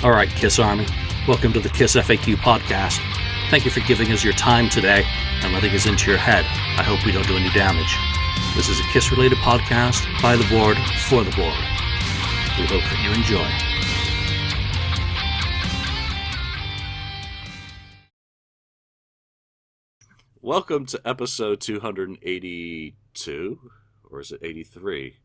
All right, Kiss Army, welcome to the KissFAQ Podcast. Thank you for giving us your time today and letting us into your head. I hope we don't do any damage. This is a Kiss-related podcast by the board, for the board. We hope that you enjoy. Welcome to episode 282, or is it 83?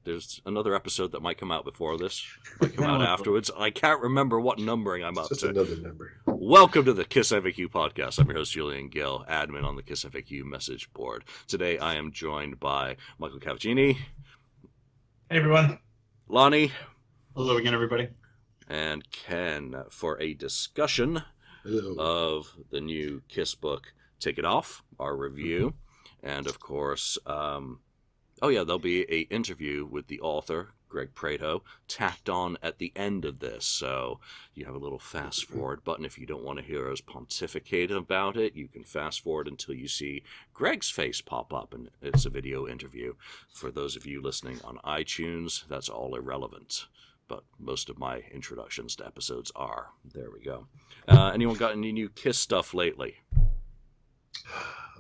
There's another episode that might come out before this, might come out afterwards. I can't remember what numbering I'm up to. Just another number. Welcome to the KissFAQ Podcast. I'm your host, Julian Gill, admin on the KissFAQ message board. Today I am joined by Michael Cavaccini. Hey, everyone. Lonnie. Hello again, everybody. And Ken for a discussion of the new Kiss book, Take It Off, our review. And, of course, there'll be an interview with the author, Greg Prato, tacked on at the end of this. So you have a little fast forward button. If you don't want to hear us pontificate about it, you can fast forward until you see Greg's face pop up, and it's a video interview. For those of you listening on iTunes, that's all irrelevant. But most of my introductions to episodes are. There we go. Anyone got any new Kiss stuff lately?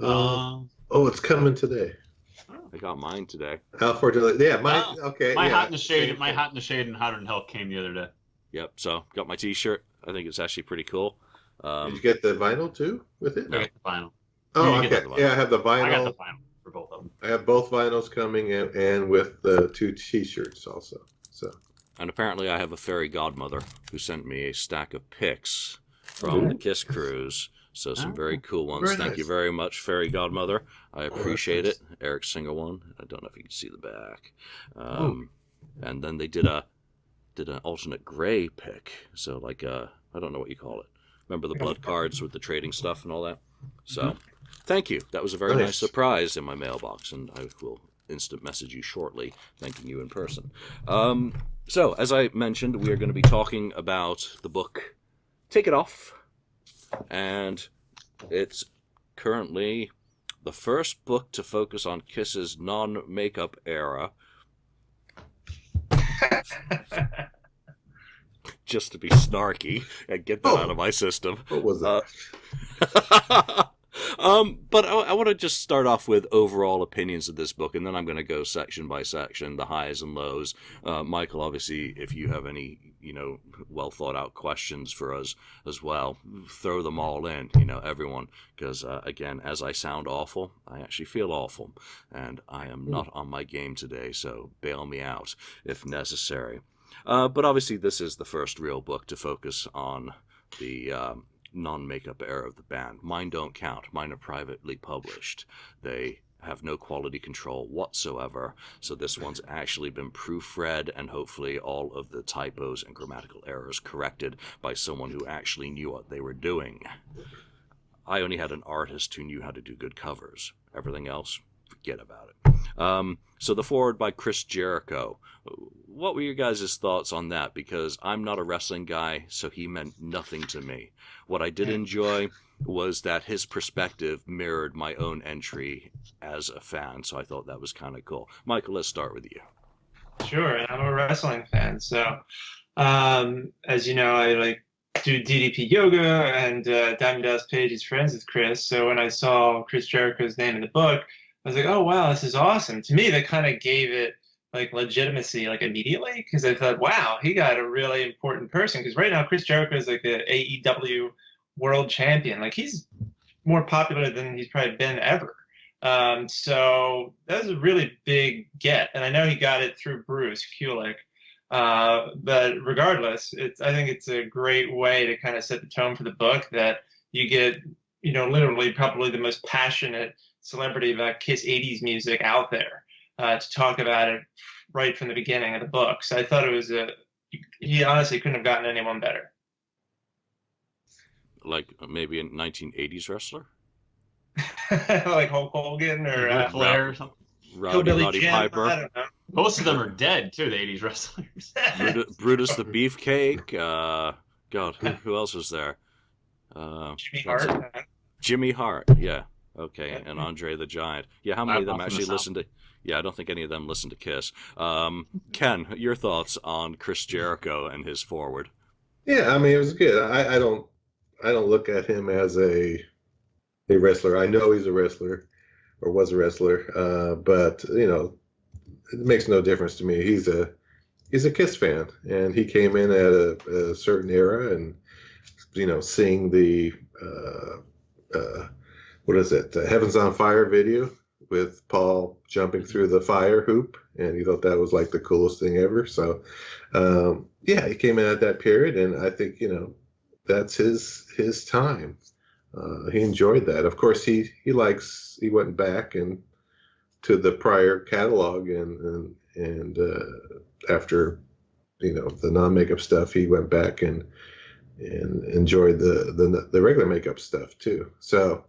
It's coming today. I got mine today. Unfortunately, yeah, mine. Okay, my yeah. Hot in the Shade, my Hot in the Shade and Hotter Than Hell came the other day. Yep. So got my T-shirt. I think it's actually pretty cool. Did you get the vinyl too with it? I got the vinyl. Oh, okay. Yeah, I have the vinyl. I got the vinyl for both of them. I have both vinyls coming and with the two T-shirts also. So. And apparently, I have a fairy godmother who sent me a stack of pics from the Kiss cruise. So some very cool ones. Very Thank nice. you very much, fairy godmother. I appreciate it. Eric Singer one. I don't know if you can see the back. And then they did an alternate gray pic. So like I don't know what you call it. Remember the blood cards with the trading stuff and all that? So thank you. That was a very nice surprise in my mailbox, and I will instant message you shortly, thanking you in person. So as I mentioned, we are going to be talking about the book Take It Off. And it's currently the first book to focus on Kiss's non-makeup era. Just to be snarky and get that out of my system. What was that? But I want to just start off with overall opinions of this book, and then I'm going to go section by section, the highs and lows. Michael, obviously, if you have any, well thought out questions for us as well, throw them all in, everyone, because again, as I sound awful, I actually feel awful, and I am not on my game today, so bail me out if necessary. But obviously, this is the first real book to focus on the non-makeup era of the band. Mine don't count. Mine are privately published. They have no quality control whatsoever, so this one's actually been proofread and hopefully all of the typos and grammatical errors corrected by someone who actually knew what they were doing. I only had an artist who knew how to do good covers. Everything else, forget about it. So the foreword by Chris Jericho. What were your guys' thoughts on that? Because I'm not a wrestling guy, so he meant nothing to me. What I did enjoy was that his perspective mirrored my own entry as a fan, so I thought that was kind of cool. Michael, let's start with you. Sure, and I'm a wrestling fan, so as you know, I do DDP yoga, and Diamond Dallas Page is friends with Chris. So when I saw Chris Jericho's name in the book, I was like, oh wow, this is awesome. To me, that kind of gave it legitimacy immediately, because I thought, wow, he got a really important person, because right now Chris Jericho is the AEW world champion. He's more popular than he's probably been ever. So that was a really big get, and I know he got it through Bruce Kulick. But regardless, I think it's a great way to kind of set the tone for the book, that you get, literally probably the most passionate celebrity about Kiss 80s music out there to talk about it right from the beginning of the book. So I thought it was he honestly couldn't have gotten anyone better. Like maybe a 1980s wrestler? Like Hulk Hogan or Flair or something. Roddy Jim, Piper. I don't know. Most of them are dead, too, the 80s wrestlers. Brutus the Beefcake. God, who else was there? Jimmy Hart. Jimmy Hart, yeah. Okay, and Andre the Giant. Yeah, how many of them actually listened to... Yeah, I don't think any of them listened to Kiss. Ken, your thoughts on Chris Jericho and his foreword? Yeah, I mean, it was good. I don't look at him as a wrestler. I know he's a wrestler or was a wrestler, but you know, it makes no difference to me. He's a Kiss fan, and he came in at a certain era, and you know, seeing the what is it, Heaven's on Fire video with Paul jumping through the fire hoop, and he thought that was like the coolest thing ever. So, yeah, he came in at that period, and I think, you know, that's his time. He enjoyed that. Of course, he went back and to the prior catalog, and after, you know, the non-makeup stuff, he went back and enjoyed the regular makeup stuff too. So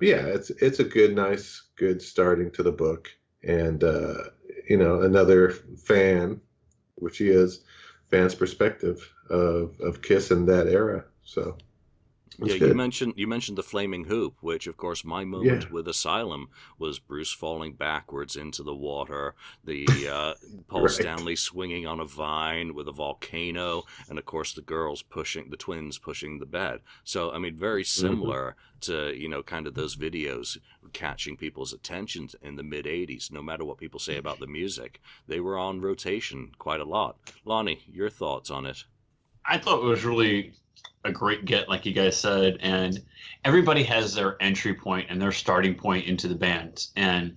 yeah, it's a good starting to the book, and you know, another fan, which he is, fan's perspective of Kiss in that era. So it's Yeah, good. you mentioned the flaming hoop, which of course my Yeah, moment with Asylum was Bruce falling backwards into the water, the Paul right. Stanley swinging on a vine with a volcano, and of course the twins pushing the bed. So I mean, very Hmm. similar to, you know, kind of those videos catching people's attention in the mid '80s. No matter what people say about the music, they were on rotation quite a lot. Lonnie, your thoughts on it? I thought it was really a great get, like you guys said, and everybody has their entry point and their starting point into the band, and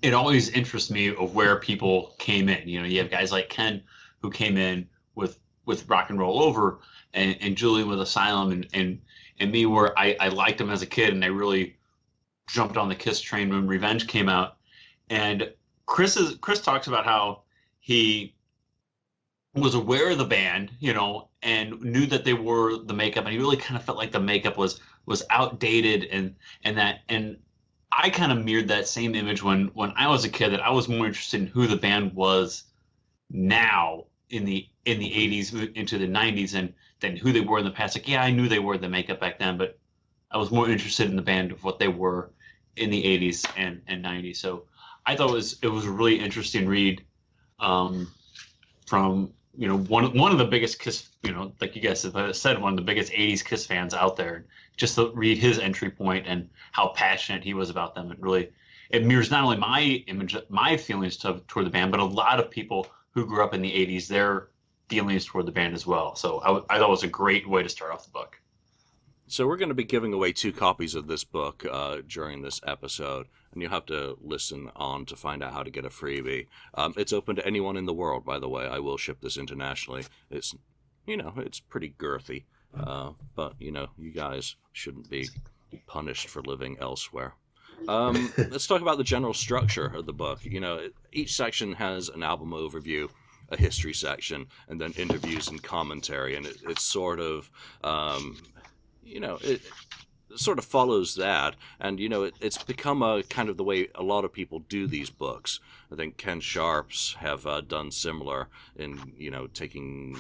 it always interests me of where people came in. You know, you have guys like Ken who came in with Rock and Roll Over, and Julian with Asylum, and me where I liked him as a kid, and I really jumped on the Kiss train when Revenge came out. And Chris talks about how he was aware of the band, you know, and knew that they wore the makeup, and he really kind of felt like the makeup was outdated, and I kind of mirrored that same image when I was a kid, that I was more interested in who the band was now in the 80s into the 90s, and than who they were in the past. Like, yeah, I knew they wore the makeup back then, but I was more interested in the band of what they were in the 80s and 90s. So I thought it was a really interesting read, um, from, you know, one of the biggest Kiss, you know, like you guys have said, one of the biggest 80s Kiss fans out there. Just to read his entry point and how passionate he was about them, it mirrors not only my image, my feelings toward the band, but a lot of people who grew up in the 80s, their feelings toward the band as well. So I thought it was a great way to start off the book. So we're going to be giving away 2 copies of this book during this episode, and you'll have to listen on to find out how to get a freebie. It's open to anyone in the world, by the way. I will ship this internationally. It's, you know, it's pretty girthy, but you know, you guys shouldn't be punished for living elsewhere. Let's talk about the general structure of the book. You know, each section has an album overview, a history section, and then interviews and commentary, and it's sort of you know, it sort of follows that, and you know, it's become a kind of the way a lot of people do these books. I think Ken Sharps have done similar in, you know, taking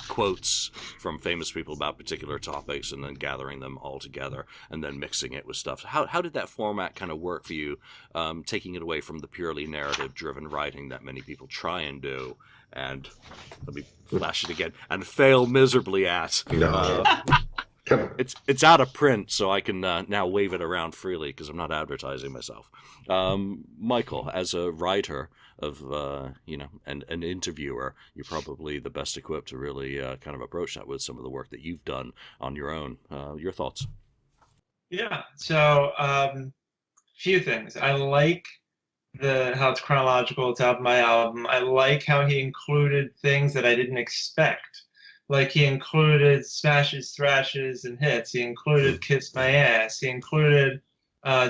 quotes from famous people about particular topics and then gathering them all together and then mixing it with stuff. How did that format kind of work for you, taking it away from the purely narrative driven writing that many people try and do, and let me flash it again, and fail miserably at? No, come on. It's out of print, so I can now wave it around freely because I'm not advertising myself. Michael, as a writer of you know, and an interviewer, you're probably the best equipped to really kind of approach that with some of the work that you've done on your own. Your thoughts? Yeah. So, few things. I like the how it's chronological. It's album by album. I like how he included things that I didn't expect. Like he included smashes, thrashes, and hits. He included "Kiss My Ass." He included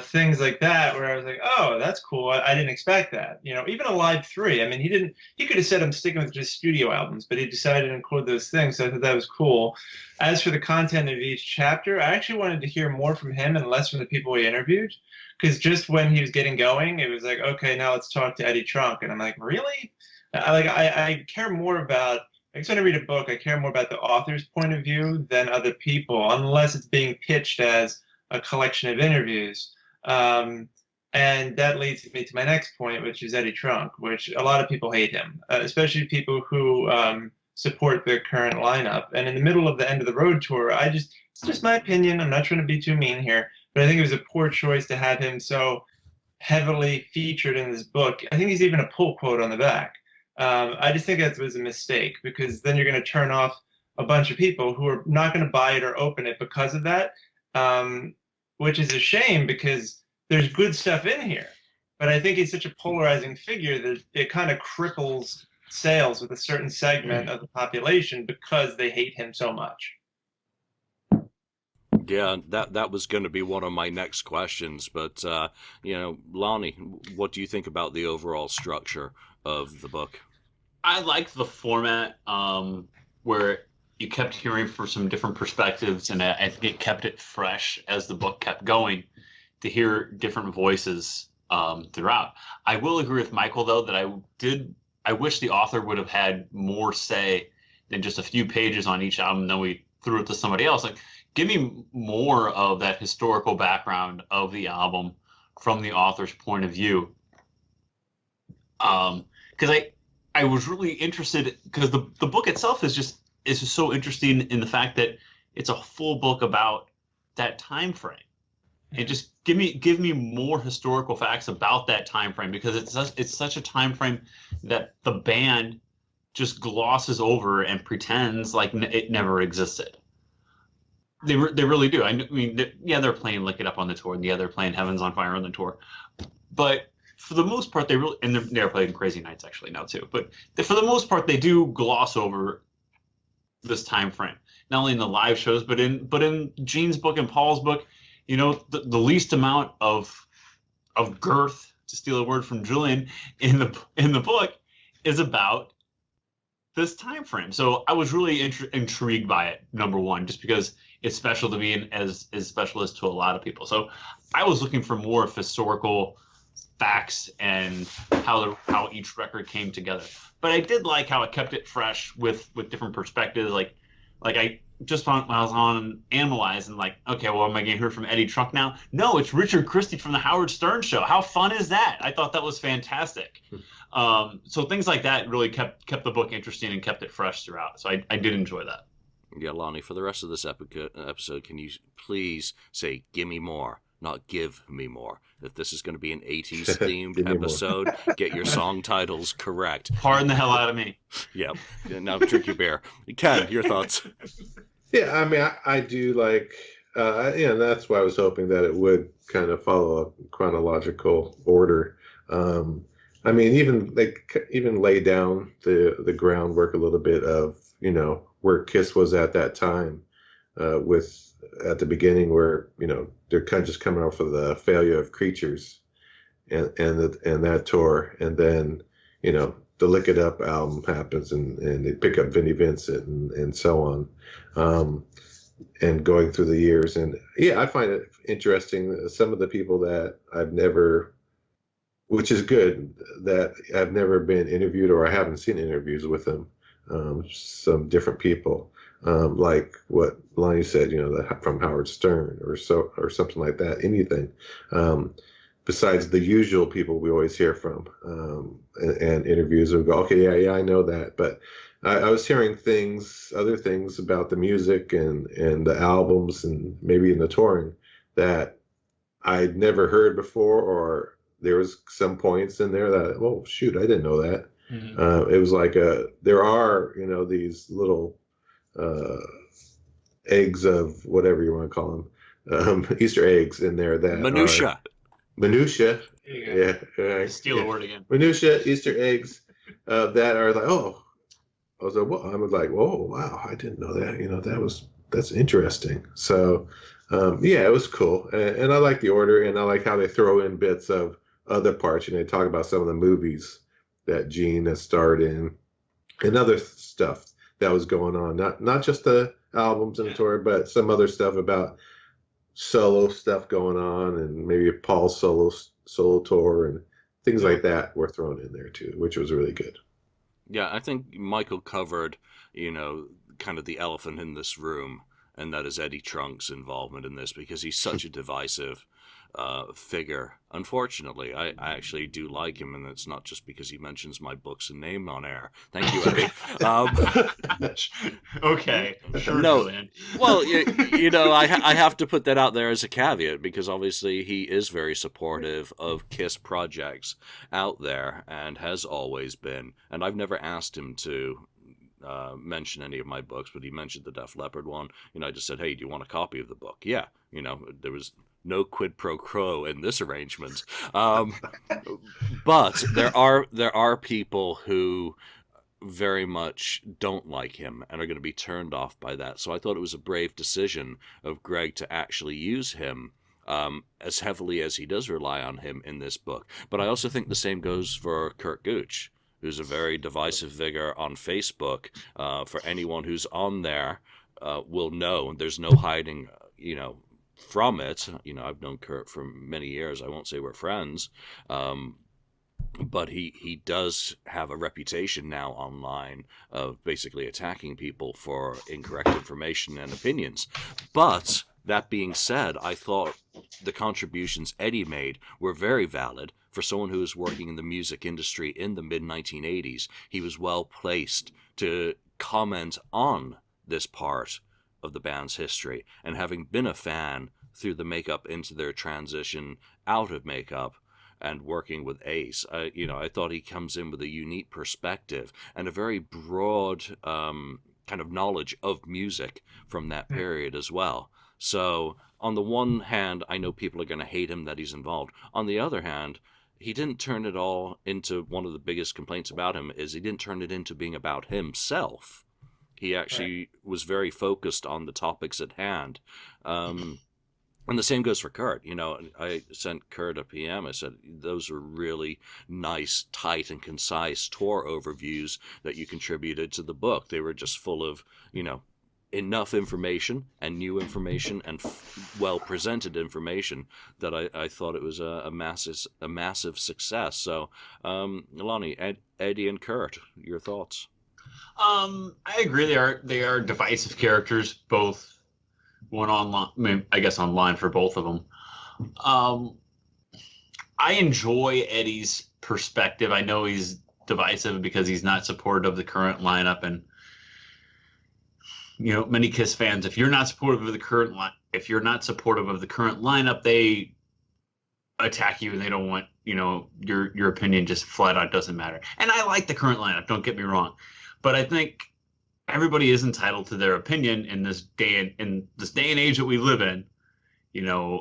things like that, where I was like, "Oh, that's cool. I didn't expect that." You know, even Alive 3. I mean, he didn't. He could have said I'm sticking with just studio albums, but he decided to include those things. So I thought that was cool. As for the content of each chapter, I actually wanted to hear more from him and less from the people he interviewed, because just when he was getting going, it was like, okay, now let's talk to Eddie Trunk, and I'm like, really? I care more about. I guess when I read a book, I care more about the author's point of view than other people, unless it's being pitched as a collection of interviews. Um, and that leads me to my next point, which is Eddie Trunk, which a lot of people hate him, especially people who support the current lineup. And in the middle of the End of the Road tour, it's just my opinion. I'm not trying to be too mean here, but I think it was a poor choice to have him so heavily featured in this book. I think he's even a pull quote on the back. I just think that was a mistake, because then you're going to turn off a bunch of people who are not going to buy it or open it because of that, which is a shame, because there's good stuff in here. But I think he's such a polarizing figure that it kind of cripples sales with a certain segment of the population because they hate him so much. Yeah, that was going to be one of my next questions, but Lonnie, what do you think about the overall structure of the book? I liked the format where you kept hearing from some different perspectives, and I think it kept it fresh as the book kept going to hear different voices throughout. I will agree with Michael, though, that I wish the author would have had more say than just a few pages on each album, then we threw it to somebody else. Like, give me more of that historical background of the album from the author's point of view. Because I was really interested, because the book itself is just so interesting in the fact that it's a full book about that time frame. And just give me more historical facts about that time frame, because it's such a time frame that the band just glosses over and pretends like it never existed. They really do. I mean, they're playing Lick It Up on the tour, and they're playing Heaven's on Fire on the tour, but for the most part, they're playing Crazy Nights actually now too. But for the most part, they do gloss over this time frame, not only in the live shows, but in Gene's book and Paul's book. The least amount of girth, to steal a word from Julian, in the book is about this time frame. So I was really intrigued by it. Number one, just because it's special to me, and as special as to a lot of people. So I was looking for more of historical facts and how each record came together. But I did like how it kept it fresh with different perspectives. Like I just found when I was on Animalize, and like, okay, well, am I going to hear from Eddie Trunk now? No, it's Richard Christie from the Howard Stern Show. How fun is that? I thought that was fantastic. So things like that really kept the book interesting and kept it fresh throughout. So I did enjoy that. Yeah, Lonnie, for the rest of this episode, can you please say, give me more, not give me more? If this is going to be an 80s themed episode, get your song titles correct. Pardon the hell out of me. Yeah. Now drink your beer. Ken, your thoughts? Yeah, I mean, I do like, that's why I was hoping that it would kind of follow a chronological order. I mean, even lay down the groundwork a little bit of, where Kiss was at that time, at the beginning, where they're kind of just coming off of the failure of Creatures and that tour, and then the Lick It Up album happens, and they pick up Vinnie Vincent and so on, and going through the years. And yeah, I find it interesting, some of the people that I've never, which is good, that I've never been interviewed, or I haven't seen interviews with them, some different people, like what Lonnie said, from Howard Stern or something like that, anything, besides the usual people we always hear from, and interviews will go, okay, yeah, I know that. But I was hearing other things about the music and the albums, and maybe in the touring, that I'd never heard before, or there was some points in there that, oh shoot, I didn't know that. Mm-hmm. It was like there are these little eggs of whatever you want to call them, Easter eggs in there that minutia. Yeah, steal a word again. Minutia, Easter eggs that are like, oh, I was like, whoa, wow, I didn't know that. That's interesting. So it was cool, and I like the order, and I like how they throw in bits of other parts. They talk about some of the movies that Gene has starred in, and other stuff that was going on. Not just the albums and the tour, but some other stuff about solo stuff going on, and maybe Paul's solo tour and things like that were thrown in there too, which was really good. Yeah, I think Michael covered, kind of the elephant in this room, and that is Eddie Trunk's involvement in this, because he's such a divisive figure. Unfortunately, I actually do like him, and it's not just because he mentions my books and name on air. Thank you, Eddie. Okay, sure, No, Julian. well, I have to put that out there as a caveat, because obviously he is very supportive of KISS projects out there and has always been. And I've never asked him to mention any of my books, but he mentioned the Def Leppard one. I just said, hey, do you want a copy of the book? Yeah. There was no quid pro quo in this arrangement. But there are people who very much don't like him and are going to be turned off by that. So I thought it was a brave decision of Greg to actually use him as heavily as he does rely on him in this book. But I also think the same goes for Kurt Gooch, who's a very divisive figure on Facebook. For anyone who's on there will know, and there's no hiding, from it. I've known Kurt for many years. I won't say we're friends. But he does have a reputation now online of basically attacking people for incorrect information and opinions. But that being said, I thought the contributions Eddie made were very valid. For someone who was working in the music industry in the mid-1980s, he was well placed to comment on this part of the band's history. And having been a fan through the makeup into their transition out of makeup, and working with Ace, I thought he comes in with a unique perspective and a very broad kind of knowledge of music from that period as well. So on the one hand, I know people are going to hate him that he's involved. On the other hand, he didn't turn it all into, one of the biggest complaints about him is he didn't turn it into being about himself. He actually was very focused on the topics at hand. And the same goes for Kurt. I sent Kurt a PM. I said, those were really nice, tight, and concise tour overviews that you contributed to the book. They were just full of, enough information and new information and well-presented information that I thought it was a massive success. So, Lonnie, Eddie, and Kurt, your thoughts? I agree. They are divisive characters, both. One online, I guess online for both of them. I enjoy Eddie's perspective. I know he's divisive because he's not supportive of the current lineup, and many KISS fans, if you're not supportive of the current lineup, they attack you and they don't want your opinion. Just flat out doesn't matter. And I like the current lineup. Don't get me wrong, but I think everybody is entitled to their opinion in this day and age that we live in.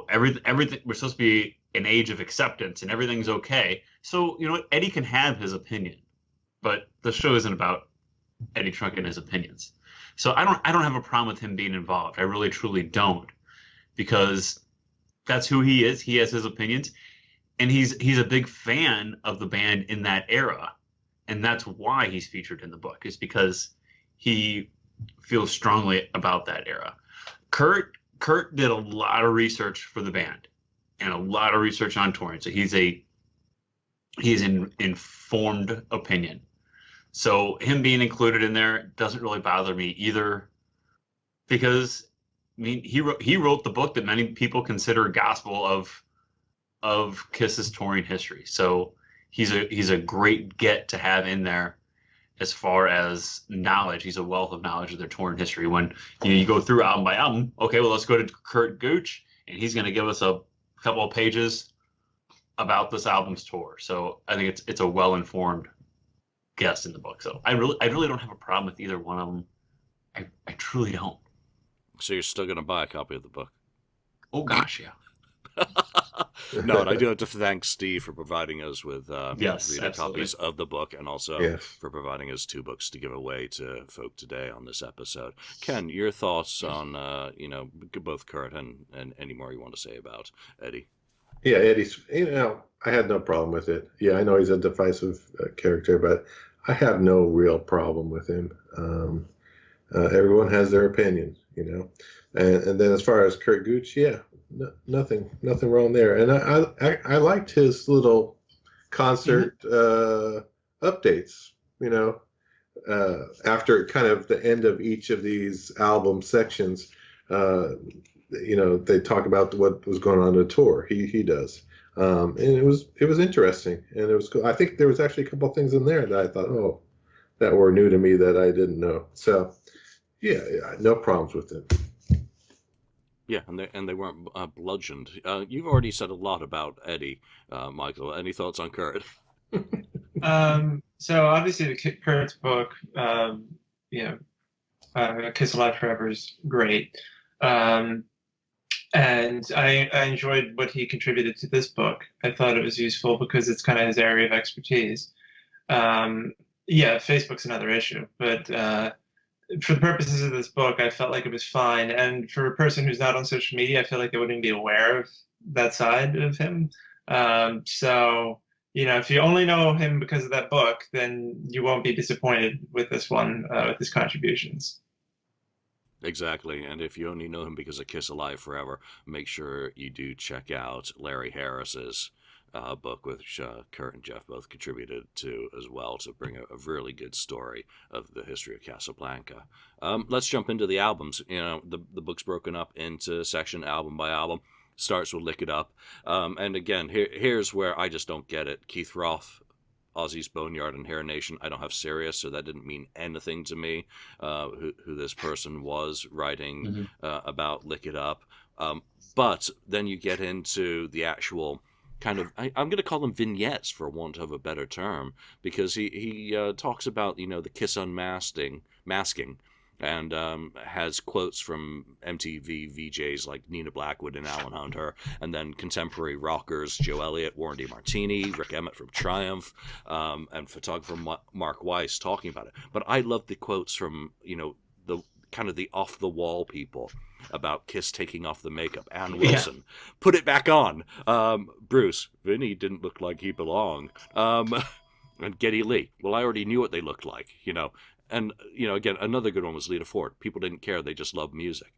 Everything, we're supposed to be an age of acceptance and everything's okay. So, Eddie can have his opinion, but the show isn't about Eddie Trunk and his opinions. So I don't have a problem with him being involved. I really truly don't, because that's who he is. He has his opinions, and he's a big fan of the band in that era. And that's why he's featured in the book, is because he feels strongly about that era. Kurt did a lot of research for the band and a lot of research on touring. So he's an informed opinion. So him being included in there doesn't really bother me either, because he wrote the book that many people consider gospel of KISS's touring history. So he's a great get to have in there. As far as knowledge, he's a wealth of knowledge of their touring history. When you go through album by album, okay, well, let's go to Kurt Gooch, and he's going to give us a couple of pages about this album's tour. So I think it's a well-informed guest in the book. So I really don't have a problem with either one of them. I truly don't. So you're still going to buy a copy of the book? Oh gosh, yeah. No, and I do have to thank Steve for providing us with reader copies of the book, and also Yes. for providing us 2 books to give away to folk today on this episode. Ken, your thoughts on both Kurt and any more you want to say about Eddie? Yeah, Eddie's, I had no problem with it. Yeah, I know he's a divisive character, but I have no real problem with him. Everyone has their opinion, And then as far as Kurt Gooch, yeah, nothing wrong there. And I liked his little concert updates, after kind of the end of each of these album sections. they talk about what was going on the tour. He does. And it was interesting, and it was cool. I think there was actually a couple of things in there that I thought, oh, that were new to me that I didn't know. So, yeah, no problems with it. Yeah, and they weren't bludgeoned. You've already said a lot about Eddie, Michael. Any thoughts on Kurt? So obviously Kurt's book, Kiss Alive Forever is great. And I enjoyed what he contributed to this book. I thought it was useful because it's kind of his area of expertise. Facebook's another issue, but for the purposes of this book, I felt like it was fine. And for a person who's not on social media, I feel like they wouldn't be aware of that side of him. So, if you only know him because of that book, then you won't be disappointed with this one, with his contributions. Exactly, and if you only know him because of Kiss Alive Forever, make sure you do check out Larry Harris's book, which Kurt and Jeff both contributed to as well, to bring a really good story of the history of Casablanca. Let's jump into the albums. The book's broken up into section, album by album. Starts with Lick It Up. And again, here's where I just don't get it. Keith Roth, Ozzy's Boneyard, and Hair Nation. I don't have Sirius, so that didn't mean anything to me, who this person was writing about Lick It Up. But then you get into the actual kind of, I'm going to call them vignettes for want of a better term, because he talks about, the Kiss masking, and has quotes from MTV VJs like Nina Blackwood and Alan Hunter, and then contemporary rockers Joe Elliott, Warren DeMartini, Rick Emmett from Triumph, and photographer Mark Weiss talking about it. But I love the quotes from, the kind of the off-the-wall people about Kiss taking off the makeup. Ann Wilson, put it back on. Bruce, Vinny didn't look like he belonged. And Geddy Lee, well, I already knew what they looked like, And, again, another good one was Lita Ford. People didn't care. They just loved music,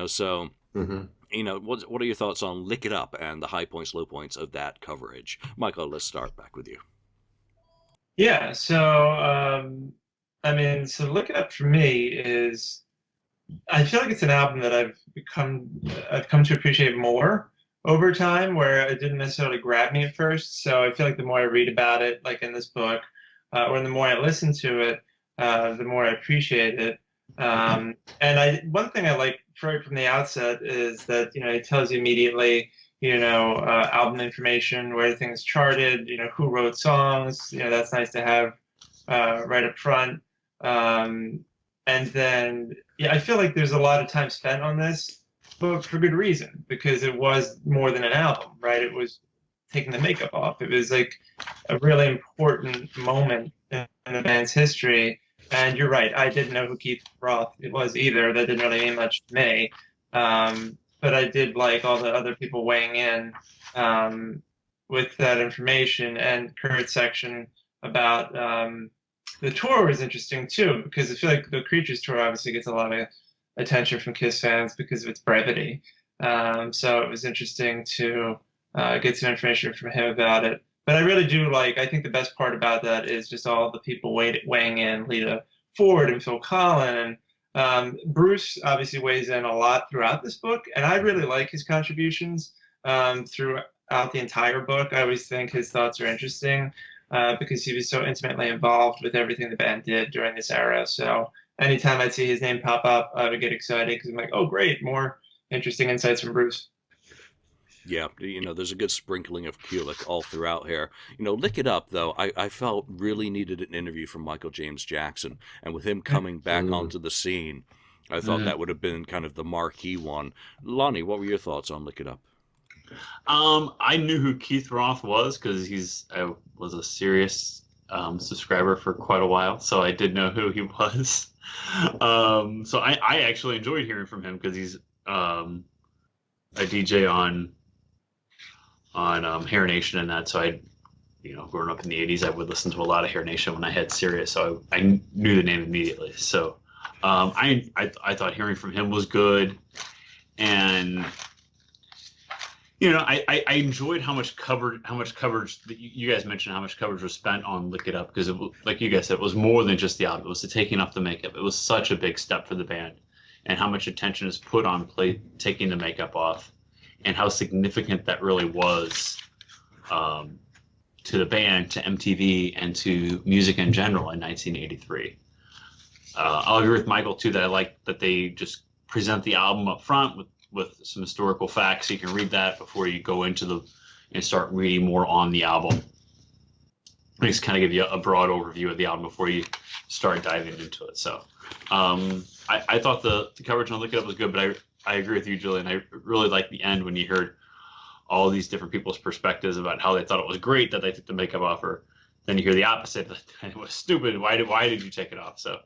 So, what are your thoughts on Lick It Up and the high points, low points of that coverage? Michael, let's start back with you. Yeah. So, so Lick It Up for me is, I feel like it's an album that I've come to appreciate more over time, where it didn't necessarily grab me at first. So I feel like the more I read about it, like in this book, or the more I listen to it, the more I appreciate it. And one thing I like right from the outset is that, it tells you immediately, album information, where things charted, who wrote songs, that's nice to have right up front. And then, I feel like there's a lot of time spent on this, but for good reason, because it was more than an album, right? It was taking the makeup off. It was like a really important moment in the band's history. And you're right, I didn't know who Keith Roth was either. That didn't really mean much to me. But I did like all the other people weighing in with that information. And Kurt's section about the tour was interesting too, because I feel like the Creatures tour obviously gets a lot of attention from Kiss fans because of its brevity. So it was interesting to get some information from him about it. But I really do I think the best part about that is just all the people weighing in, Lita Ford and Phil Collin. And Bruce obviously weighs in a lot throughout this book. And I really like his contributions throughout the entire book. I always think his thoughts are interesting because he was so intimately involved with everything the band did during this era. So anytime I'd see his name pop up, I would get excited because I'm like, oh, great, more interesting insights from Bruce. Yeah, there's a good sprinkling of Kulik all throughout here. Lick It Up, though, I felt really needed an interview from Michael James Jackson. And with him coming back onto the scene, I thought that would have been kind of the marquee one. Lonnie, what were your thoughts on Lick It Up? I knew who Keith Roth was because I was a serious subscriber for quite a while, so I did know who he was. So I actually enjoyed hearing from him because he's a DJ on Hair Nation and that. So growing up in the 80s, I would listen to a lot of Hair Nation when I had Sirius, so I knew the name immediately. So I thought hearing from him was good, and I enjoyed how much coverage that you guys mentioned, how much coverage was spent on Lick It Up, because like you guys said, it was more than just the album. It was the taking off the makeup. It was such a big step for the band. and how much attention is put on taking the makeup off, and how significant that really was to the band, to MTV, and to music in general in 1983. I'll agree with Michael too that I like that they just present the album up front with some historical facts. So you can read that before you go into and start reading more on the album. I just kind of give you a broad overview of the album before you start diving into it. So I thought the coverage on Look It Up was good, but I agree with you, Julian. I really liked the end when you heard all these different people's perspectives about how they thought it was great that they took the makeup off, or then you hear the opposite, that it was stupid. Why did you take it off? So,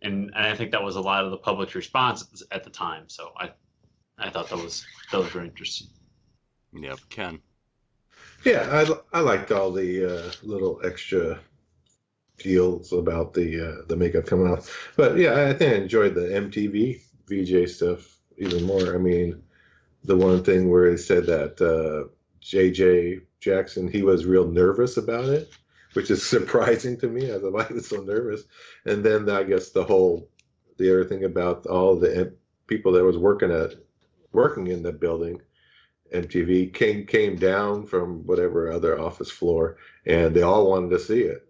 and I think that was a lot of the public's response at the time. So I thought that was very interesting. Yeah, Ken. Yeah, I liked all the little extra deals about the makeup coming off. But yeah, I think I enjoyed the MTV VJ stuff even more. I mean, the one thing where he said that JJ Jackson, he was real nervous about it, which is surprising to me. I was like, why was so nervous? And then I guess the other thing about all the people that was working in the building, MTV came down from whatever other office floor, and they all wanted to see it.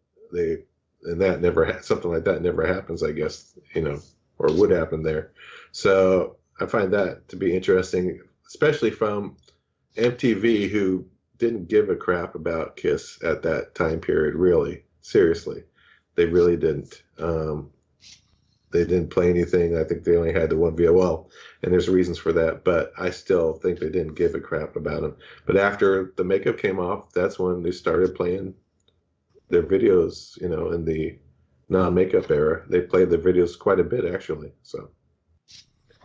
Something like that never happens, I guess, or would happen there. So I find that to be interesting, especially from MTV, who didn't give a crap about Kiss at that time period, really. Seriously. They really didn't. They didn't play anything. I think they only had the one VOL, and there's reasons for that, but I still think they didn't give a crap about them. But after the makeup came off, that's when they started playing their videos, in the non-makeup era. They played the videos quite a bit, actually, so.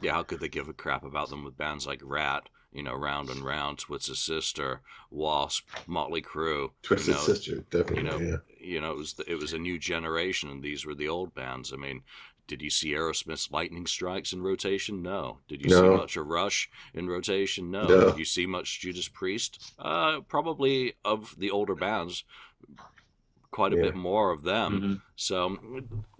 Yeah, how could they give a crap about them with bands like Rat, Round and Round, Twisted Sister, Wasp, Motley Crue. Twisted Sister, definitely. It was a new generation, and these were the old bands. I mean, did you see Aerosmith's Lightning Strikes in rotation? No. Did you see much of Rush in rotation? No. Did you see much Judas Priest? Probably of the older bands, quite a bit more of them. Mm-hmm. So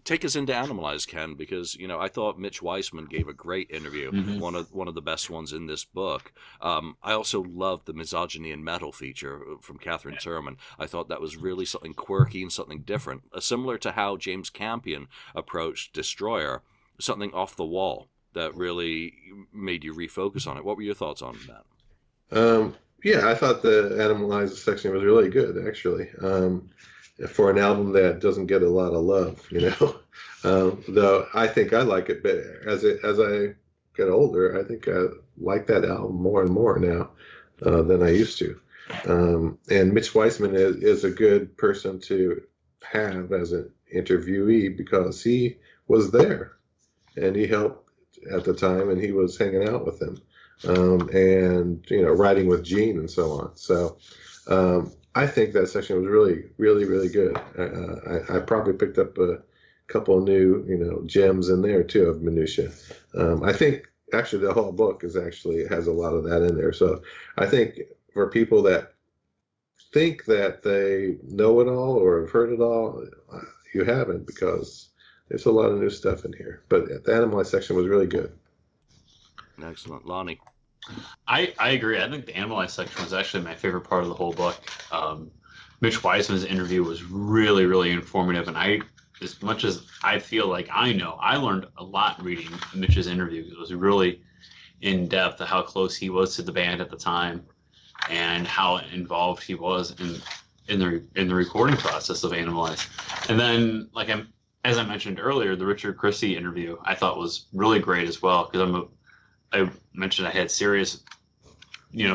take us into Animalize, Ken, because I thought Mitch Weissman gave a great interview, one of the best ones in this book. I also loved the misogyny and metal feature from Catherine Turman. I thought that was really something quirky and something different, similar to how James Campion approached Destroyer, something off the wall that really made you refocus on it. What were your thoughts on that? Yeah, I thought the Animalize section was really good, actually. For an album that doesn't get a lot of love, though I think I like it better as I get older. I think I like that album more and more now than I used to. And Mitch Weissman is a good person to have as an interviewee because he was there and he helped at the time and he was hanging out with them and writing with Gene and so on. So. I think that section was really, really, really good. I probably picked up a couple of new, gems in there too of minutia. I think actually the whole book has a lot of that in there. So I think for people that think that they know it all or have heard it all, you haven't, because there's a lot of new stuff in here. But the Animalize section was really good. Excellent. Lonnie? I agree. I think the Animalize section was actually my favorite part of the whole book. Mitch Weissman's interview was really, really informative, and as much as I feel like I learned a lot reading Mitch's interview. It was really in depth of how close he was to the band at the time, and how involved he was in the recording process of Animalize. And then, as I mentioned earlier, the Richard Christie interview I thought was really great as well, because I mentioned I had Sirius,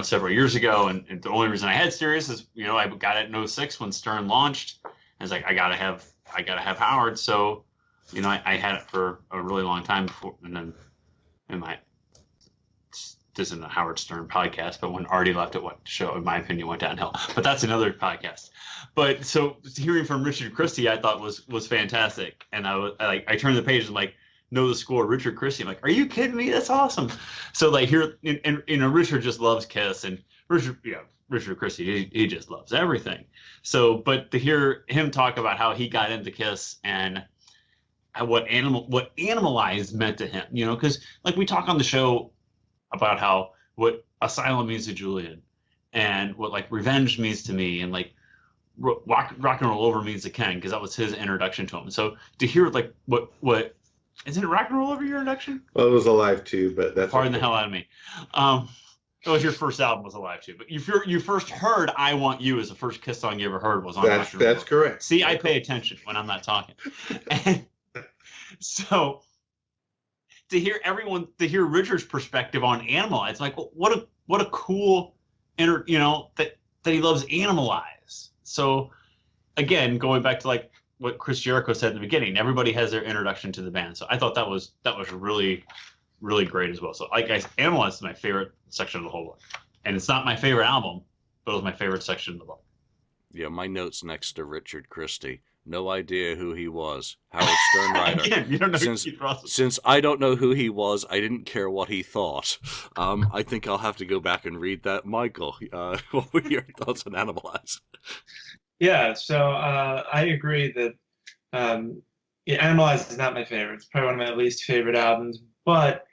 several years ago, and the only reason I had Sirius is, I got it in 2006 when Stern launched. I was like, I gotta have Howard. So, I had it for a really long time before, and then this isn't a Howard Stern podcast, but when Artie left, in my opinion, went downhill. But that's another podcast. But so hearing from Richard Christie, I thought was fantastic, and I turned the page and know the score, Richard Christie. I'm like, are you kidding me? That's awesome. So here, and Richard just loves Kiss, and Richard Christie, he just loves everything. So, but to hear him talk about how he got into Kiss and what Animalize meant to him, because like we talk on the show about what Asylum means to Julian, and what like Revenge means to me, and like rock and Roll Over means to Ken, because that was his introduction to him. So to hear like what isn't it Rock and Roll Over your introduction? Well, it was Alive too, but that's pardon the hell out of me. It was your first album was Alive too, but you first heard "I Want You" as the first Kiss song you ever heard was on. That's correct. See, I pay attention when I'm not talking. And so to hear Richard's perspective on Animalize, it's like what a cool that he loves Animalize. So again, going back to like what Chris Jericho said in the beginning, everybody has their introduction to the band. So I thought that was really, really great as well. So like guys, Animalize is my favorite section of the whole book. And it's not my favorite album, but it was my favorite section of the book. Yeah, my notes next to Richard Christie. No idea who he was. Howard Stern writer. Again, you don't know who Keith Ross is. Since I don't know who he was, I didn't care what he thought. I think I'll have to go back and read that. Michael, what were your thoughts on Animalize? Yeah, so I agree that Animalize is not my favorite. It's probably one of my least favorite albums, but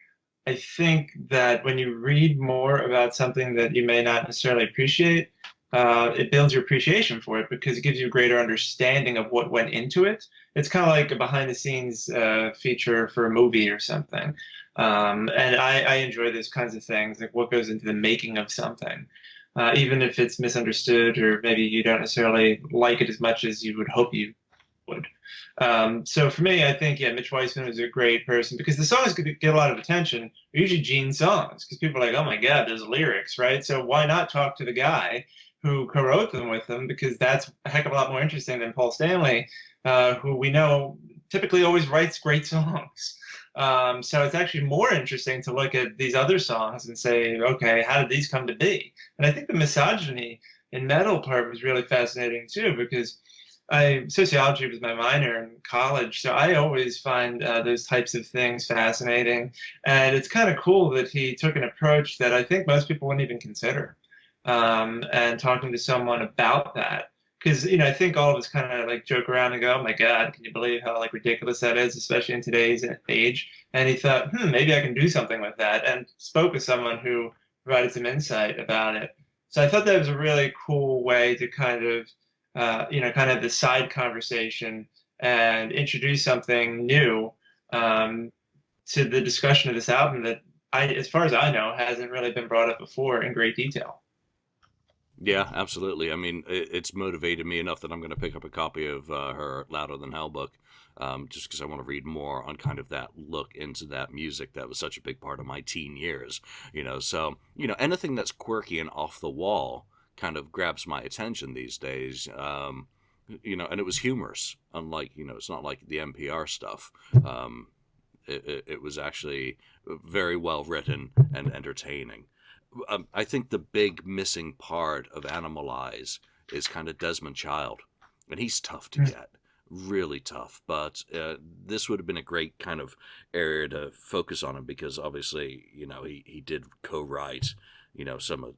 I think that when you read more about something that you may not necessarily appreciate, it builds your appreciation for it because it gives you a greater understanding of what went into it. It's kind of like a behind-the-scenes feature for a movie or something. And I enjoy those kinds of things, like what goes into the making of something. Even if it's misunderstood or maybe you don't necessarily like it as much as you would hope you would. So for me, I think, Mitch Weissman was a great person because the songs could get a lot of attention. They're usually Gene songs because people are like, oh my God, there's lyrics, right? So why not talk to the guy who co-wrote them with them, because that's a heck of a lot more interesting than Paul Stanley, who we know typically always writes great songs. So it's actually more interesting to look at these other songs and say, okay, how did these come to be? And I think the misogyny in metal part was really fascinating too, because sociology was my minor in college, so I always find those types of things fascinating. And it's kind of cool that he took an approach that I think most people wouldn't even consider, and talking to someone about that. Because, I think all of us kind of like joke around and go, oh my God, can you believe how like ridiculous that is, especially in today's age? And he thought, maybe I can do something with that, and spoke with someone who provided some insight about it. So I thought that was a really cool way to kind of, kind of the side conversation and introduce something new to the discussion of this album that as far as I know, hasn't really been brought up before in great detail. Yeah, absolutely. I mean, it's motivated me enough that I'm going to pick up a copy of her Louder Than Hell book, just because I want to read more on kind of that look into that music that was such a big part of my teen years. So, anything that's quirky and off the wall kind of grabs my attention these days. And it was humorous, unlike, it's not like the NPR stuff. It was actually very well written and entertaining. I think the big missing part of Animalize is kind of Desmond Child, and he's tough to get, really tough. But this would have been a great kind of area to focus on him because obviously, he did co-write, some of,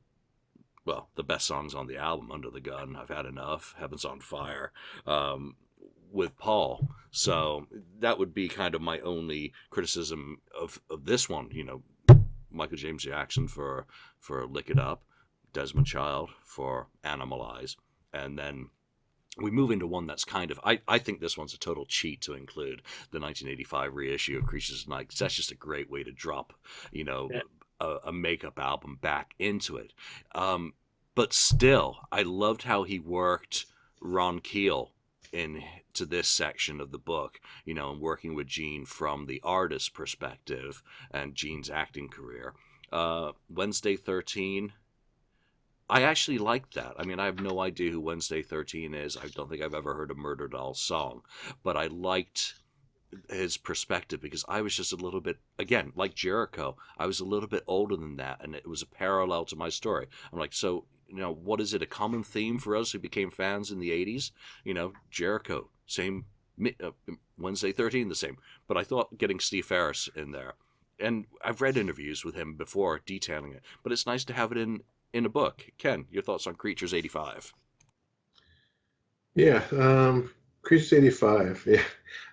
the best songs on the album, Under the Gun, I've Had Enough, Heaven's on Fire, with Paul. So that would be kind of my only criticism of this one, Michael James Jackson for Lick It Up, Desmond Child for Animalize, and then we move into one that's kind of, I think this one's a total cheat to include the 1985 reissue of Creatures of the Night, because that's just a great way to drop, a makeup album back into it. But still, I loved how he worked Ron Keel into this section of the book, and working with Gene from the artist's perspective and Gene's acting career. Wednesday 13, I actually liked that. I mean, I have no idea who Wednesday 13 is. I don't think I've ever heard a Murder Doll song, but I liked his perspective because I was just a little bit, again, like Jericho, I was a little bit older than that, and it was a parallel to my story. I'm like, so, what is it, a common theme for us who became fans in the 80s? Jericho, same, Wednesday 13, the same. But I thought getting Steve Farris in there, and I've read interviews with him before detailing it, but it's nice to have it in a book. Ken, your thoughts on Creatures 85? Yeah, Christie 85. Yeah,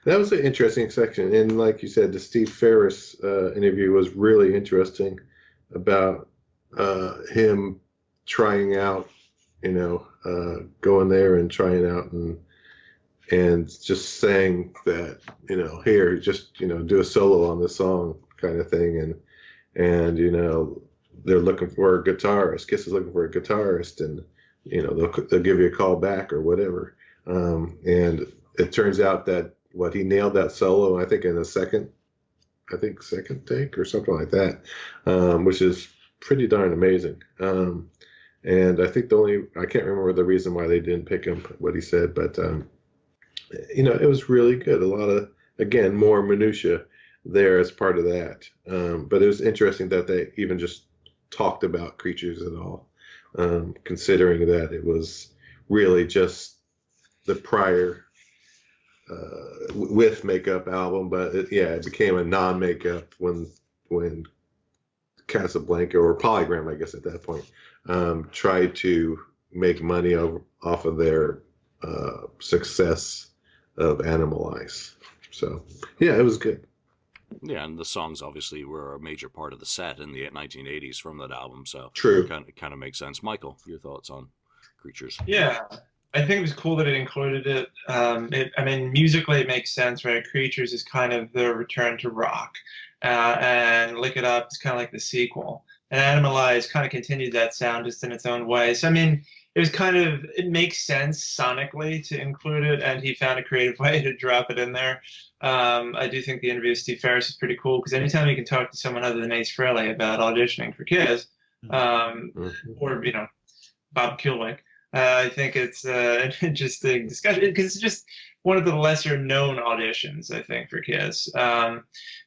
that was an interesting section. And like you said, the Steve Farris interview was really interesting about him trying out, going there and trying out and just saying that, here, just, do a solo on this song kind of thing. And they're looking for a guitarist. Kiss is looking for a guitarist, and, they'll give you a call back or whatever. And it turns out that he nailed that solo, I think, in the second take or something like that, which is pretty darn amazing. And I think I can't remember the reason why they didn't pick him, what he said, but, it was really good. A lot of, again, more minutia there as part of that. But it was interesting that they even just talked about Creatures at all, considering that it was really just the prior with makeup album, but it became a non-makeup when Casablanca, or Polygram, I guess at that point, tried to make money off of their success of Animalize. So yeah, it was good. Yeah, and the songs obviously were a major part of the set in the 1980s from that album, so True. Kind of makes sense. Michael, your thoughts on Creatures? Yeah, I think it was cool that it included it. I mean, musically it makes sense, right? Creatures is kind of the return to rock, and Lick It Up is kind of like the sequel. And Animalize kind of continued that sound just in its own way. So I mean, it makes sense sonically to include it, and he found a creative way to drop it in there. I do think the interview with Steve Farris is pretty cool, because anytime you can talk to someone other than Ace Frehley about auditioning for Kiss, or Bob Kulick, I think it's an interesting discussion, because it's just one of the lesser known auditions, I think, for Kiss.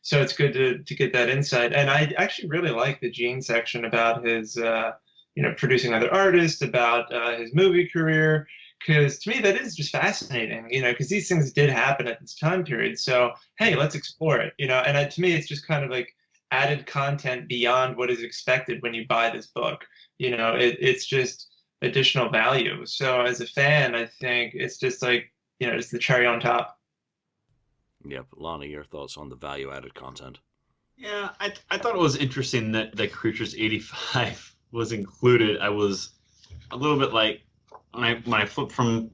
So it's good to get that insight. And I actually really like the Gene section about his producing other artists, about his movie career, because to me that is just fascinating, because these things did happen at this time period. So hey, let's explore it, and to me it's just kind of like added content beyond what is expected when you buy this book. It's just additional value. So as a fan, I think it's just like, it's the cherry on top. Yep. Lonnie, your thoughts on the value added content? Yeah, I thought it was interesting that Creatures 85 was included. I was a little bit like, when I flipped from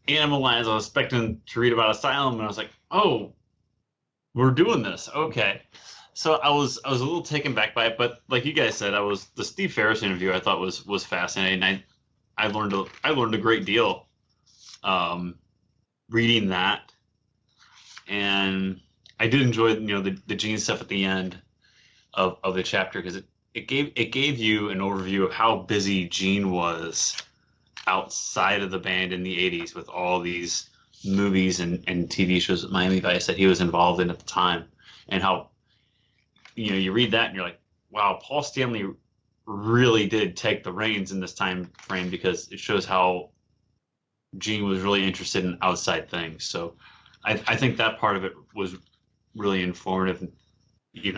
Animalize, I was expecting to read about Asylum, and I was like, oh, we're doing this. Okay. So I was a little taken back by it, but like you guys said, the Steve Farris interview I thought was fascinating. I learned a great deal reading that, and I did enjoy the Gene stuff at the end of the chapter, because it gave you an overview of how busy Gene was outside of the band in the 80s with all these movies and TV shows at Miami Vice that he was involved in at the time, and how you read that and you're like, wow, Paul Stanley really did take the reins in this time frame, because it shows how Gene was really interested in outside things. So I think that part of it was really informative, we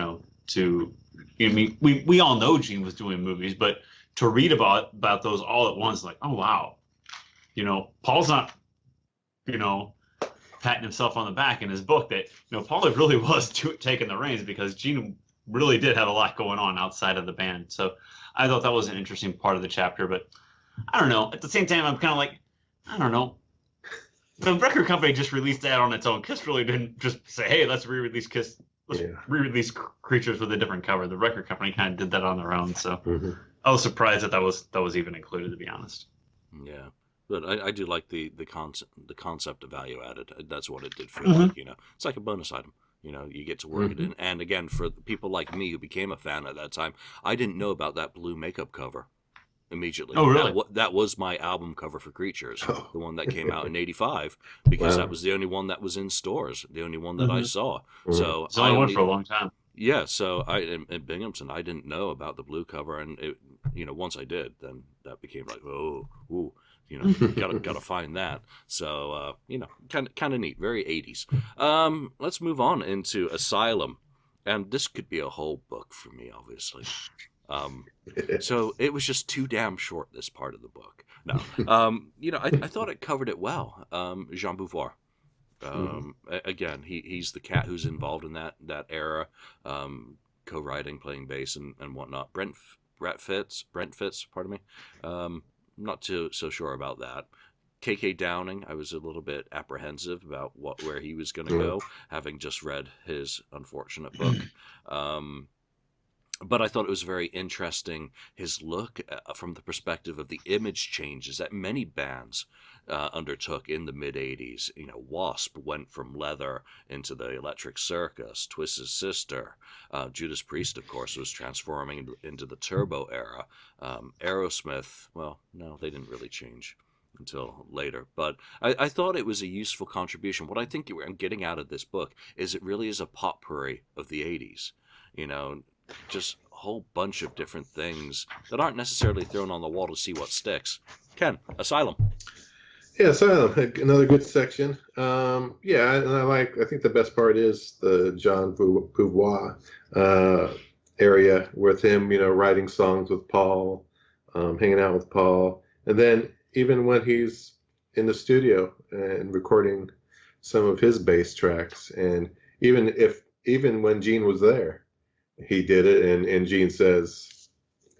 all know Gene was doing movies, but to read about those all at once, like, oh wow, Paul's not, patting himself on the back in his book that, Paul really was taking the reins, because Gene really did have a lot going on outside of the band. So I thought that was an interesting part of the chapter, but I don't know. At the same time, I'm kind of like, I don't know. The record company just released that on its own. Kiss really didn't just say, hey, let's re-release Kiss. Let's re-release Creatures with a different cover. The record company kind of did that on their own. So I was surprised that was even included, to be honest. Yeah. But I do like the concept of value added. That's what it did feel like, It's like a bonus item. You get to work it in. And again, for people like me who became a fan at that time, I didn't know about that blue makeup cover immediately. Oh, really? That was my album cover for Creatures, the one that came out in '85, because that was the only one that was in stores, the only one that I saw. So it's the only one for a long time. Yeah, so in Binghamton, I didn't know about the blue cover, and it, once I did, then that became like, oh, ooh. Gotta find that. So kind of neat, very 80s. Let's move on into Asylum, and this could be a whole book for me, obviously. So it was just too damn short, this part of the book. No, I thought it covered it well. Jean Beauvoir. Again, he's the cat who's involved in that era, co-writing, playing bass, and whatnot. Brent Fitz, pardon me. Not too so sure about that. KK Downing, I was a little bit apprehensive about where he was going to go, having just read his unfortunate book. But I thought it was very interesting, his look from the perspective of the image changes that many bands undertook in the mid-'80s. Wasp went from leather into the Electric Circus. Twisted Sister. Judas Priest, of course, was transforming into the Turbo era. Aerosmith, well, no, they didn't really change until later. But I thought it was a useful contribution. What I think I'm getting out of this book is it really is a potpourri of the 80s. Just a whole bunch of different things that aren't necessarily thrown on the wall to see what sticks. Ken, Asylum. Yeah, Asylum, another good section. And I think the best part is the Jean Beauvoir area with him, writing songs with Paul, hanging out with Paul. And then even when he's in the studio and recording some of his bass tracks, and even when Gene was there, he did it, and Gene says,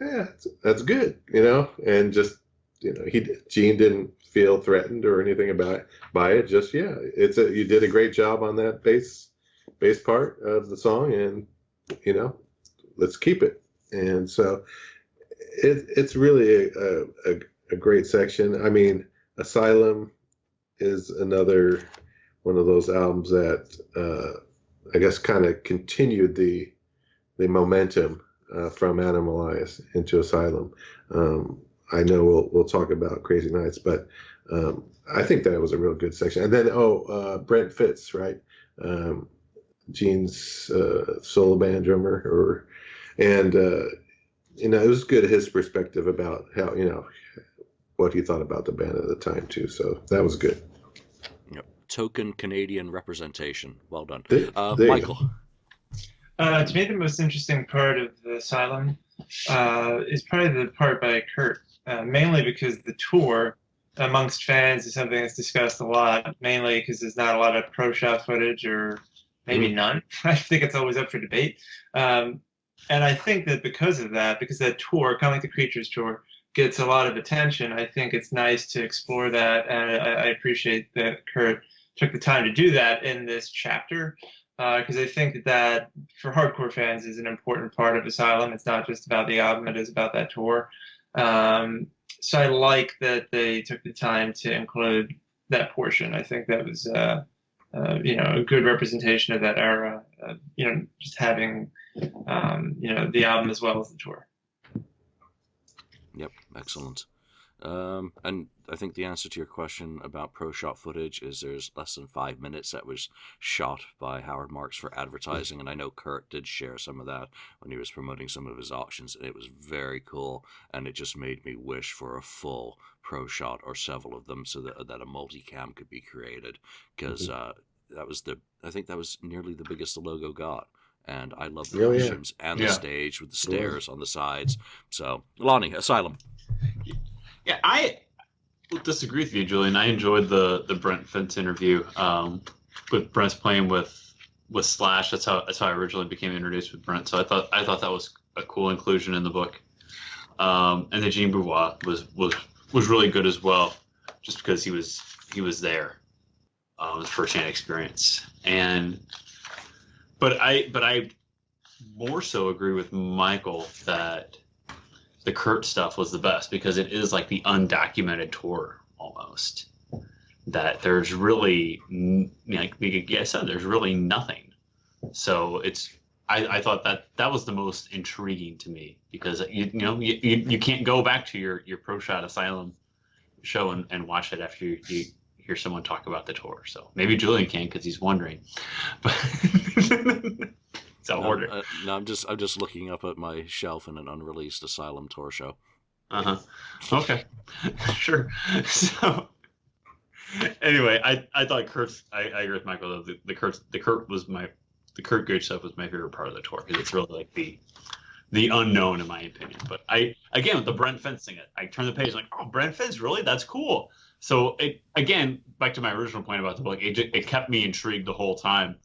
"Yeah, that's good," and just Gene didn't feel threatened or anything by it. Just you did a great job on that bass part of the song, and let's keep it. And so it's really a great section. I mean, Asylum is another one of those albums that I guess kind of continued the momentum from Animalize into Asylum. I know we'll talk about Crazy Nights, but I think that was a real good section. And then Brent Fitz, right? Gene's solo band drummer, it was good his perspective about how what he thought about the band at the time too. So that was good. Yep. Token Canadian representation. Well done, There Michael. To me, the most interesting part of the Asylum is probably the part by Kurt, mainly because the tour amongst fans is something that's discussed a lot, mainly because there's not a lot of pro shop footage, or maybe none. I think it's always up for debate. And I think that because that tour, kind of like the Creatures tour, gets a lot of attention, I think it's nice to explore that, and I appreciate that Kurt took the time to do that in this chapter. Because I think that for hardcore fans is an important part of Asylum. It's not just about the album; it is about that tour. So I like that they took the time to include that portion. I think that was, a good representation of that era. Just having, the album as well as the tour. Yep, excellent. And I think the answer to your question about pro shop footage is there's less than 5 minutes that was shot by Howard Marks for advertising, and I know Kurt did share some of that when he was promoting some of his auctions, and it was very cool, and it just made me wish for a full pro shot or several of them so that a multicam could be created, because I think that was nearly the biggest the logo got. And I love the costumes and the stage with the stairs on the sides. So, Lonnie, Asylum. Yeah, I will disagree with you, Julian. I enjoyed the Brent Fitz interview with Brent's playing with Slash. That's how I originally became introduced with Brent. So I thought that was a cool inclusion in the book. And the Jean Beauvoir was really good as well, just because he was there, his firsthand experience. But I more so agree with Michael that the Kurt stuff was the best, because it is like the undocumented tour almost. That there's really, like I said, there's really nothing. So I thought that was the most intriguing to me, because you can't go back to your Pro Shot Asylum show and watch it after you hear someone talk about the tour. So maybe Julian can, because he's wondering. But so order. No, I'm just looking up at my shelf in an unreleased Asylum Tour show. Okay. Sure. So anyway, I thought I agree with Michael though. The Kurt good stuff was my favorite part of the tour, because it's really like the the unknown in my opinion. But again, with the Brent Fence thing, I turned the page like, oh, Brent Fence, really? That's cool. So again, back to my original point about the book, it kept me intrigued the whole time,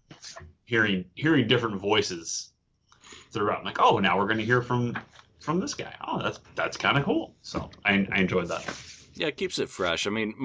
hearing different voices throughout. I'm like, oh, now we're going to hear from this guy. Oh, that's kind of cool. So I enjoyed that. Yeah, it keeps it fresh. I mean,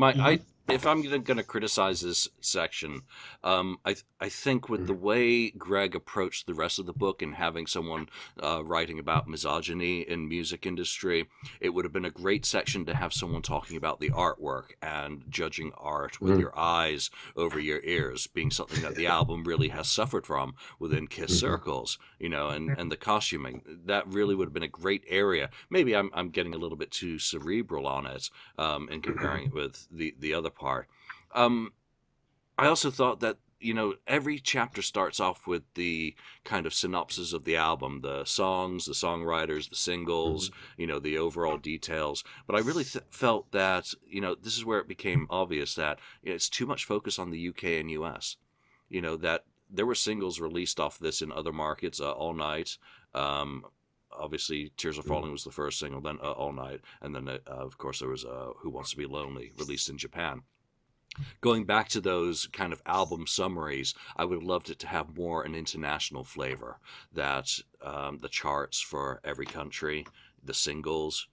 if I'm going to criticize this section, I think with the way Greg approached the rest of the book and having someone writing about misogyny in music industry, it would have been a great section to have someone talking about the artwork and judging art with your eyes over your ears, being something that the album really has suffered from within Kiss circles, and the costuming. That really would have been a great area. Maybe I'm getting a little bit too cerebral on it. And comparing it with the other part. I also thought that, every chapter starts off with the kind of synopsis of the album, the songs, the songwriters, the singles, the overall details. But I really felt that, this is where it became obvious that it's too much focus on the UK and US. That there were singles released off this in other markets, All Night, obviously Tears Are Falling was the first single, then All Night, and then of course there was Who Wants to Be Lonely, released in Japan. Going back to those kind of album summaries, I would have loved it to have more an international flavor, that the charts for every country, the singles,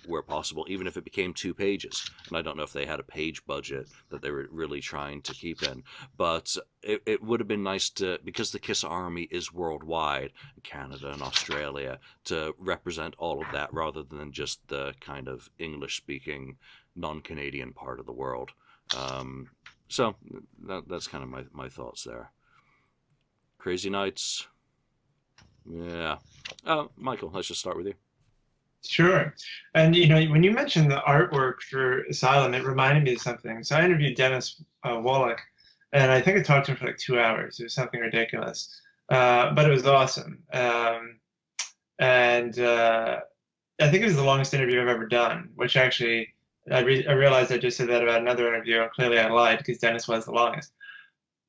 where possible, even if it became 2 pages. And I don't know if they had a page budget that they were really trying to keep in, but it would have been nice to, because the Kiss Army is worldwide, Canada and Australia, to represent all of that rather than just the kind of English-speaking, non-Canadian part of the world. So that's kind of my thoughts there. Crazy Nights. Yeah. Michael, let's just start with you. Sure. And, when you mentioned the artwork for Asylum, it reminded me of something. So I interviewed Dennis Wallach, and I think I talked to him for like 2 hours. It was something ridiculous. But it was awesome. And I think it was the longest interview I've ever done, which actually, I realized I just said that about another interview. Clearly I lied, because Dennis was the longest.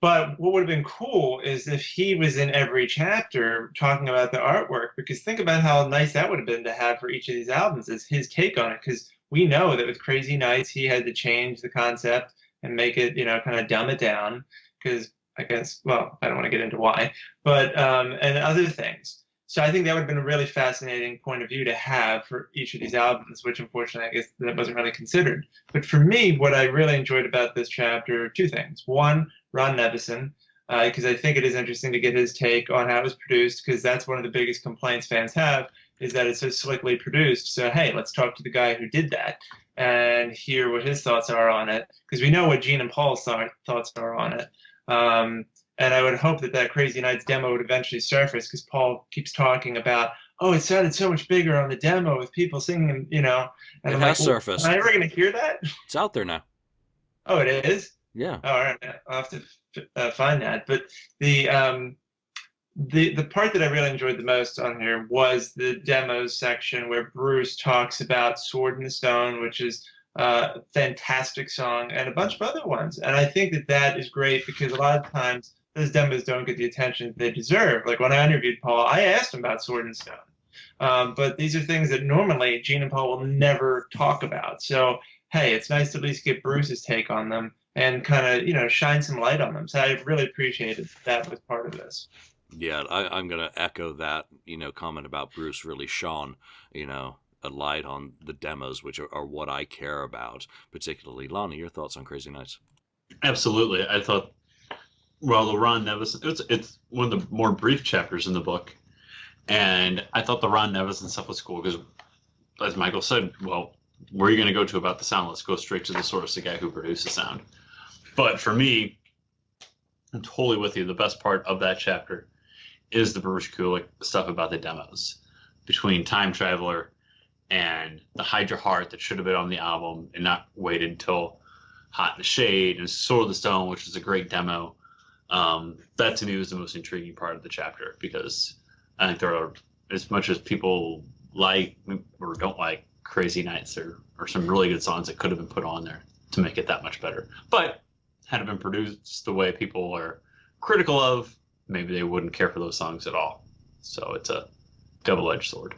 But what would have been cool is if he was in every chapter talking about the artwork, because think about how nice that would have been to have for each of these albums as his take on it. Because we know that with Crazy Nights, he had to change the concept and make it, kind of dumb it down. Because I guess, well, I don't want to get into why, but, and other things. So I think that would have been a really fascinating point of view to have for each of these albums, which unfortunately, I guess that wasn't really considered. But for me, what I really enjoyed about this chapter, 2 things. One, Ron Nevison, because I think it is interesting to get his take on how it was produced, because that's one of the biggest complaints fans have, is that it's so slickly produced. So, hey, let's talk to the guy who did that and hear what his thoughts are on it, because we know what Gene and Paul's thoughts are on it. And I would hope that Crazy Nights demo would eventually surface, because Paul keeps talking about, oh, it sounded so much bigger on the demo with people singing, And it has surfaced. Am I ever going to hear that? It's out there now. Oh, it is? Yeah. Oh, all right. I'll have to find that. But the part that I really enjoyed the most on here was the demos section where Bruce talks about Sword in the Stone, which is a fantastic song, and a bunch of other ones. And I think that is great, because a lot of times those demos don't get the attention they deserve. Like when I interviewed Paul, I asked him about Sword and Stone. But these are things that normally Gene and Paul will never talk about. So, hey, it's nice to at least get Bruce's take on them and kind of, shine some light on them. So I really appreciated that was part of this. Yeah, I'm going to echo that, comment about Bruce really shone, a light on the demos, which are what I care about, particularly. Lonnie, your thoughts on Crazy Nights? Absolutely. I thought, well, the Ron Nevison, it's one of the more brief chapters in the book. And I thought the Ron Nevison stuff was cool because, as Michael said, well, where are you going to go to about the sound? Let's go straight to the source, the guy who produced the sound. But for me, I'm totally with you. The best part of that chapter is the Bruce Kulick stuff about the demos, between Time Traveler and the Hide Your Heart that should have been on the album and not waited until Hot in the Shade, and Sword of the Stone, which is a great demo. That to me was the most intriguing part of the chapter, because I think there are, as much as people like or don't like Crazy Nights, there are some really good songs that could have been put on there to make it that much better. But had it been produced the way people are critical of, maybe they wouldn't care for those songs at all. So it's a double-edged sword.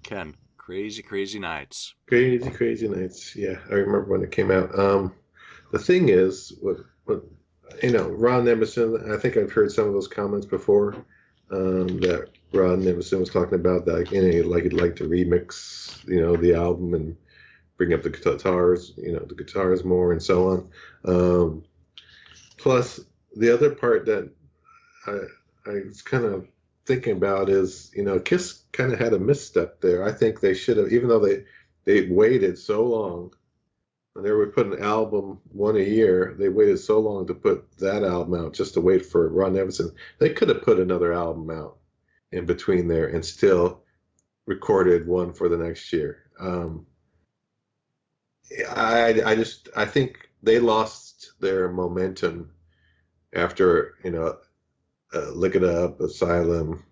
Ken, Crazy Nights. Crazy Nights. Yeah, I remember when it came out. The thing is, what Ron Nemesis, I think I've heard some of those comments before, that Ron Nemesis was talking about that, he'd like to remix, the album and bring up the guitars more and so on. Plus, the other part that I was kind of thinking about is, Kiss kind of had a misstep there. I think they should have, even though they waited so long, and they would put an album one a year, they waited so long to put that album out just to wait for Ron Nemesis. They could have put another album out in between there and still recorded one for the next year. I think they lost their momentum after, Lick It Up, Asylum,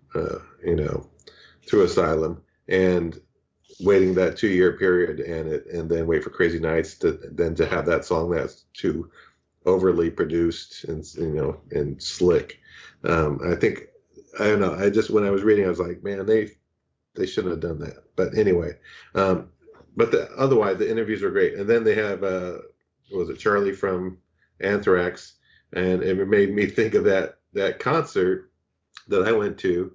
through Asylum, and waiting that 2-year period and then wait for Crazy Nights to have that song that's too overly produced and slick. I don't know. When I was reading, I was like, man, they shouldn't have done that. But anyway, but otherwise the interviews were great. And then they have was it Charlie from Anthrax, and it made me think of that concert that I went to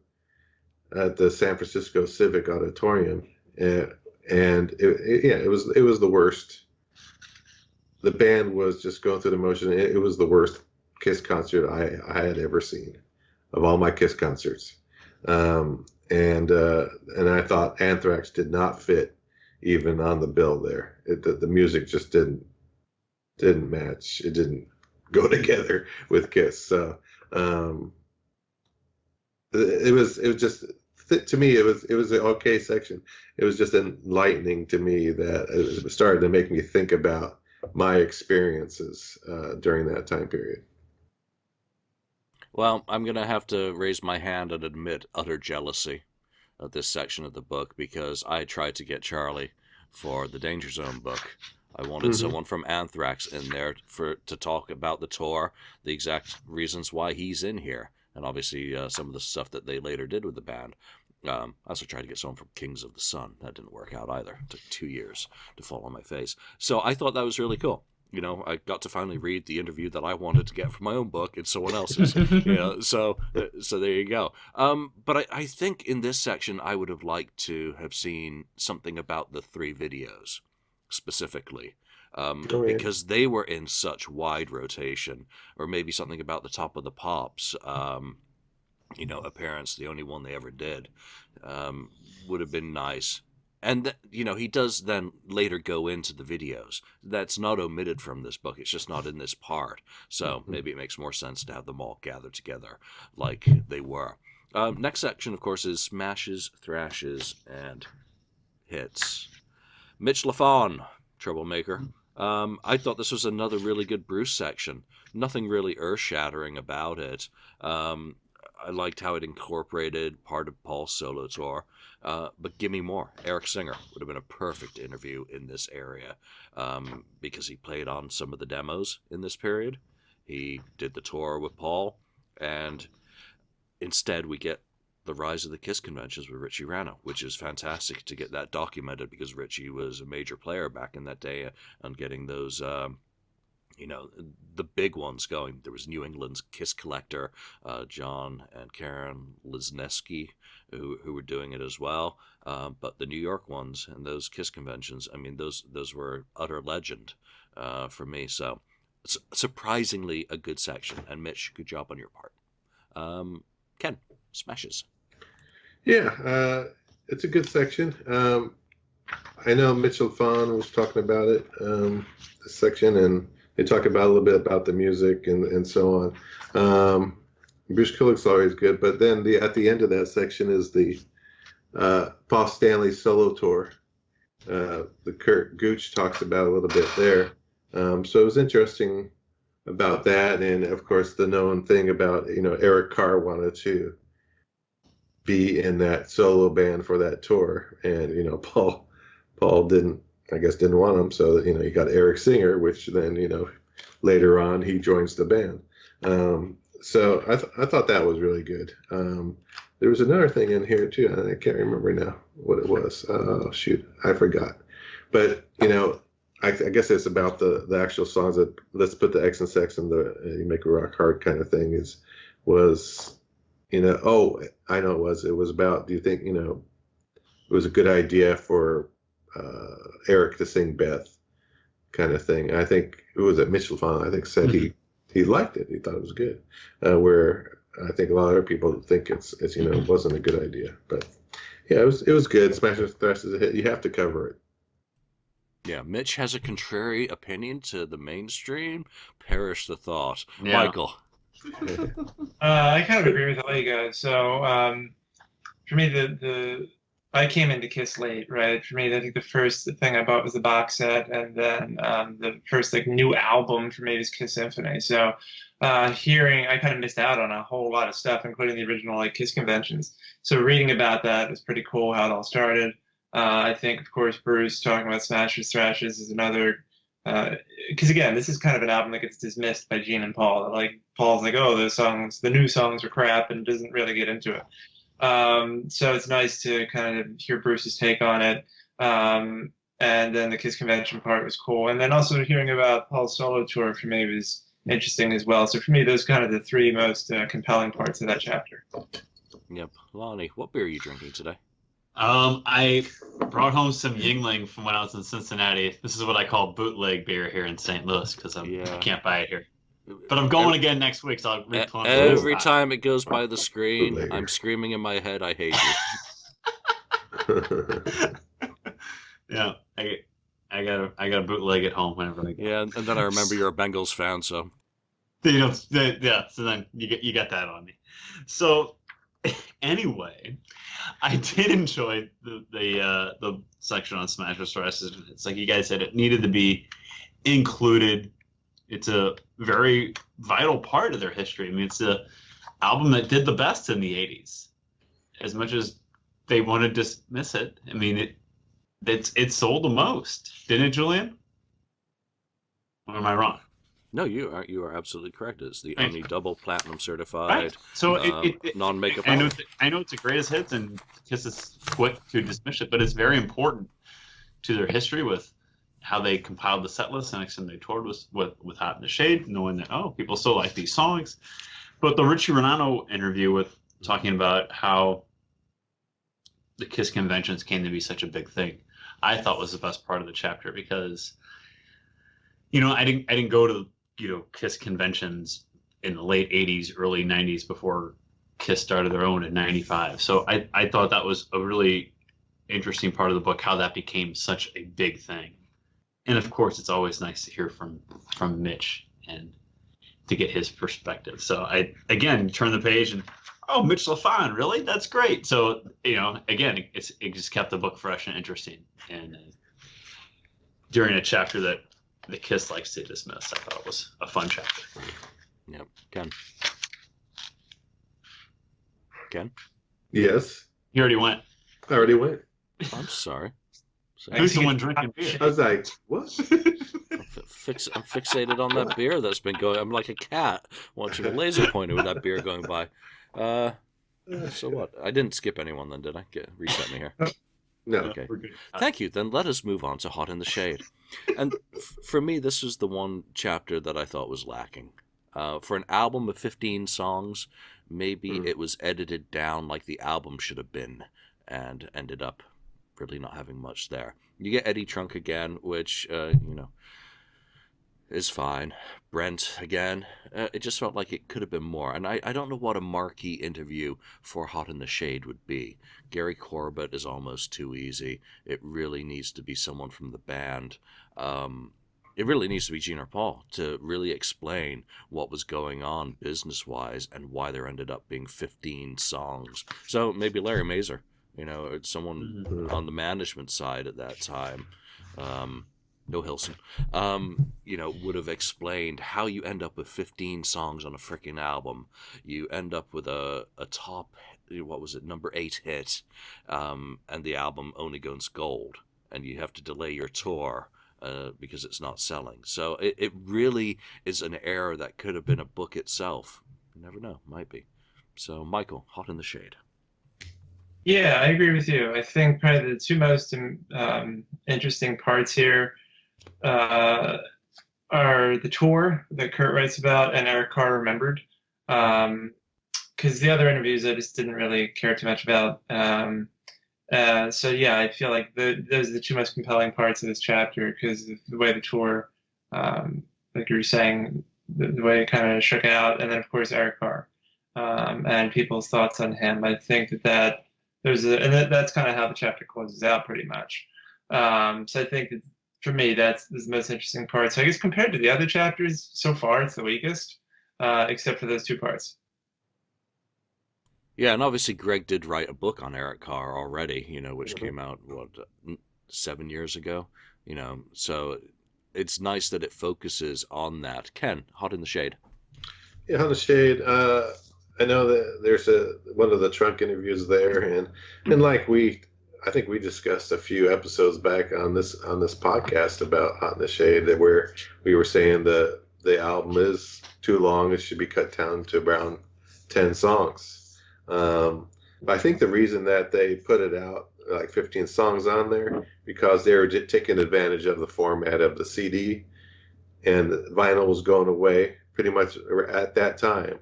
at the San Francisco Civic Auditorium. And it was the worst. The band was just going through the motion. It was the worst Kiss concert I had ever seen of all my Kiss concerts. And I thought Anthrax did not fit even on the bill there. The music just didn't match. It didn't go together with Kiss. So it was just, to me, it was an okay section. It was just enlightening to me that it started to make me think about my experiences during that time period. Well, I'm going to have to raise my hand and admit utter jealousy of this section of the book, because I tried to get Charlie for the Danger Zone book. I wanted someone from Anthrax in there to talk about the tour, the exact reasons why he's in here, and obviously some of the stuff that they later did with the band. I also tried to get someone from Kings of the Sun. That didn't work out either. It took 2 years to fall on my face. So I thought that was really cool. I got to finally read the interview that I wanted to get for my own book and someone else's. So there you go. But I think in this section I would have liked to have seen something about the 3 videos specifically. Because they were in such wide rotation, or maybe something about the Top of the Pops, appearance, the only one they ever did, would have been nice. And, he does then later go into the videos. That's not omitted from this book. It's just not in this part. So maybe it makes more sense to have them all gathered together like they were. Next section, of course, is Smashes, Thrashes, and Hits. Mitch LaFon, Troublemaker. I thought this was another really good Bruce section. Nothing really earth-shattering about it. I liked how it incorporated part of Paul's solo tour. But give me more. Eric Singer would have been a perfect interview in this area, because he played on some of the demos in this period. He did the tour with Paul, and instead we get the rise of the Kiss conventions with Richie Rano, which is fantastic to get that documented, because Richie was a major player back in that day on getting those the big ones going. There was New England's Kiss Collector, John and Karen Lisneski, who were doing it as well. But the New York ones and those Kiss conventions, I mean, those were utter legend for me. So it's surprisingly a good section. And Mitch, good job on your part. Ken, Smashes. Yeah, it's a good section. I know Mitch LaFon was talking about it, this section, and they talk about a little bit about the music and so on. Bruce Kulick's always good, but then at the end of that section is the Paul Stanley solo tour. The Kurt Gooch talks about a little bit there. So it was interesting about that, and of course the known thing about Eric Carr wanted to be in that solo band for that tour, and Paul didn't want him, so you got Eric Singer, which then later on he joins the band. So I thought that was really good. There was another thing in here too, and I can't remember now what it was. Oh shoot, I forgot. But I guess it's about the actual songs that let's put the X and sex in the you make a rock hard kind of thing was oh, I know it was about, do you think it was a good idea for Eric to sing Beth kind of thing. And I think it was Mitch LaFon, I think, said he liked it, he thought it was good, where I think a lot of other people think it's it wasn't a good idea. But yeah, it was good. Smash and Thrash is a hit. You have to cover it. Yeah, Mitch has a contrary opinion to the mainstream. Perish the thought. Yeah. Michael. I kind of agree with all you guys. So for me, I came into Kiss late, right? For me, I think the first thing I bought was the box set, and then the first new album for me was Kiss Symphony. So I kind of missed out on a whole lot of stuff, including the original Kiss conventions. So reading about that was pretty cool, how it all started. I think, of course, Bruce talking about Smashers Thrashes is another, because again, this is kind of an album that gets dismissed by Gene and Paul. Paul's like, oh, the new songs are crap, and doesn't really get into it. So it's nice to kind of hear Bruce's take on it. And then the Kiss convention part was cool. And then also hearing about Paul's solo tour for me was interesting as well. So for me, those are kind of the three most compelling parts of that chapter. Yep. Lonnie, what beer are you drinking today? I brought home some Yingling from when I was in Cincinnati. This is what I call bootleg beer here in St. Louis because I can't buy it here. But I'm going again next week, so I'll reclaim it. Every time it goes by the screen, bootlegger. I'm screaming in my head, I hate you. Yeah, I got a bootleg at home whenever I go. Yeah, and then I remember you're a Bengals fan, so so then you got that on me. So anyway, I did enjoy the section on Smash Thrashes. It's like you guys said, it needed to be included. It's a very vital part of their history. I mean, it's the album that did the best in the 80s. As much as they want to dismiss it, I mean, it sold the most. Didn't it, Julian? Or am I wrong? No, you are absolutely correct. It's the only double platinum certified, right. So non-makeup I know album. It's the greatest hits, and Kiss is quick to dismiss it, but it's very important to their history with how they compiled the set list. The next time they toured was with Hot in the Shade, knowing that people still like these songs. But the Richie Renano interview talking about how the Kiss conventions came to be such a big thing, I thought was the best part of the chapter, because I didn't go to Kiss conventions in the late 80s, early 90s before Kiss started their own in 95. So I thought that was a really interesting part of the book, how that became such a big thing. And of course, it's always nice to hear from Mitch and to get his perspective. So I, again, turn the page and, oh, Mitch LaFon, really? That's great. So, again, it just kept the book fresh and interesting. And during a chapter that the Kiss likes to dismiss, I thought it was a fun chapter. Yep. Ken? Yes. You already went. I already went. I'm sorry. Who's the one drinking beer? I was like, what? I'm fixated on that beer that's been going. I'm like a cat watching a laser pointer with that beer going by. So what? I didn't skip anyone then, did I? Reset me here. No. Okay. Thank you. Then let us move on to Hot in the Shade. And for me, this was the one chapter that I thought was lacking. For an album of 15 songs, maybe it was edited down like the album should have been, and ended up really not having much there. You get Eddie Trunk again, which is fine. Brent again. It just felt like it could have been more. And I don't know what a marquee interview for Hot in the Shade would be. Gary Corbett is almost too easy. It really needs to be someone from the band. It really needs to be Gene or Paul to really explain what was going on business-wise and why there ended up being 15 songs. So maybe Larry Mazer, someone on the management side at that time, no Hilson, would have explained how you end up with 15 songs on a freaking album. You end up with a top, number 8 hit, and the album only goes gold, and you have to delay your tour because it's not selling. So it really is an error that could have been a book itself. You never know, might be. So Michael, Hot in the Shade. Yeah, I agree with you. I think probably the two most interesting parts here uh, are the tour that Kurt writes about and Eric Carr remembered. Because the other interviews I just didn't really care too much about. So yeah, I feel like those are the two most compelling parts of this chapter because the way the tour, like you were saying, the way it kind of shook out, and then of course Eric Carr, and people's thoughts on him. I think that that's kind of how the chapter closes out pretty much. So I think that for me that's the most interesting part. So I guess compared to the other chapters so far, it's the weakest, except for those two parts. Yeah, and obviously Greg did write a book on Eric Carr already, which Mhm. came out, 7 years ago, so it's nice that it focuses on that. Ken, Hot in the Shade. Yeah, on the shade. I know that there's one of the trunk interviews there, and like I think we discussed a few episodes back on this podcast about Hot in the Shade that where we were saying the album is too long; it should be cut down to around 10 songs. But I think the reason that they put it out like 15 songs on there because they were taking advantage of the format of the CD and vinyl was going away pretty much at that time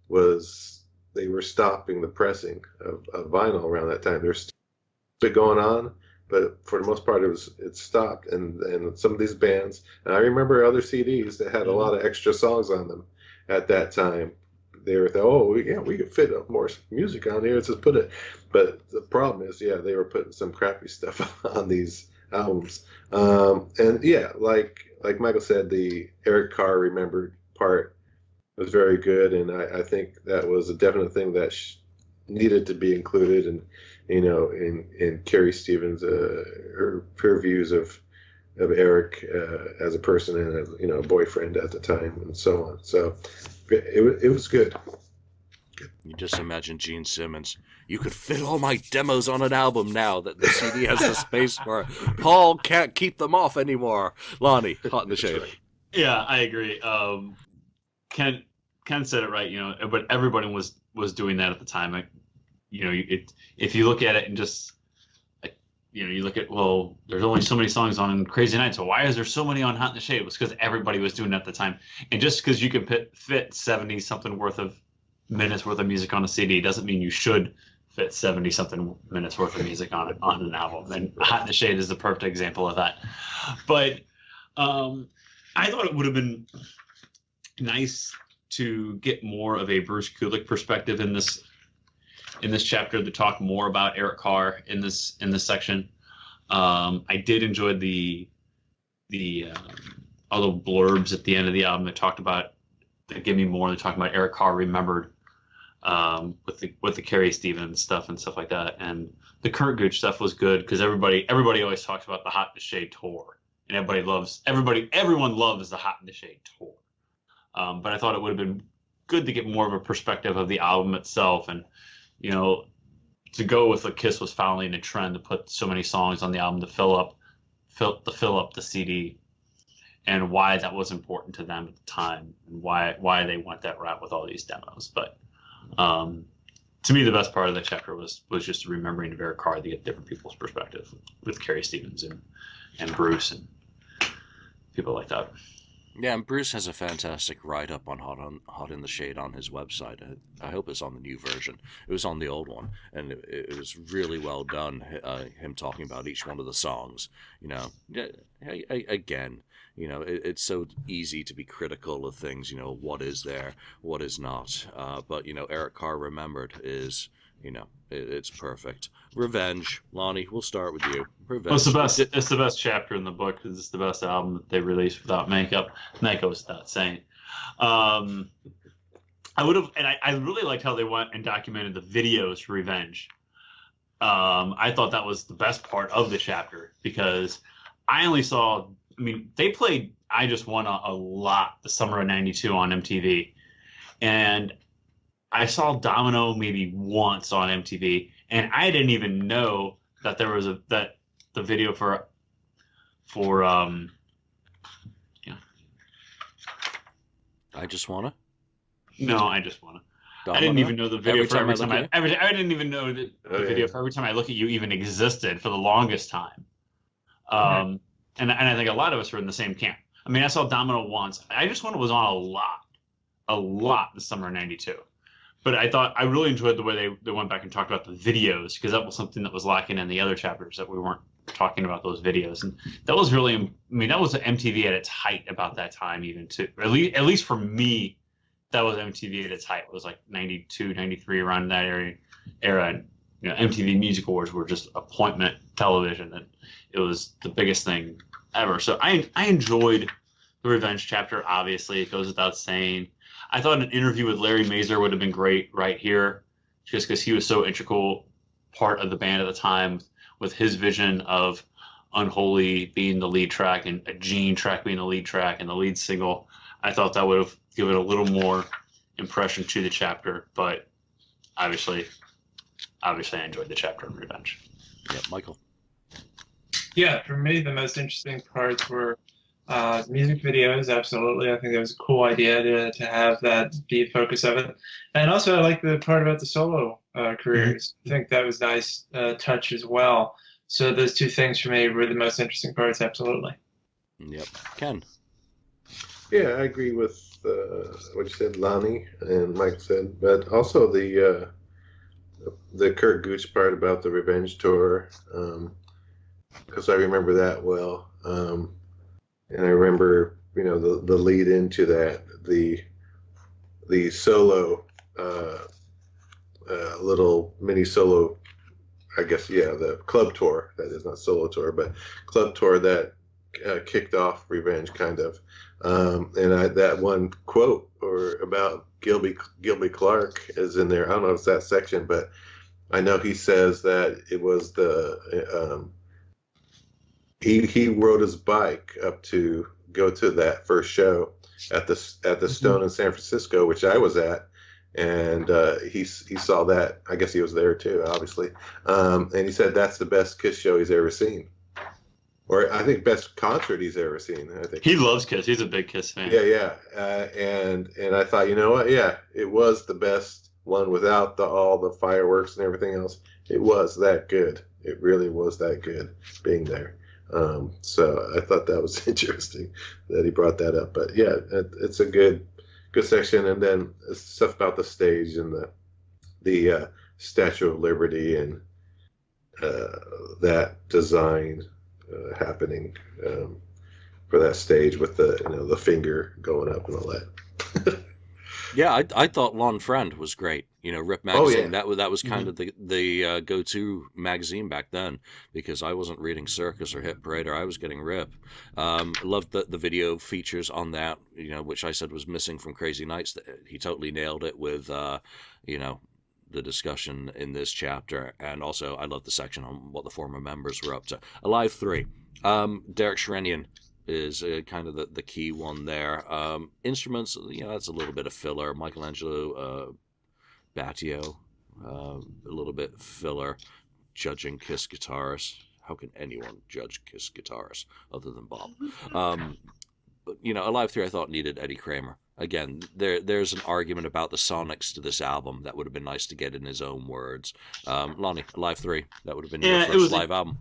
was they were stopping the pressing of vinyl around that time. There's still going on, but for the most part it stopped and some of these bands and I remember other CDs that had a lot of extra songs on them at that time. They were we could fit up more music on here. Let's just put it. But the problem is, yeah, they were putting some crappy stuff on these albums. And yeah, like Michael said, the Eric Carr remembered part was very good, and I think that was a definite thing that needed to be included, and in Carrie Stevens' her views of Eric as a person and a boyfriend at the time and so on. So it was good. You just imagine Gene Simmons. You could fit all my demos on an album now that the CD has the space for it. Paul can't keep them off anymore. Lonnie, Hot in the Shade. Right. Yeah, I agree. Ken said it right. But everybody was doing that at the time. If you look at it and just you look at, well, there's only so many songs on Crazy Nights, so why is there so many on Hot in the Shade? It was because everybody was doing it at the time. And just because you can fit 70 something minutes worth of music on a CD doesn't mean you should fit 70 something minutes worth of music on an album. And Hot in the Shade is the perfect example of that. But I thought it would have been nice to get more of a Bruce Kulick perspective in this chapter, to talk more about Eric Carr in this section. I did enjoy the other blurbs at the end of the album that give me more. They talk about Eric Carr remembered, with the Carrie Stevens stuff and stuff like that, and the Kurt Gooch stuff was good because everybody always talks about the Hot in the Shade tour, and everyone loves the Hot in the Shade tour. But I thought it would have been good to get more of a perspective of the album itself, and to go with what Kiss was following a trend to put so many songs on the album to fill up the CD, and why that was important to them at the time, and why they went that route with all these demos. But to me, the best part of that chapter was just remembering of Eric Carr to get different people's perspective with Carrie Stevens and Bruce and people like that. Yeah, and Bruce has a fantastic write-up on Hot in the Shade on his website. I hope it's on the new version. It was on the old one, and it was really well done, him talking about each one of the songs. Again, it's so easy to be critical of things, what is there, what is not. But, Eric Carr remembered is... it's perfect. Revenge, Lonnie. We'll start with you. Revenge. Well, it's the best chapter in the book because it's the best album that they released without makeup. That goes without saying. I would have, and I really liked how they went and documented the videos for Revenge. I thought that was the best part of the chapter because I only saw. I mean, they played "I Just Won" a lot the summer of '92 on MTV, and I saw Domino maybe once on MTV, and I didn't even know that there was the video for I Just Wanna? No, I Just Wanna. I didn't even know the video for every time I didn't even know the video for every time I look at you even existed for the longest time. And I think a lot of us were in the same camp. I mean, I saw Domino once. I Just Wonder was on a lot this summer in '92. But I really enjoyed the way they went back and talked about the videos, because that was something that was lacking in the other chapters, that we weren't talking about those videos. And that was really, I mean, that was MTV at its height about that time, even too. At least for me, that was MTV at its height. It was like 92, 93, around that era. And, you know, MTV Music Awards were just appointment television, and it was the biggest thing ever. So I enjoyed the Revenge chapter. Obviously, it goes without saying. I thought an interview with Larry Mazer would have been great right here, just because he was so integral part of the band at the time, with his vision of Unholy being the lead track and a Gene track being the lead track and the lead single. I thought that would have given a little more impression to the chapter, but obviously I enjoyed the chapter on Revenge. Yeah, Michael. Yeah, for me, the most interesting parts were music videos. Absolutely, I think that was a cool idea to have that be a focus of it. And also, I like the part about the solo careers. I think that was a nice touch as well. So those two things for me were the most interesting parts. Absolutely. Yep. Ken. Yeah, I agree with what you said, Lonnie, and Mike said, but also the Kurt Gooch part about the Revenge tour, because I remember that well, and I remember, you know, the lead into that, the solo, little mini solo, I guess, the club tour, that is not solo tour, but club tour that kicked off Revenge, kind of. And that one quote about Gilby Clarke is in there. I don't know if it's that section, but I know he says that it was he rode his bike up to go to that first show at the Stone in San Francisco, which I was at, and he saw that. I guess he was there too, obviously, and he said that's the best Kiss show he's ever seen. Or I think best concert he's ever seen. I think he loves Kiss. He's a big Kiss fan. Yeah. And I thought, you know what? Yeah, it was the best one without all the fireworks and everything else. It was that good. It really was that good being there. So I thought that was interesting that he brought that up. But yeah, it's a good section. And then stuff about the stage and the Statue of Liberty and that design. Happening for that stage with the finger going up and all that. Yeah, I thought Lon Friend was great. You know, Rip magazine. Oh, yeah. That was kind of the go-to magazine back then, because I wasn't reading Circus or Hit Parade, or I was getting Rip. Loved the video features on that. You know, which I said was missing from Crazy Nights. He totally nailed it with the discussion in this chapter. And also I love the section on what the former members were up to. Alive 3. Derek Sherenian is kind of the key one there. Instruments, that's a little bit of filler. Michelangelo Battio, a little bit filler. Judging Kiss guitarists. How can anyone judge Kiss guitarists other than Bob? But, Alive 3 I thought needed Eddie Kramer. Again, there's an argument about the sonics to this album that would have been nice to get in his own words. Lonnie, Alive 3, that would have been your first live album.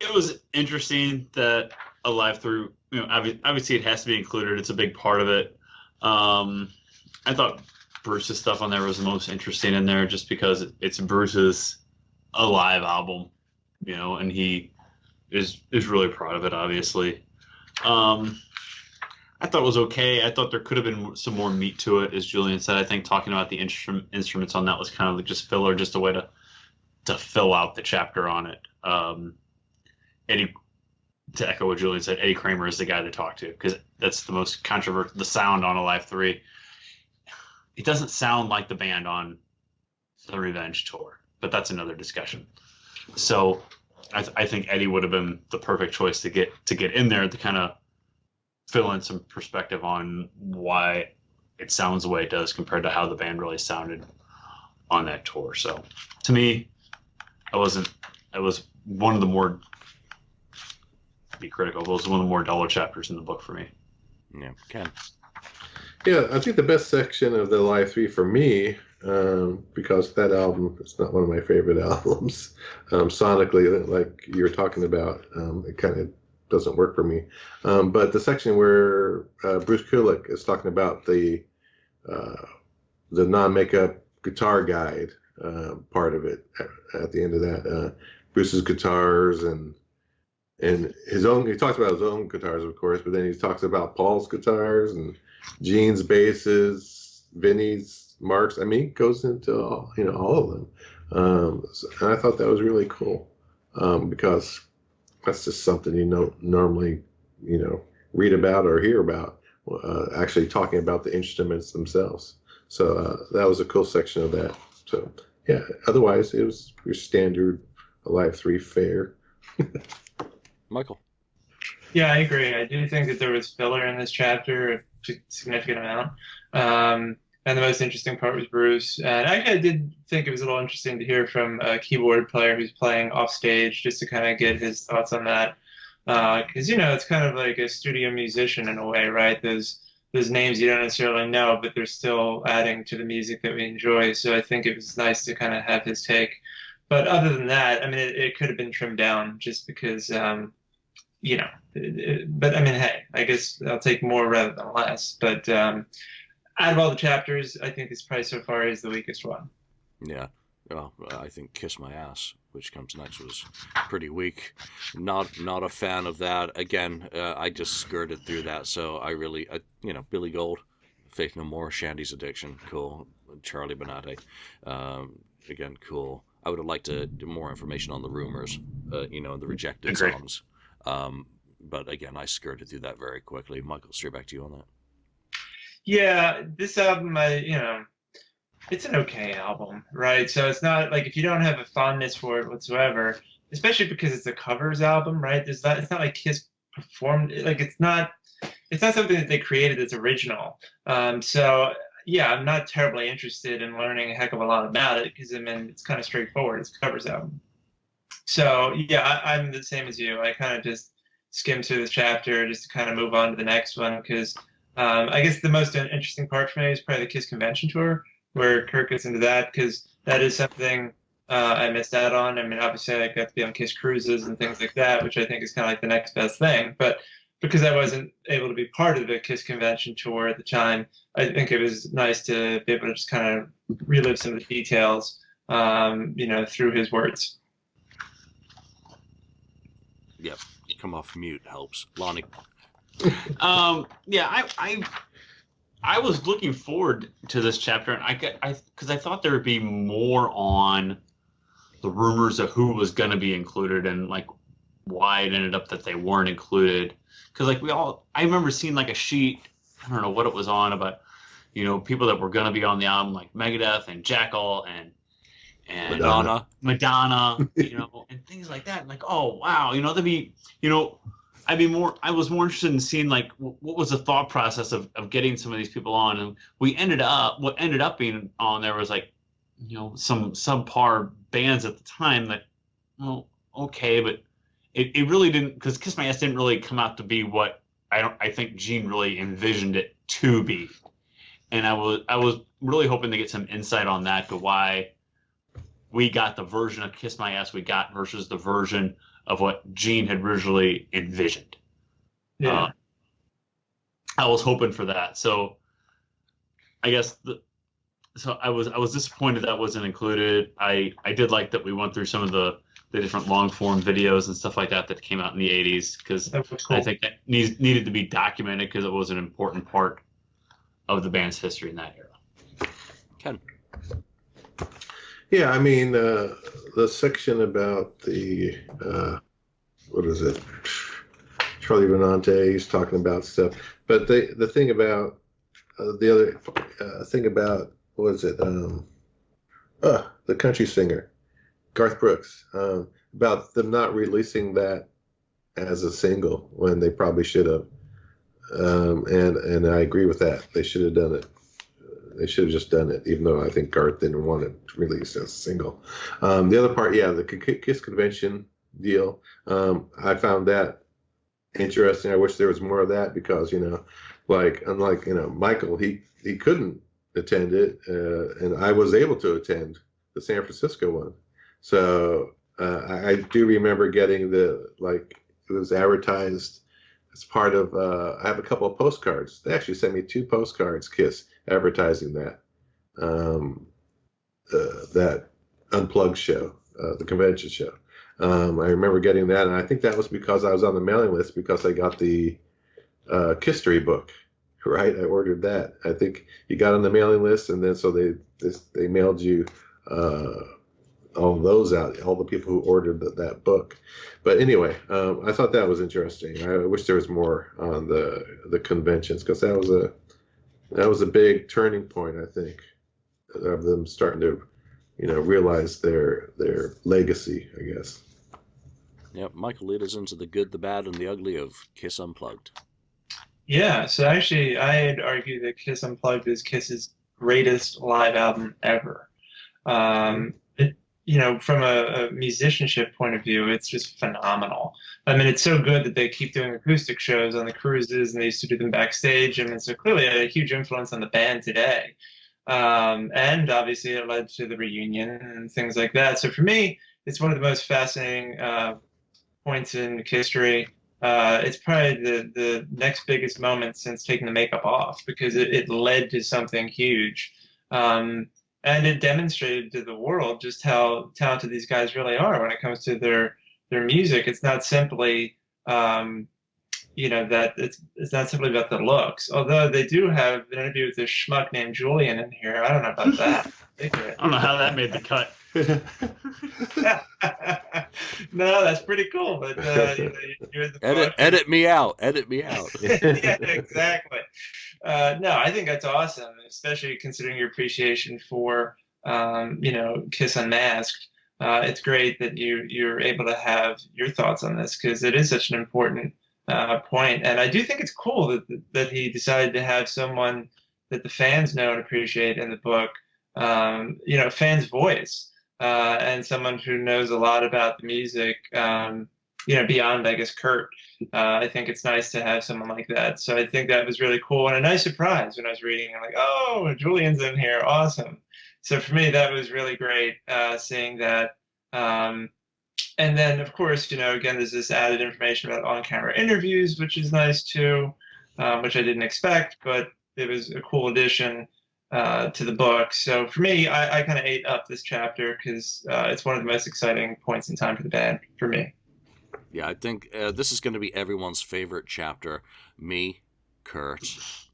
It was interesting that Alive 3, obviously it has to be included. It's a big part of it. I thought Bruce's stuff on there was the most interesting in there, just because it's Bruce's Alive album, and he is really proud of it, obviously. I thought it was okay. I thought there could have been some more meat to it, as Julian said. I think talking about the instruments on that was kind of like just filler, just a way to fill out the chapter on it. Eddie, to echo what Julian said, Eddie Kramer is the guy to talk to, because that's the most controversial. The sound on Alive 3, it doesn't sound like the band on the Revenge tour, but that's another discussion. So I think Eddie would have been the perfect choice to get in there to kind of fill in some perspective on why it sounds the way it does compared to how the band really sounded on that tour. So to me, it was one of the more, to be critical, it was one of the more duller chapters in the book for me. Yeah, Ken. Yeah, I think the best section of the Live 3 for me because that album is not one of my favorite albums. Sonically, like you were talking about, it kind of doesn't work for me. But the section where Bruce Kulick is talking about the non-makeup guitar guide part of it at the end of that, Bruce's guitars and his own. He talks about his own guitars, of course, but then he talks about Paul's guitars and Gene's basses, Vinny's, Mark's. I mean, he goes into all of them. And I thought that was really cool because that's just something normally read about or hear about. Actually talking about the instruments themselves. So that was a cool section of that. So yeah, otherwise it was your standard Alive 3 fare. Michael. Yeah, I agree. I do think that there was filler in this chapter, a significant amount. And the most interesting part was Bruce. And I did think it was a little interesting to hear from a keyboard player who's playing off stage, just to kind of get his thoughts on that. Because, it's kind of like a studio musician in a way, right? Those names you don't necessarily know, but they're still adding to the music that we enjoy. So I think it was nice to kind of have his take. But other than that, I mean, it could have been trimmed down just because, but I mean, hey, I guess I'll take more rather than less. But out of all the chapters, I think this probably so far is the weakest one. Yeah. Well, I think Kiss My Ass, which comes next, was pretty weak. Not a fan of that. Again, I just skirted through that. So I really, Billy Gold, Faith No More, Shandy's Addiction, cool. Charlie Benante, again, cool. I would have liked to do more information on the rumors, the rejected songs. But again, I skirted through that very quickly. Michael, straight back to you on that. Yeah, this album, it's an okay album, right? So it's not like if you don't have a fondness for it whatsoever, especially because it's a covers album, right? It's not like Kiss performed, like it's not something that they created that's original. So yeah, I'm not terribly interested in learning a heck of a lot about it because I mean it's kind of straightforward. It's a covers album. So yeah, I'm the same as you. I kind of just skim through this chapter just to kind of move on to the next one because I guess the most interesting part for me is probably the Kiss convention tour, where Kirk gets into that, because that is something I missed out on. I mean, obviously I got to be on Kiss cruises and things like that, which I think is kind of like the next best thing. But because I wasn't able to be part of the Kiss convention tour at the time, I think it was nice to be able to just kind of relive some of the details, through his words. Yep, come off mute helps. Lonnie. Yeah, I was looking forward to this chapter, and because I thought there would be more on the rumors of who was going to be included and like why it ended up that they weren't included. Because I remember seeing like a sheet, I don't know what it was on, about people that were going to be on the album, like Megadeth and Jackal and Madonna, and things like that. And like, oh wow, there'd be, I was more interested in seeing like what was the thought process of getting some of these people on, and what ended up being on there was like, some subpar bands at the time that, well, okay, but it really didn't, because Kiss My Ass didn't really come out to be what I think Gene really envisioned it to be, and I was really hoping to get some insight on that, to why we got the version of Kiss My Ass we got versus the version of what Gene had originally envisioned. Yeah. I was hoping for that. So I guess I was disappointed that wasn't included. I did like that we went through some of the different long form videos and stuff like that came out in the 80s, because cool. I think that needed to be documented, because it was an important part of the band's history in that era. Ken. Yeah, I mean, the section about the, what is it? Charlie Benante, he's talking about stuff. But the thing about, the other thing about, what is it? The country singer, Garth Brooks, about them not releasing that as a single when they probably should have. And I agree with that. They should have done it. They should have just done it, even though I think Garth didn't want it released as a single. The other part, yeah, the Kiss convention deal, I found that interesting. I wish there was more of that, because, unlike, Michael, he couldn't attend it, and I was able to attend the San Francisco one. So I do remember getting it was advertised as part of, I have a couple of postcards. They actually sent me 2 postcards, KISS, advertising that Unplugged show, the convention show. I remember getting that, and I think that was because I was on the mailing list because I got the History book, right? I ordered that. I think you got on the mailing list, and then so they mailed you all those out, all the people who ordered that book. But anyway, I thought that was interesting. I wish there was more on the conventions, because that was a big turning point, I think, of them starting to realize their legacy, I guess. Yep, Michael, lead us into the good, the bad, and the ugly of Kiss Unplugged. Yeah, so actually, I'd argue that Kiss Unplugged is Kiss's greatest live album ever. From a musicianship point of view, it's just phenomenal. I mean, it's so good that they keep doing acoustic shows on the cruises, and they used to do them backstage. I mean, so clearly a huge influence on the band today. And obviously, it led to the reunion and things like that. So for me, it's one of the most fascinating points in history. It's probably the next biggest moment since taking the makeup off, because it led to something huge. And it demonstrated to the world just how talented these guys really are when it comes to their music. It's not simply that it's not simply about the looks. Although they do have an interview with this schmuck named Julian in here. I don't know about that. I don't know how that made the cut. No, that's pretty cool. But you're the edit me out. Edit me out. Yeah, exactly. No, I think that's awesome, especially considering your appreciation for Kiss Unmasked. It's great that you're able to have your thoughts on this, because it is such an important point. And I do think it's cool that he decided to have someone that the fans know and appreciate in the book, fans' voice, and someone who knows a lot about the music, beyond, I guess, Kurt. I think it's nice to have someone like that. So I think that was really cool, and a nice surprise when I was reading. I'm like, oh, Julian's in here. Awesome. So for me, that was really great, seeing that. And then, of course, again, there's this added information about on-camera interviews, which is nice too, which I didn't expect, but it was a cool addition to the book. So for me, I kind of ate up this chapter, because it's one of the most exciting points in time for the band for me. Yeah, I think this is going to be everyone's favorite chapter. Me, Kurt. Is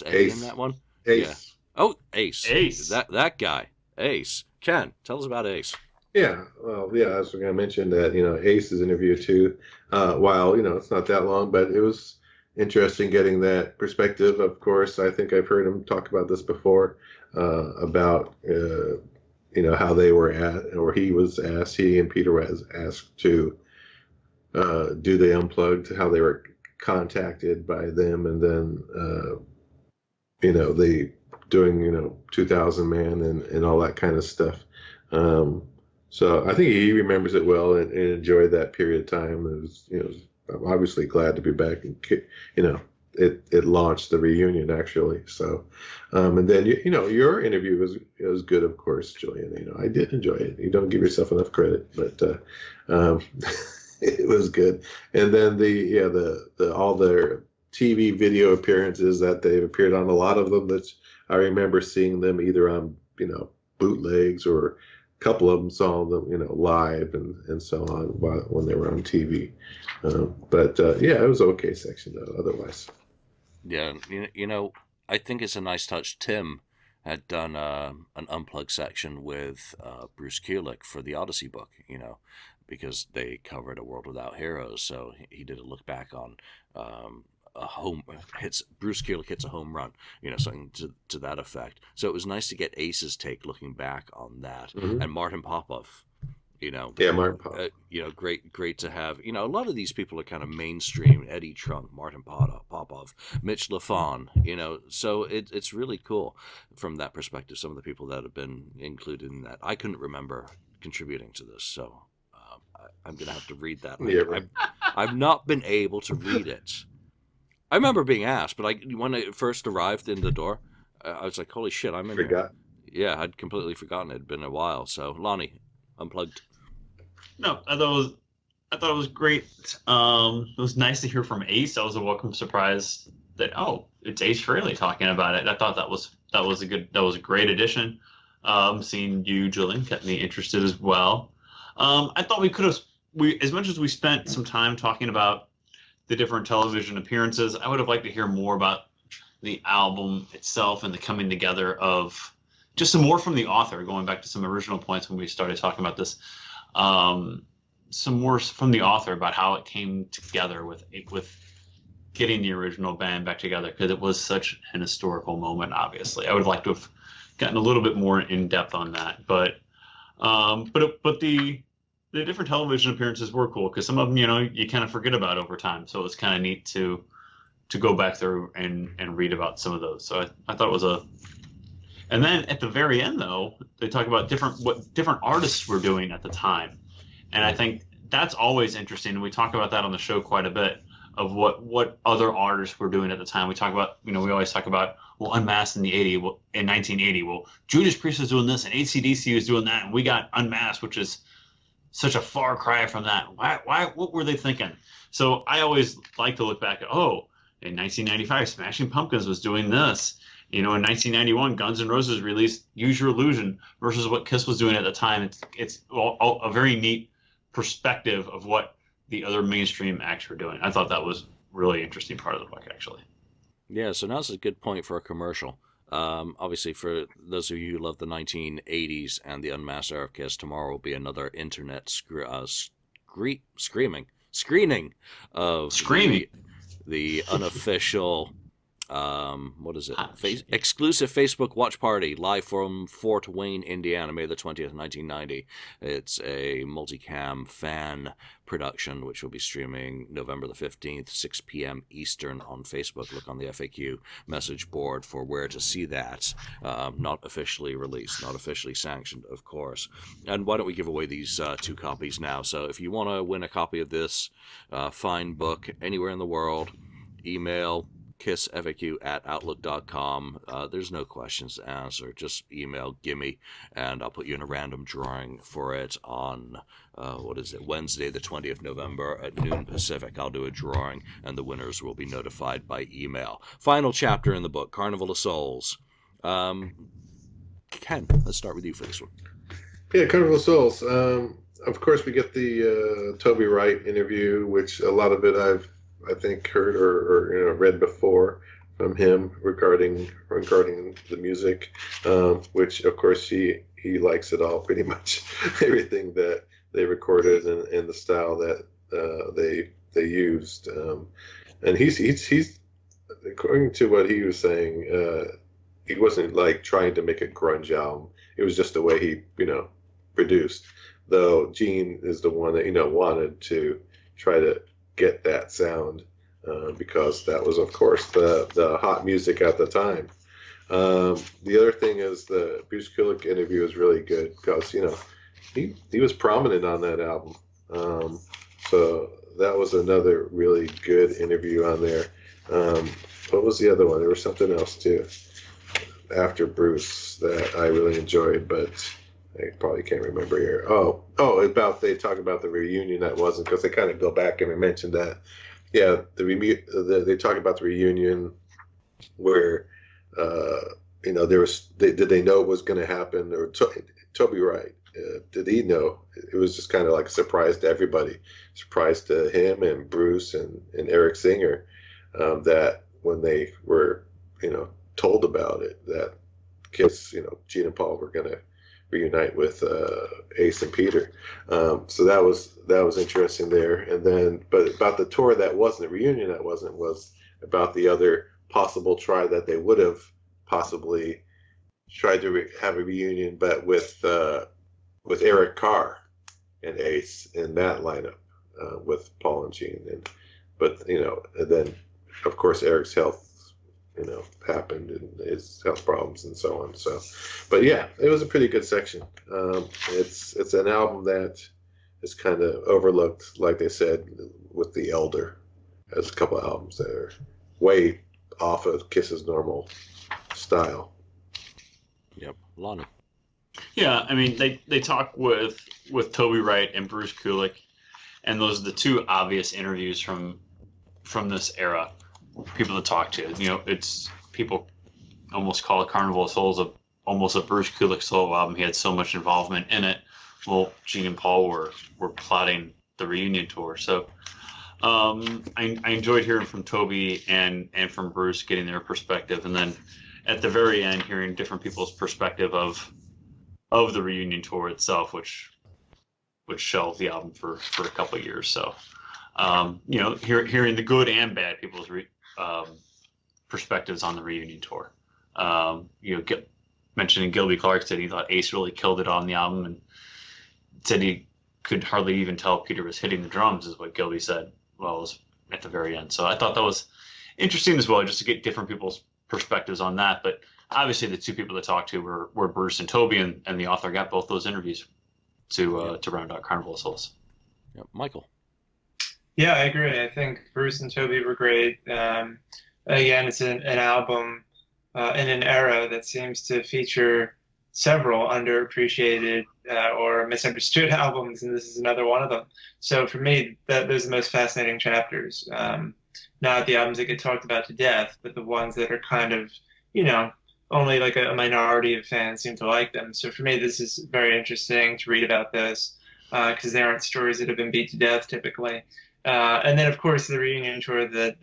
Eddie Ace. in that one? Ace. Yeah. Oh, Ace. Ace. That guy. Ace. Ken, tell us about Ace. Yeah, well, yeah, I was going to mention that, Ace's interview too, while, it's not that long, but it was interesting getting that perspective. Of course, I think I've heard him talk about this before, about, how they were he and Peter was asked to do the Unplugged, how they were contacted by them, and then, they doing, 2000 Man and all that kind of stuff. So I think he remembers it well and enjoyed that period of time. It was, I'm obviously glad to be back, and it launched the reunion actually. So, and then your interview was good, of course, Julian. I did enjoy it. You don't give yourself enough credit, but it was good. And then the all their TV video appearances that they've appeared on, a lot of them that I remember seeing them either on bootlegs, or couple of them saw them, live and so on when they were on TV. But it was okay section though. Otherwise, yeah, I think it's a nice touch. Tim had done an Unplugged section with Bruce Kulick for the Odyssey book, because they covered A World Without Heroes. So he did a look back on Bruce Kulick hits a home run, something to that effect. So it was nice to get Ace's take looking back on that. Mm-hmm. And Martin Popov, Martin Popov. Great to have. A lot of these people are kind of mainstream. Eddie Trunk, Martin Popov, Mitch LaFon. So it's really cool from that perspective. Some of the people that have been included in that, I couldn't remember contributing to this, so I'm gonna have to read that. Yeah, right. I've not been able to read it. I remember being asked, but when it first arrived in the door, I was like, "Holy shit, I'm in here!" Forgot. Yeah, I'd completely forgotten it had been a while. So, Lonnie, unplugged. No, I thought it was great. It was nice to hear from Ace. That was a welcome surprise that it's Ace Frehley talking about it. I thought that was a great addition. Seeing you, Julian, kept me interested as well. I thought we as much as we spent some time talking about the different television appearances, I would have liked to hear more about the album itself and the coming together of just some more from the author, going back to some original points when we started talking about this. Some more from the author about how it came together with getting the original band back together, because it was such an historical moment. Obviously, I would like to have gotten a little bit more in depth on that, but the different television appearances were cool, because some of them you kind of forget about over time. So it was kind of neat to go back through and read about some of those. So I thought it was and then at the very end, though, they talk about what different artists were doing at the time. And I think that's always interesting. And we talk about that on the show quite a bit, of what other artists were doing at the time. We talk about, we always talk about, Unmasked in 1980. Well, Judas Priest was doing this and AC/DC was doing that. And we got Unmasked, which is such a far cry from that. Why, what were they thinking? So I always like to look back at, in 1995, Smashing Pumpkins was doing this. In 1991, Guns N' Roses released Use Your Illusion versus what Kiss was doing at the time. It's a very neat perspective of what the other mainstream acts were doing. I thought that was really interesting part of the book, actually. Yeah, so now's a good point for a commercial. Obviously, for those of you who love the 1980s and the Unmasked era of Kiss, tomorrow will be another internet screening of the unofficial what is it? Exclusive Facebook watch party live from Fort Wayne, Indiana, May the 20th, 1990. It's a multicam fan production, which will be streaming November the 15th, 6 p.m. Eastern on Facebook. Look on the FAQ message board for where to see that. Not officially released, not officially sanctioned, of course. And why don't we give away these 2 copies now? So if you want to win a copy of this fine book anywhere in the world, email KissFAQ@outlook.com. There's no questions to answer. Just email gimme, and I'll put you in a random drawing for it on, Wednesday, the 20th November at noon Pacific. I'll do a drawing, and the winners will be notified by email. Final chapter in the book, Carnival of Souls. Ken, let's start with you for this one. Yeah, Carnival of Souls. Of course, we get the Toby Wright interview, which a lot of it I think heard or read before from him regarding the music, which of course he likes it all, pretty much everything that they recorded and the style that they used, and he's according to what he was saying, he wasn't like trying to make a grunge album. It was just the way he produced. Though Gene is the one that wanted to try to get that sound, because that was, of course, the hot music at the time. The other thing is the Bruce Kulick interview is really good, because he was prominent on that album, so that was another really good interview on there. What was the other one? There was something else too after Bruce that I really enjoyed, but I probably can't remember here. They talk about the reunion that wasn't, because they kind of go back and mention that. Yeah, they talk about the reunion where, there was. Did they know it was going to happen? Or Toby Wright, did he know? It was just kind of like a surprise to everybody, surprise to him and Bruce and Eric Singer, that when they were, told about it, that Kiss, Gene and Paul were going to reunite with Ace and Peter, so that was interesting there. And then, but about the tour that wasn't, the reunion that wasn't, was about the other possible try that they would have possibly tried to have a reunion, but with Eric Carr and Ace in that lineup, with Paul and Gene, and then of course Eric's health happened, and his health problems and so on. So, but yeah, it was a pretty good section. It's an album that is kind of overlooked, like they said, with The Elder. There's a couple of albums that are way off of Kiss's normal style. Yep, Lonnie. Yeah, I mean, they talk with Toby Wright and Bruce Kulick, and those are the two obvious interviews from this era. People to talk to. You know, it's people almost call it Carnival of Souls almost a Bruce Kulick solo album. He had so much involvement in it. Well, Gene and Paul were plotting the reunion tour, so I enjoyed hearing from Toby and from Bruce, getting their perspective, and then at the very end, hearing different people's perspective of the reunion tour itself, which shelved the album for a couple of years. So, you know, hearing the good and bad people's perspectives on the reunion tour. You know, mentioning Gilby Clarke said he thought Ace really killed it on the album, and said he could hardly even tell Peter was hitting the drums, is what Gilby said. Well, it was at the very end. So I thought that was interesting as well, just to get different people's perspectives on that. But obviously, the two people to talk to were Bruce and Toby, and the author got both those interviews to round out Carnival of Souls. Yep. Michael. Yeah, I agree. I think Bruce and Toby were great. Again, it's an album in an era that seems to feature several underappreciated or misunderstood albums, and this is another one of them. So for me, those are the most fascinating chapters. Not the albums that get talked about to death, but the ones that are kind of, you know, only like a minority of fans seem to like them. So for me, this is very interesting to read about this because there aren't stories that have been beat to death typically. And then, of course, the reunion tour that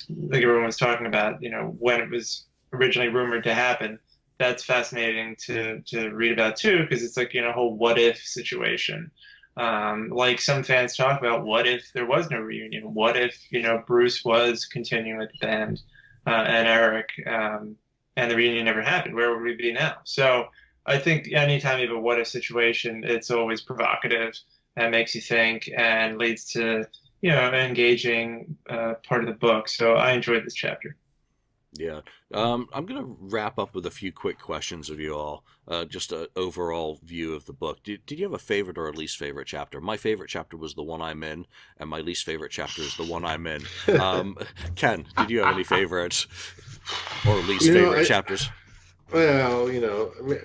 like everyone was talking about, you know, when it was originally rumored to happen. That's fascinating to read about too, because it's like, you know, a whole what if situation. Like some fans talk about, what if there was no reunion? What if, you know, Bruce was continuing with the band and Eric and the reunion never happened? Where would we be now? So I think anytime you have a what if situation, it's always provocative and makes you think and leads to, you know, an engaging part of the book. So I enjoyed this chapter. Yeah. I'm going to wrap up with a few quick questions of you all. Just an overall view of the book. Did you have a favorite or a least favorite chapter? My favorite chapter was the one I'm in, and my least favorite chapter is the one I'm in. Ken, did you have any favorites or least favorite chapters? Well, you know, I mean,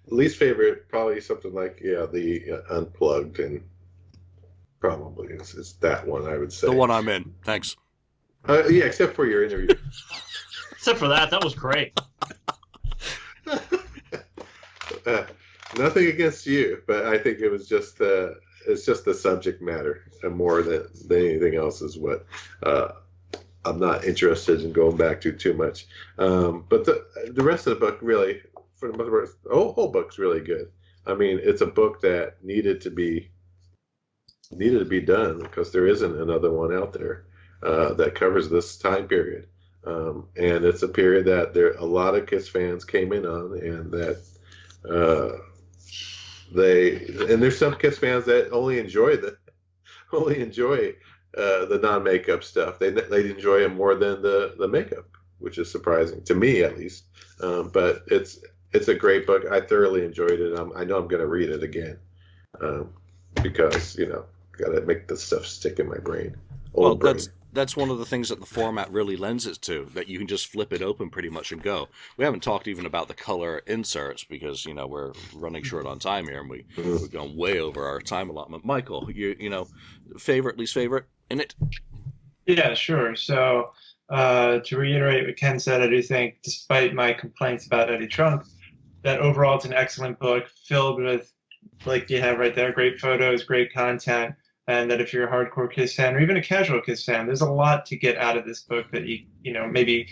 least favorite, probably something like, the Unplugged, and probably it's that one, I would say. The one I'm in. Thanks. Yeah, except for your interview. Except for that was great. Nothing against you, but I think it was just it's just the subject matter more than anything else is what I'm not interested in going back to too much. But the rest of the book, really, for the most part, the whole book's really good. I mean, it's a book that needed to be done because there isn't another one out there that covers this time period. And it's a period that a lot of Kiss fans came in on, and that there's some Kiss fans that only enjoy the non-makeup stuff. They enjoy it more than the makeup, which is surprising to me, at least. But it's a great book. I thoroughly enjoyed it. I know I'm going to read it again because, you know, got to make this stuff stick in my brain. That's one of the things that the format really lends it to, that you can just flip it open pretty much and go. We haven't talked even about the color inserts because, you know, we're running short on time here and we're going way over our time allotment. Michael, you know, favorite, least favorite in it? Yeah, sure. So to reiterate what Ken said, I do think, despite my complaints about Eddie Trunk, that overall it's an excellent book filled with, like you have right there, great photos, great content. And that if you're a hardcore Kiss fan or even a casual Kiss fan, there's a lot to get out of this book that you know maybe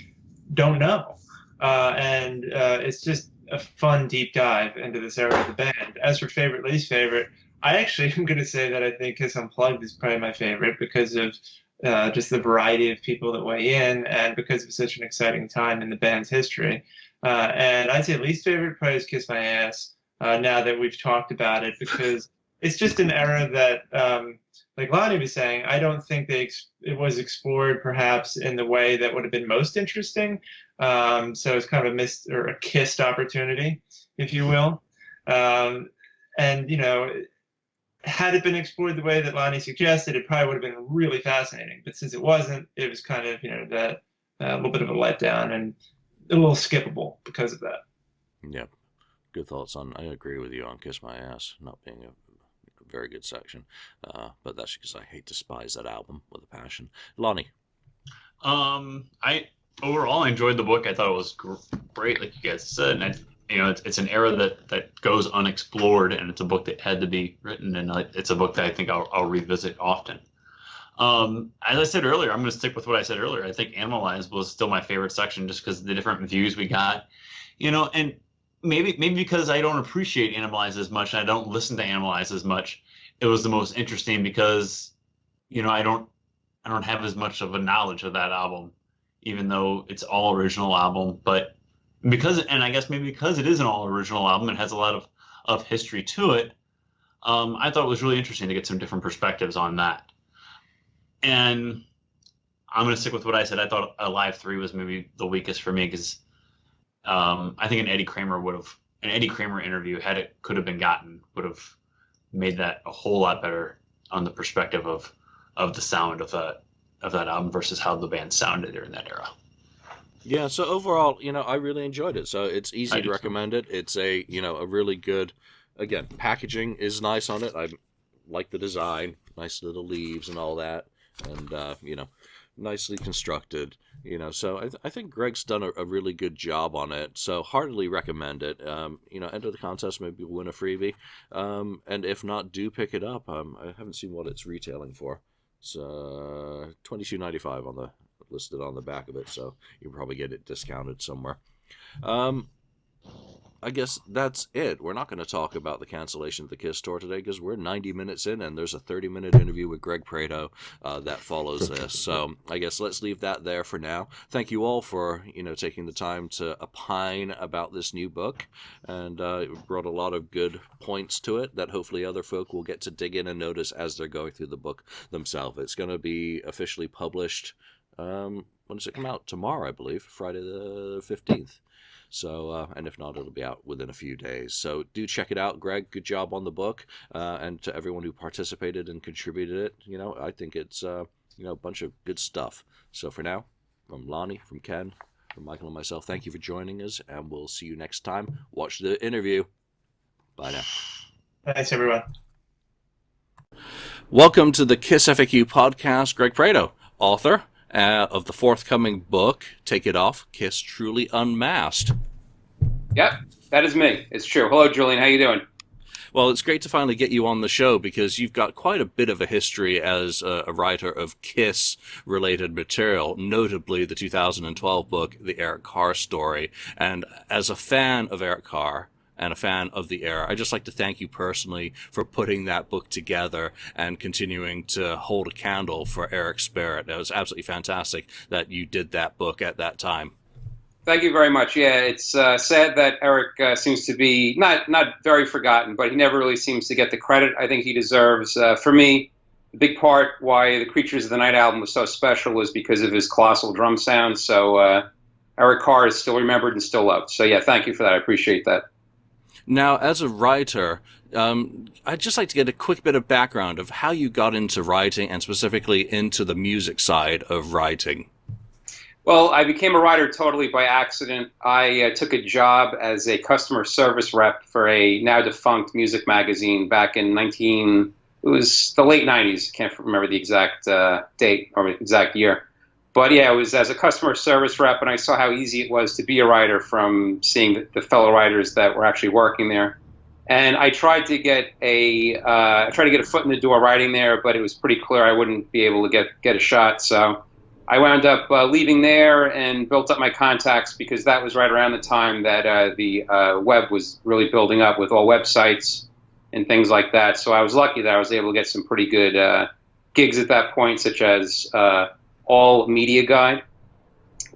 don't know. And it's just a fun deep dive into this era of the band. As for favorite, least favorite, I actually am going to say that I think Kiss Unplugged is probably my favorite because of just the variety of people that weigh in and because of such an exciting time in the band's history. And I'd say least favorite probably is Kiss My Ass now that we've talked about it, because it's just an era that, like Lonnie was saying, I don't think it was explored perhaps in the way that would have been most interesting. So it's kind of a missed or a kissed opportunity, if you will. And, you know, had it been explored the way that Lonnie suggested, it probably would have been really fascinating. But since it wasn't, it was kind of, that little bit of a letdown and a little skippable because of that. Yeah, good thoughts on. I agree with you on "Kiss My Ass" not being a very good section, but that's because I despise that album with a passion. Lonnie. I overall enjoyed the book. I thought it was great, like you guys said, and it's an era that goes unexplored, and it's a book that had to be written, and it's a book that I think I'll revisit often. As I said earlier, I'm going to stick with what I said earlier. I think Animalize was still my favorite section, just because of the different views we got, and maybe because I don't appreciate Animalize as much, and I don't listen to Animalize as much. It was the most interesting because, I don't have as much of a knowledge of that album, even though it's all original album. But I guess maybe because it is an all original album, it has a lot of history to it. I thought it was really interesting to get some different perspectives on that. And I'm going to stick with what I said. I thought Alive 3 was maybe the weakest for me because I think an Eddie Kramer interview, could have been gotten, would have made that a whole lot better on the perspective of the sound of that album versus how the band sounded during that era. Yeah, so overall, I really enjoyed it. So it's easy to recommend it. It's a really good, again, packaging is nice on it. I like the design, nice little leaves and all that, and nicely constructed. So I think Greg's done a really good job on it. So heartily recommend it. Enter the contest, maybe you'll win a freebie. And if not, do pick it up. I haven't seen what it's retailing for. It's $22.95 listed on the back of it, so you can probably get it discounted somewhere. I guess that's it. We're not going to talk about the cancellation of the Kiss tour today because we're 90 minutes in and there's a 30-minute interview with Greg Prato that follows this. So I guess let's leave that there for now. Thank you all for taking the time to opine about this new book, and it brought a lot of good points to it that hopefully other folk will get to dig in and notice as they're going through the book themselves. It's going to be officially published. When does it come out? Tomorrow, I believe, Friday the 15th. So, and if not, it'll be out within a few days. So do check it out. Greg, good job on the book. And to everyone who participated and contributed it, I think it's, a bunch of good stuff. So for now, from Lonnie, from Ken, from Michael and myself, thank you for joining us, and we'll see you next time. Watch the interview. Bye now. Thanks, everyone. Welcome to the KissFAQ Podcast. Greg Prato, author of the forthcoming book, Take It Off, Kiss Truly Unmasked. Yep, that is me. It's true. Hello, Julian. How you doing? Well, it's great to finally get you on the show because you've got quite a bit of a history as a writer of Kiss-related material, notably the 2012 book, The Eric Carr Story. And as a fan of Eric Carr and a fan of the era, I'd just like to thank you personally for putting that book together and continuing to hold a candle for Eric's spirit. It was absolutely fantastic that you did that book at that time. Thank you very much. Yeah, it's sad that Eric seems to be not very forgotten, but he never really seems to get the credit I think he deserves. For me, the big part why the Creatures of the Night album was so special was because of his colossal drum sound. So Eric Carr is still remembered and still loved. So yeah, thank you for that. I appreciate that. Now, as a writer, I'd just like to get a quick bit of background of how you got into writing and specifically into the music side of writing. Well, I became a writer totally by accident. I took a job as a customer service rep for a now defunct music magazine back in it was the late 90s. Can't remember the exact date or exact year. But yeah, it was as a customer service rep, and I saw how easy it was to be a writer from seeing the fellow writers that were actually working there. And I tried to get a foot in the door writing there, but it was pretty clear I wouldn't be able to get a shot. So I wound up leaving there and built up my contacts because that was right around the time that the web was really building up with all websites and things like that. So I was lucky that I was able to get some pretty good gigs at that point, such as All Media Guide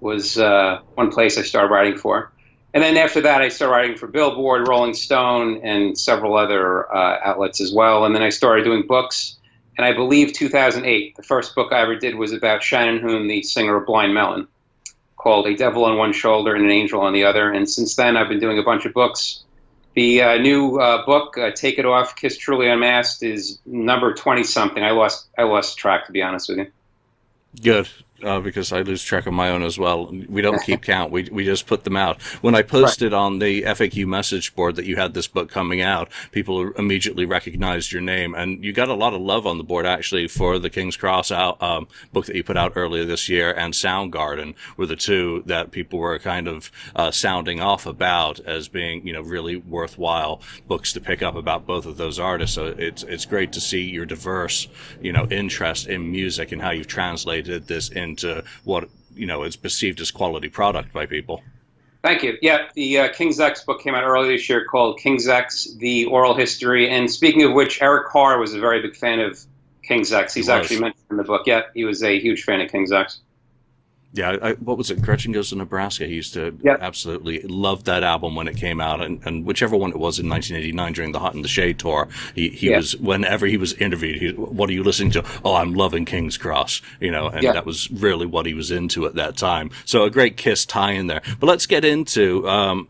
was one place I started writing for. And then after that, I started writing for Billboard, Rolling Stone, and several other outlets as well. And then I started doing books. And I believe 2008, the first book I ever did was about Shannon Hoon, the singer of Blind Melon, called A Devil on One Shoulder and an Angel on the Other. And since then, I've been doing a bunch of books. The new book, Take It Off, Kiss Truly Unmasked, is number 20-something. I lost track, to be honest with you. Good. Because I lose track of my own as well. We don't keep count. We just put them out. When I posted on the FAQ message board that you had this book coming out, people immediately recognized your name, and you got a lot of love on the board actually for the King's Cross book that you put out earlier this year, and Soundgarden were the two that people were kind of sounding off about as being, really worthwhile books to pick up about both of those artists. So it's great to see your diverse, interest in music and how you've translated this into what is perceived as quality product by people. Thank you. Yeah, the King's X book came out earlier this year called King's X: The Oral History. And speaking of which, Eric Carr was a very big fan of King's X. He's actually mentioned in the book. Yeah, he was a huge fan of King's X. Yeah, what was it? Gretchen Goes to Nebraska. He used to absolutely love that album when it came out, and whichever one it was in 1989 during the Hot in the Shade tour. He was, whenever he was interviewed, what are you listening to? Oh, I'm loving King's Cross, and that was really what he was into at that time. So a great Kiss tie in there. But let's get into,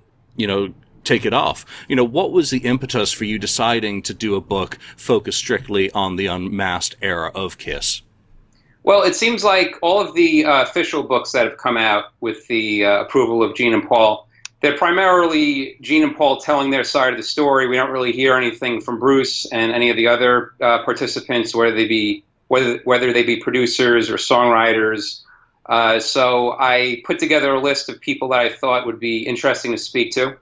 Take It Off. What was the impetus for you deciding to do a book focused strictly on the unmasked era of Kiss? Well, it seems like all of the official books that have come out with the approval of Gene and Paul, they're primarily Gene and Paul telling their side of the story. We don't really hear anything from Bruce and any of the other participants, whether they be producers or songwriters. So I put together a list of people that I thought would be interesting to speak to.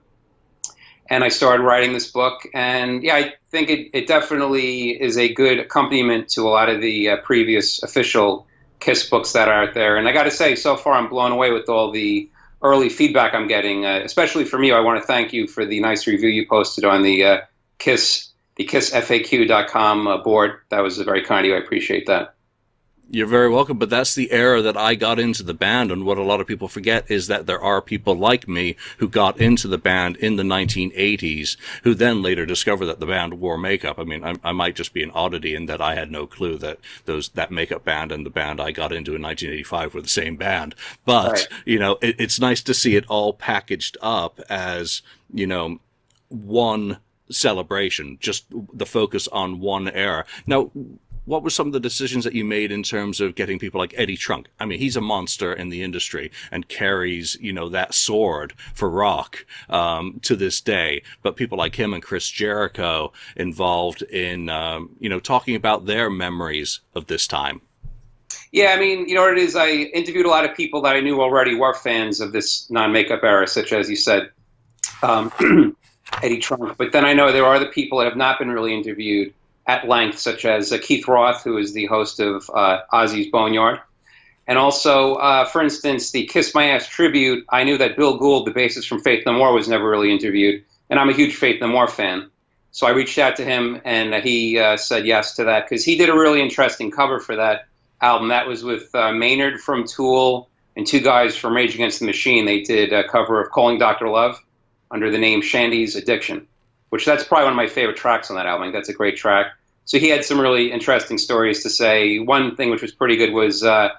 And I started writing this book, and I think it definitely is a good accompaniment to a lot of the previous official Kiss books that are out there. And I got to say, so far I'm blown away with all the early feedback I'm getting, especially from you. I want to thank you for the nice review you posted on the KissFAQ.com board. That was very kind of you. I appreciate that. You're very welcome, but that's the era that I got into the band, and what a lot of people forget is that there are people like me who got into the band in the 1980s, who then later discovered that the band wore makeup. I mean, I might just be an oddity in that I had no clue that that makeup band and the band I got into in 1985 were the same band. But, right. It's nice to see it all packaged up as, one celebration, just the focus on one era. Now, what were some of the decisions that you made in terms of getting people like Eddie Trunk? I mean, he's a monster in the industry and carries, that sword for rock to this day. But people like him and Chris Jericho involved in, talking about their memories of this time. Yeah, I mean, what it is, I interviewed a lot of people that I knew already were fans of this non-makeup era, such as you said, Eddie Trunk. But then I know there are other people that have not been really interviewed at length, such as Keith Roth, who is the host of Ozzy's Boneyard. And also, for instance, the Kiss My Ass tribute, I knew that Bill Gould, the bassist from Faith No More, was never really interviewed. And I'm a huge Faith No More fan. So I reached out to him, and he said yes to that, because he did a really interesting cover for that album. That was with Maynard from Tool and two guys from Rage Against the Machine. They did a cover of Calling Dr. Love under the name Shandy's Addiction, which that's probably one of my favorite tracks on that album. I think that's a great track. So he had some really interesting stories to say. One thing which was pretty good was, I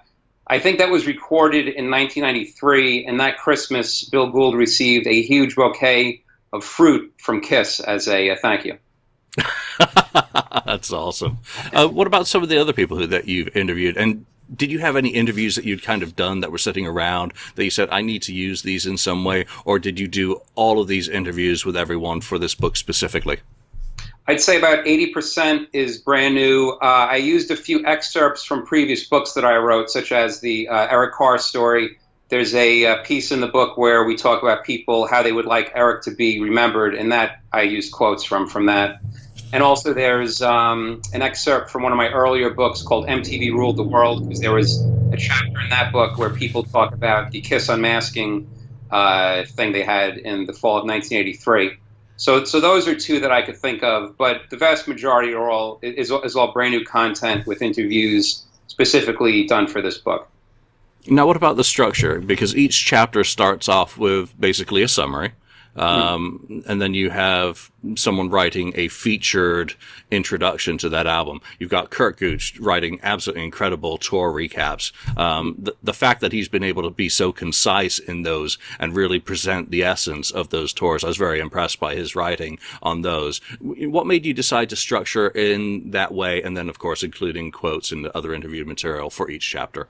think that was recorded in 1993, and that Christmas, Bill Gould received a huge bouquet of fruit from Kiss as a thank you. That's awesome. What about some of the other people that you've interviewed? And did you have any interviews that you'd kind of done that were sitting around that you said, I need to use these in some way? Or did you do all of these interviews with everyone for this book specifically? I'd say about 80% is brand new. I used a few excerpts from previous books that I wrote, such as the Eric Carr story. There's a piece in the book where we talk about people, how they would like Eric to be remembered, and that I used quotes from that. And also there's an excerpt from one of my earlier books called MTV Ruled the World, because there was a chapter in that book where people talk about the Kiss unmasking thing they had in the fall of 1983. So those are two that I could think of, but the vast majority is all brand new content with interviews specifically done for this book. Now, what about the structure? Because each chapter starts off with basically a summary, And then you have someone writing a featured introduction to that album. You've got Kurt Gooch writing absolutely incredible tour recaps. The fact that he's been able to be so concise in those and really present the essence of those tours, I was very impressed by his writing on those. What made you decide to structure in that way, and then, of course, including quotes and other interview material for each chapter?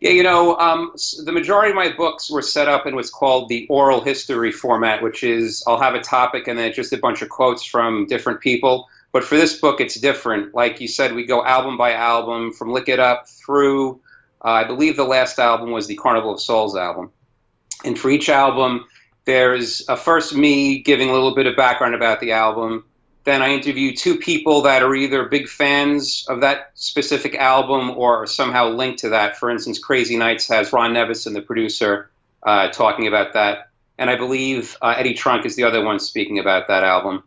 Yeah, the majority of my books were set up in what's called the oral history format, which is I'll have a topic and then just a bunch of quotes from different people. But for this book, it's different. Like you said, we go album by album from Lick It Up through, I believe the last album was the Carnival of Souls album. And for each album, there's first me giving a little bit of background about the album. Then I interview two people that are either big fans of that specific album or are somehow linked to that. For instance, Crazy Nights has Ron Nevison, the producer, talking about that. And I believe Eddie Trunk is the other one speaking about that album.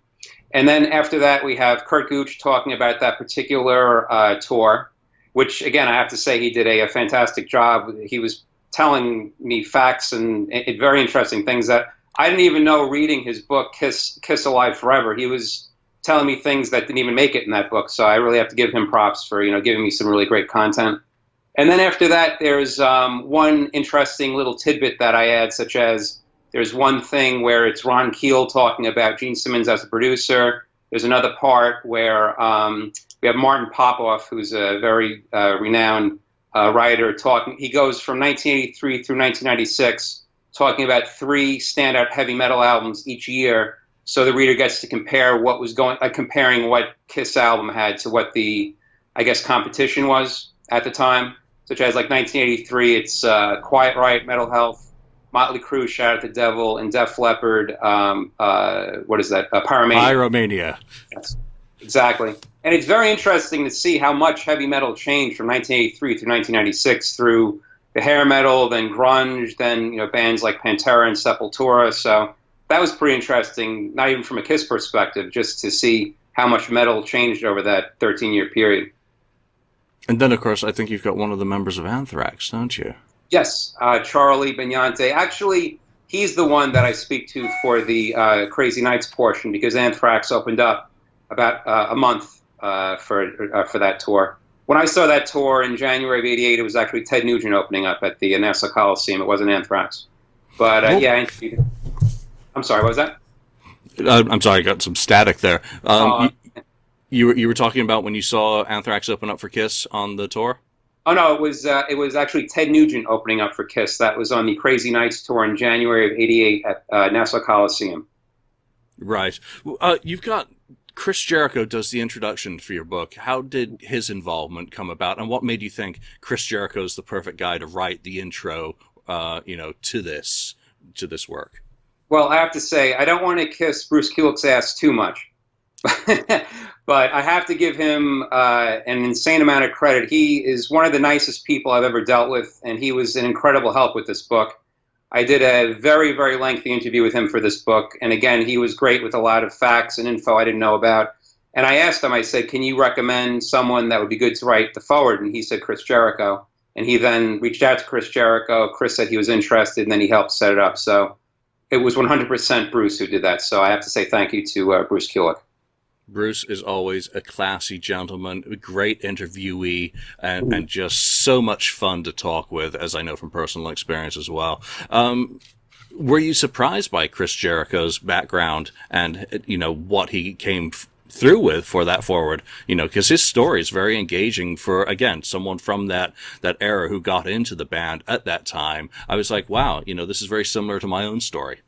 And then after that, we have Kurt Gooch talking about that particular tour, which, again, I have to say he did a fantastic job. He was telling me facts and very interesting things that I didn't even know reading his book, Kiss Alive Forever. He was telling me things that didn't even make it in that book. So I really have to give him props for, giving me some really great content. And then after that, there's one interesting little tidbit that I add, such as there's one thing where it's Ron Keel talking about Gene Simmons as a producer. There's another part where we have Martin Popoff, who's a very renowned writer, talking. He goes from 1983 through 1996, talking about 3 standout heavy metal albums each year. So the reader gets to compare what was comparing what Kiss album had to what the, I guess, competition was at the time, such as like 1983, it's Quiet Riot, Metal Health, Motley Crue, Shout at the Devil, and Def Leppard. What is that? Pyromania. Pyromania. Yes, exactly. And it's very interesting to see how much heavy metal changed from 1983 through 1996 through the hair metal, then grunge, then bands like Pantera and Sepultura. So that was pretty interesting, not even from a Kiss perspective, just to see how much metal changed over that 13-year period. And then, of course, I think you've got one of the members of Anthrax, don't you? Yes, Charlie Benyante. Actually, he's the one that I speak to for the Crazy Nights portion, because Anthrax opened up about a month for that tour. When I saw that tour in January of '88, it was actually Ted Nugent opening up at the Nassau Coliseum. It wasn't Anthrax. But yeah, I'm sorry, what was that? I'm sorry, I got some static there. You were talking about when you saw Anthrax open up for Kiss on the tour? Oh no, it was actually Ted Nugent opening up for Kiss. That was on the Crazy Nights tour in January of '88 at Nassau Coliseum. Right. You've got Chris Jericho does the introduction for your book. How did his involvement come about, and what made you think Chris Jericho is the perfect guy to write the intro, to this work? Well, I have to say, I don't want to kiss Bruce Kulick's ass too much, but I have to give him an insane amount of credit. He is one of the nicest people I've ever dealt with, and he was an incredible help with this book. I did a very, very lengthy interview with him for this book, and again, he was great with a lot of facts and info I didn't know about. And I asked him, I said, can you recommend someone that would be good to write the forward? And he said Chris Jericho. And he then reached out to Chris Jericho. Chris said he was interested, and then he helped set it up. So it was 100% Bruce who did that. So I have to say thank you to Bruce Kulick. Bruce is always a classy gentleman, a great interviewee, and just so much fun to talk with, as I know from personal experience as well. Were you surprised by Chris Jericho's background and, what he came through with for that forward? Because his story is very engaging for, again, someone from that era who got into the band at that time. I was like, wow, this is very similar to my own story.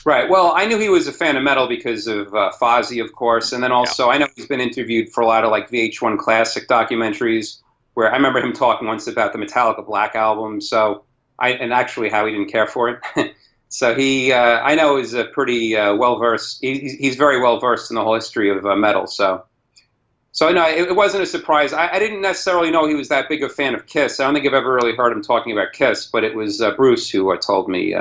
Right. Well, I knew he was a fan of metal because of Fozzy, of course. And then also, I know he's been interviewed for a lot of like VH1 classic documentaries where I remember him talking once about the Metallica Black album. So and actually how he didn't care for it. So he, I know, is a pretty well-versed. He's very well-versed in the whole history of metal. So no, it wasn't a surprise. I didn't necessarily know he was that big a fan of Kiss. I don't think I've ever really heard him talking about Kiss, but it was Bruce who told me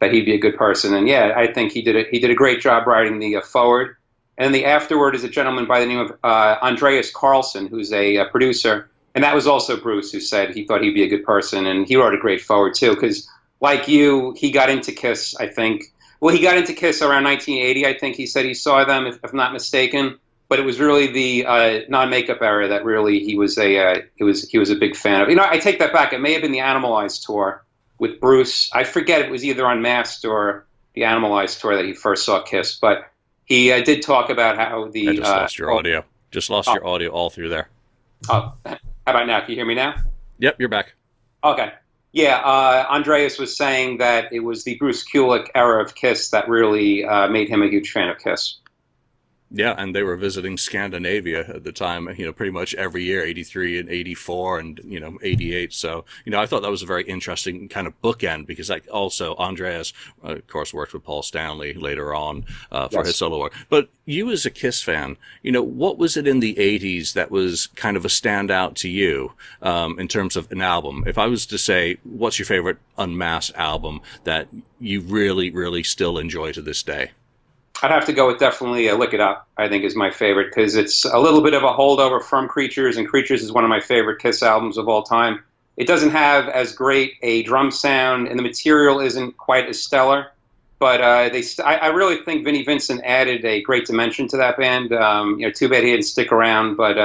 that he'd be a good person. And yeah, I think he did a great job writing the forward. And the afterword is a gentleman by the name of Andreas Carlson, who's a producer. And that was also Bruce who said he thought he'd be a good person. And he wrote a great forward too, because like you, he got into Kiss, I think, Well, he got into Kiss around 1980. I think he said he saw them, if I'm not mistaken. But it was really the non-makeup era that really he was a big fan of. You know, I take that back. It may have been the Animalize tour with Bruce. I forget, it was either Unmasked or the Animalize tour that he first saw Kiss. But he did talk about how the. I just lost your audio. Just lost your audio all through there. Oh, how about now? Can you hear me now? Yep, you're back. Okay. Yeah, Andreas was saying that it was the Bruce Kulick era of Kiss that really made him a huge fan of Kiss. Yeah, and they were visiting Scandinavia at the time, you know, pretty much every year, 83 and 84 and, you know, 88. So, you know, I thought that was a very interesting kind of bookend because like also Andreas, of course, worked with Paul Stanley later on for his solo work. But you as a Kiss fan, you know, what was it in the 80s that was kind of a standout to you in terms of an album? If I was to say, what's your favorite Unmasked album that you really, really still enjoy to this day? I'd have to go with definitely Lick It Up, I think is my favorite, because it's a little bit of a holdover from Creatures, and Creatures is one of my favorite Kiss albums of all time. It doesn't have as great a drum sound, and the material isn't quite as stellar, but I really think Vinnie Vincent added a great dimension to that band. You know, too bad he didn't stick around, but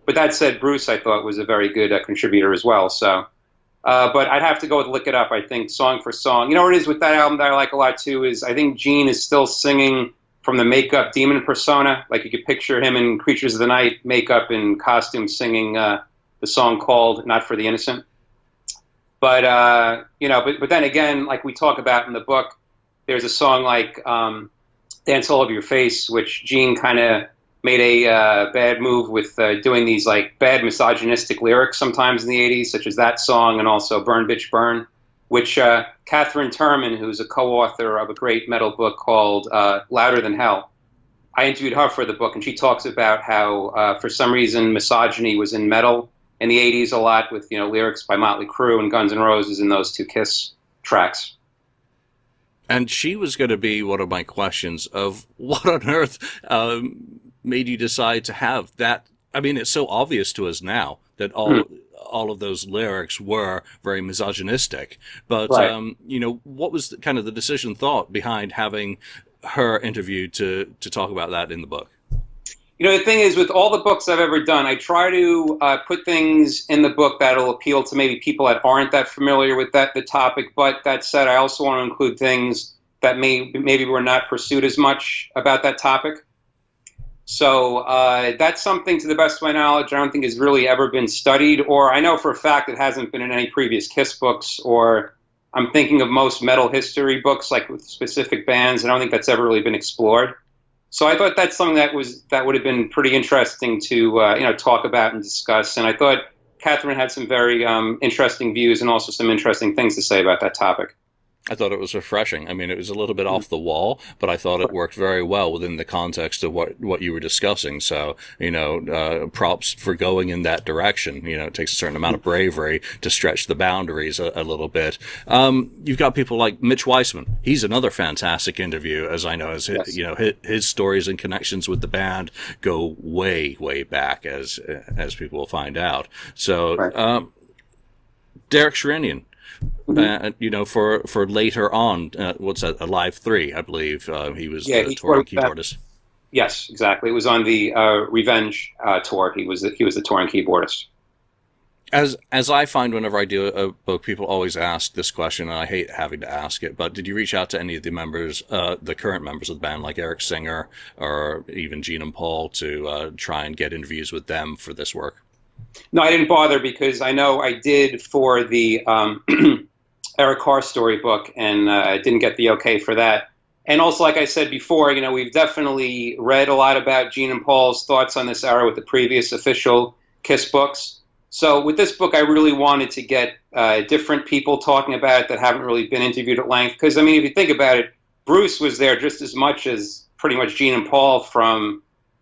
that said, Bruce, I thought, was a very good contributor as well, so... but I'd have to go with Lick It Up, I think, song for song. You know what it is with that album that I like a lot, too, is I think Gene is still singing from the makeup demon persona. Like you could picture him in Creatures of the Night, makeup and costume, singing the song called Not for the Innocent. But, you know, but then again, like we talk about in the book, there's a song like Dance All Over Your Face, which Gene kind of made a bad move with doing these like bad misogynistic lyrics sometimes in the 80s, such as that song and also Burn Bitch Burn, which Catherine Turman, who's a co-author of a great metal book called Louder Than Hell, I interviewed her for the book, and she talks about how for some reason misogyny was in metal in the 80s a lot with, you know, lyrics by Motley Crue and Guns N' Roses in those two Kiss tracks. And she was going to be one of my questions of what on earth made you decide to have that. I mean, it's so obvious to us now that all of those lyrics were very misogynistic, but right. You know, what was kind of the decision thought behind having her interviewed to talk about that in the book? You know, the thing is, with all the books I've ever done, I try to put things in the book that'll appeal to maybe people that aren't that familiar with the topic. But that said, I also want to include things that maybe were not pursued as much about that topic. So that's something, to the best of my knowledge, I don't think has really ever been studied, or I know for a fact it hasn't been in any previous Kiss books, or I'm thinking of most metal history books, like with specific bands. I don't think that's ever really been explored. So I thought that's something that would have been pretty interesting to you know, talk about and discuss. And I thought Catherine had some very interesting views and also some interesting things to say about that topic. I thought it was refreshing. I mean, it was a little bit off the wall, but I thought it worked very well within the context of what you were discussing. So, you know, props for going in that direction. You know, it takes a certain amount of bravery to stretch the boundaries a little bit. You've got people like Mitch Weissman. He's another fantastic interview, as I know, as yes. You know, his stories and connections with the band go way, way back, as people will find out. So, right. Derek Sherinian. You know, for later on, what's that? Alive 3, I believe. He was the touring keyboardist. Yes, exactly. It was on the Revenge tour. He was the touring keyboardist. As I find whenever I do a book, people always ask this question, and I hate having to ask it. But did you reach out to any of the members, the current members of the band, like Eric Singer or even Gene and Paul, to try and get interviews with them for this work? No, I didn't bother because I know I did for the Eric Carr storybook, and I didn't get the okay for that. And also, like I said before, you know, we've definitely read a lot about Gene and Paul's thoughts on this era with the previous official Kiss books. So with this book, I really wanted to get different people talking about it that haven't really been interviewed at length. Because, I mean, if you think about it, Bruce was there just as much as pretty much Gene and Paul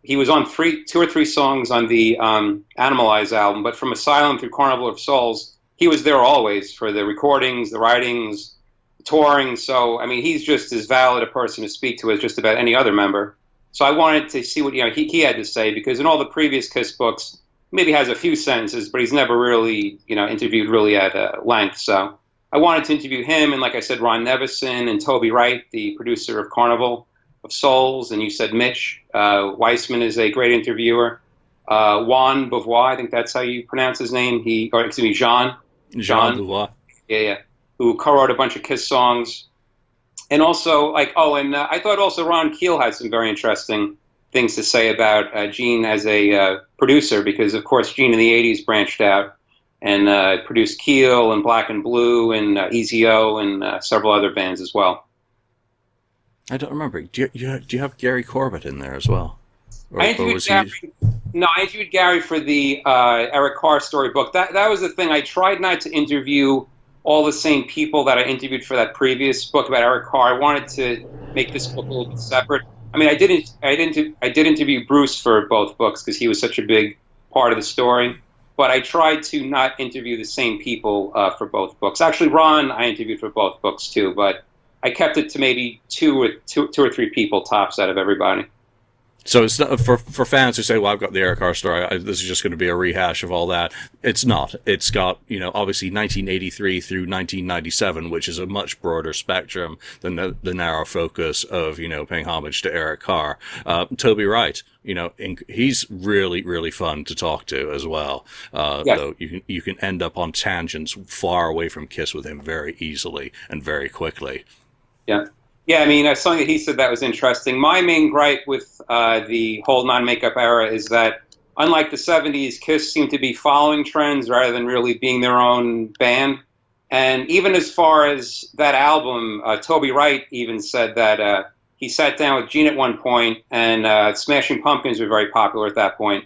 he was on 2 or 3 songs on the Animalize album, but from Asylum through Carnival of Souls, he was there always for the recordings, the writings, the touring. So, I mean, he's just as valid a person to speak to as just about any other member. So I wanted to see what he had to say, because in all the previous Kiss books, maybe has a few sentences, but he's never really interviewed really at length. So I wanted to interview him, and like I said, Ron Nevison and Toby Wright, the producer of Carnival of Souls, and you said Mitch Weissman is a great interviewer. Juan Beauvoir, I think that's how you pronounce his name. Jean Beauvoir. Yeah, who co-wrote a bunch of Kiss songs. And also, I thought also Ron Keel had some very interesting things to say about Gene as a producer, because, of course, Gene in the 80s branched out and produced Keel and Black and Blue and Easy-O and several other bands as well. I don't remember. Do you have Gary Corbett in there as well? I interviewed Gary for the Eric Carr storybook. That was the thing. I tried not to interview all the same people that I interviewed for that previous book about Eric Carr. I wanted to make this book a little bit separate. I mean, I did interview Bruce for both books because he was such a big part of the story. But I tried to not interview the same people for both books. Actually, Ron, I interviewed for both books too, but I kept it to maybe two or three people tops out of everybody. So it's not for fans who say, "Well, I've got the Eric Carr story. This is just going to be a rehash of all that." It's not. It's got, obviously 1983 through 1997, which is a much broader spectrum than the narrow focus of paying homage to Eric Carr. Toby Wright, he's really, really fun to talk to as well. Yes. Though you can end up on tangents far away from Kiss with him very easily and very quickly. Yeah. Yeah, I mean, something that he said that was interesting. My main gripe with the whole non-makeup era is that, unlike the 70s, Kiss seemed to be following trends rather than really being their own band. And even as far as that album, Toby Wright even said that he sat down with Gene at one point, and Smashing Pumpkins were very popular at that point.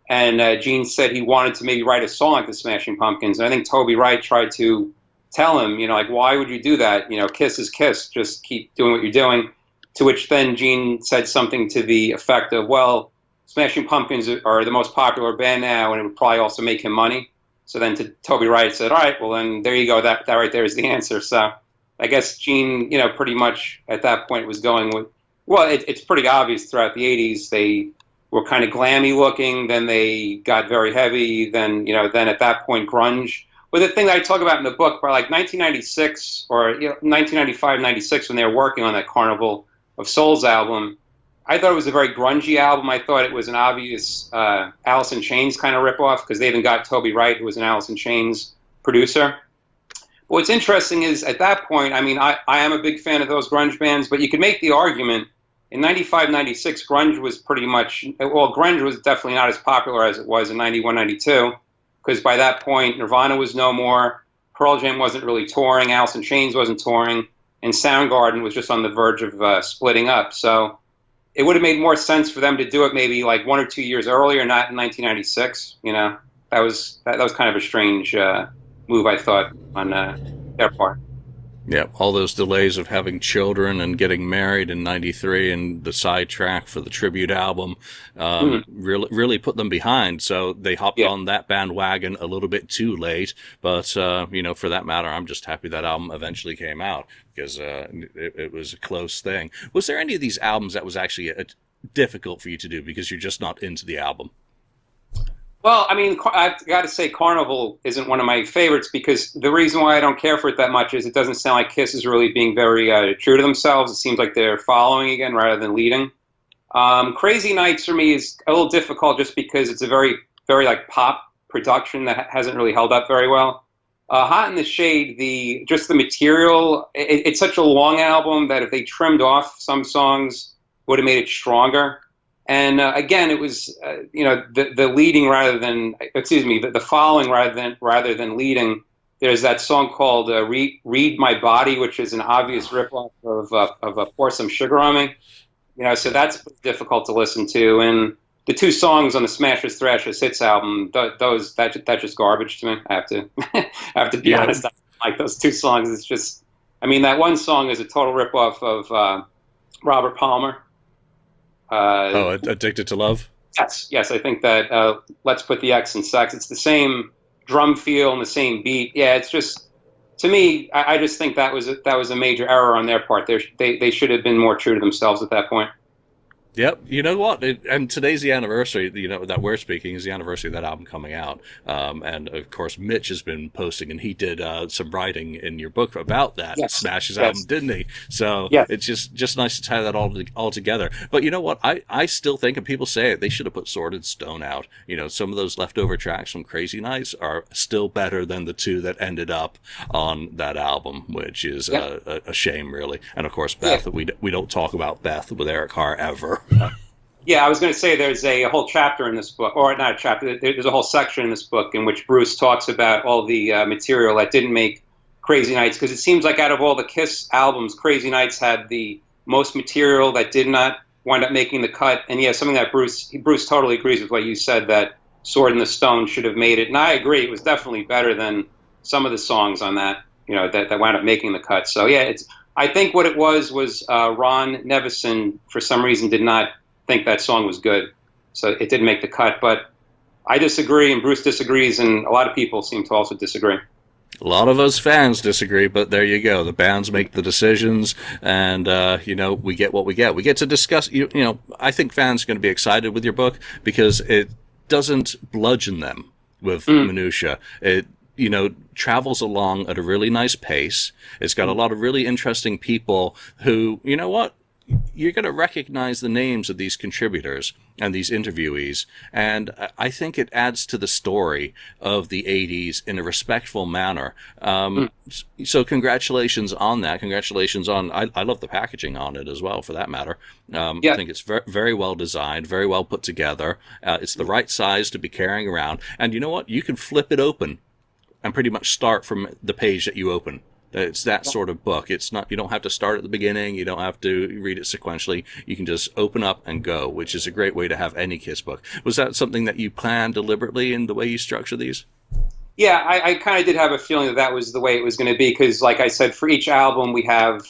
And Gene said he wanted to maybe write a song like the Smashing Pumpkins. And I think Toby Wright tried to tell him, why would you do that? Kiss is Kiss. Just keep doing what you're doing. To which then Gene said something to the effect of, well, Smashing Pumpkins are the most popular band now, and it would probably also make him money. So then Toby Wright said, all right, well, then there you go. That right there is the answer. So I guess Gene, pretty much at that point was going with, well, it's pretty obvious throughout the 80s. They were kind of glammy looking. Then they got very heavy. Then at that point, grunge. But the thing that I talk about in the book, by like 1996 or 1995, 96, when they were working on that Carnival of Souls album, I thought it was a very grungy album. I thought it was an obvious Alice in Chains kind of ripoff, because they even got Toby Wright, who was an Alice in Chains producer. But what's interesting is, at that point, I mean, I am a big fan of those grunge bands, but you could make the argument in 95, 96, grunge was pretty much, well, grunge was definitely not as popular as it was in 91, 92. Because by that point, Nirvana was no more, Pearl Jam wasn't really touring, Alice in Chains wasn't touring, and Soundgarden was just on the verge of splitting up. So it would have made more sense for them to do it maybe like 1 or 2 years earlier, not in 1996. That was kind of a strange move, I thought, on their part. Yeah, all those delays of having children and getting married in '93 and the sidetrack for the tribute album really put them behind. So they hopped on that bandwagon a little bit too late. But, for that matter, I'm just happy that album eventually came out, because it was a close thing. Was there any of these albums that was actually difficult for you to do because you're just not into the album? Well, I mean, I've got to say Carnival isn't one of my favorites, because the reason why I don't care for it that much is it doesn't sound like Kiss is really being very true to themselves. It seems like they're following again rather than leading. Crazy Nights for me is a little difficult just because it's a very, very like pop production that hasn't really held up very well. Hot in the Shade, the material, it's such a long album that if they trimmed off some songs, would have made it stronger. And again, it was the leading rather than the following rather than leading. There's that song called "Read My Body," which is an obvious ripoff of "Pour Some Sugar on Me." So that's difficult to listen to. And the two songs on the Smashers Thrashers Hits album, that's just garbage to me. I have to be honest. I don't like those two songs. It's just, I mean, that one song is a total ripoff of Robert Palmer. Addicted to Love? Yes, I think that Let's Put the X in Sex. It's the same drum feel and the same beat. Yeah, it's just, to me, I just think that was a major error on their part. They should have been more true to themselves at that point. Yep. You know what? And today's the anniversary, that we're speaking is the anniversary of that album coming out. And of course, Mitch has been posting, and he did some writing in your book about that Smashes album, didn't he? So it's just nice to tie that all together. But you know what? I still think, and people say it, they should have put Sword and Stone out. Some of those leftover tracks from Crazy Nights are still better than the two that ended up on that album, which is a shame, really. And of course, Beth, we don't talk about Beth with Eric Carr ever. Yeah, I was going to say there's a whole chapter in this book, or not a chapter, there's a whole section in this book in which Bruce talks about all the material that didn't make Crazy Nights, because it seems like out of all the Kiss albums, Crazy Nights had the most material that did not wind up making the cut. And yeah, something that Bruce totally agrees with what you said, that Sword in the Stone should have made it. And I agree, it was definitely better than some of the songs on that, that wound up making the cut. So yeah, I think what it was Ron Nevison, for some reason, did not think that song was good, so it didn't make the cut. But I disagree, and Bruce disagrees, and a lot of people seem to also disagree. A lot of us fans disagree, but there you go. The bands make the decisions, and we get what we get. We get to discuss. I think fans are going to be excited with your book because it doesn't bludgeon them with minutia. It travels along at a really nice pace. It's got a lot of really interesting people who, you're going to recognize the names of these contributors and these interviewees, and I think it adds to the story of the 80s in a respectful manner. So congratulations on that. Congratulations on, I love the packaging on it as well, for that matter. I think it's very, very well designed, very well put together. It's the right size to be carrying around, and you know what? You can flip it open and pretty much start from the page that you open. It's that sort of book. It's not, you don't have to start at the beginning. You don't have to read it sequentially. You can just open up and go, which is a great way to have any Kiss book. Was that something that you planned deliberately in the way you structure these? Yeah, I kind of did have a feeling that was the way it was going to be, because like I said, for each album we have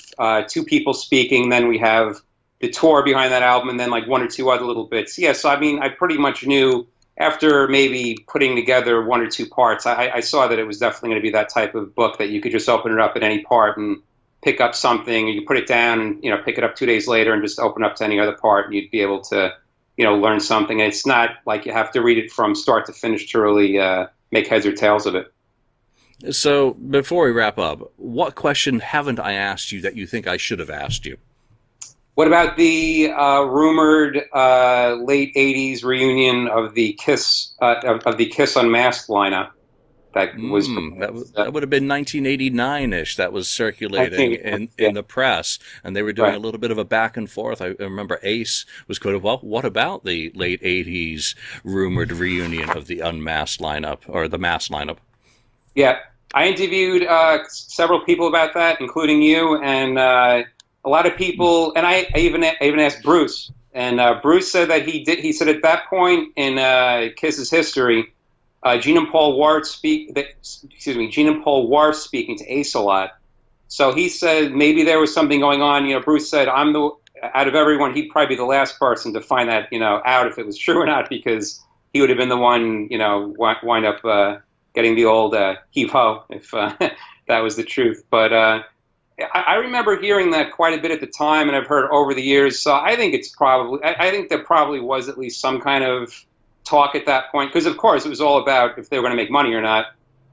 two people speaking, then we have the tour behind that album, and then like one or two other little bits. Yeah, so I mean, I pretty much knew after maybe putting together one or two parts, I saw that it was definitely going to be that type of book that you could just open it up at any part and pick up something, and you put it down and, pick it up 2 days later and just open up to any other part, and you'd be able to, learn something. And it's not like you have to read it from start to finish to really make heads or tails of it. So before we wrap up, what question haven't I asked you that you think I should have asked you? What about the rumored late '80s reunion of the Kiss Unmasked lineup? That would have been 1989-ish. That was circulating in the press, and they were doing a little bit of a back and forth. I remember Ace was quoted, "Well, what about the late '80s rumored reunion of the Unmasked lineup or the Masked lineup?" Yeah, I interviewed several people about that, including you, and a lot of people, and I even asked Bruce, and Bruce said that he said at that point in Kiss's history, Gene and Paul were speaking to Ace a lot. So he said maybe there was something going on. Bruce said, out of everyone, he'd probably be the last person to find that, out if it was true or not, because he would have been the one, wind up getting the old heave-ho if that was the truth. But I remember hearing that quite a bit at the time, and I've heard over the years. So I think I think there probably was at least some kind of talk at that point, because of course it was all about if they were going to make money or not.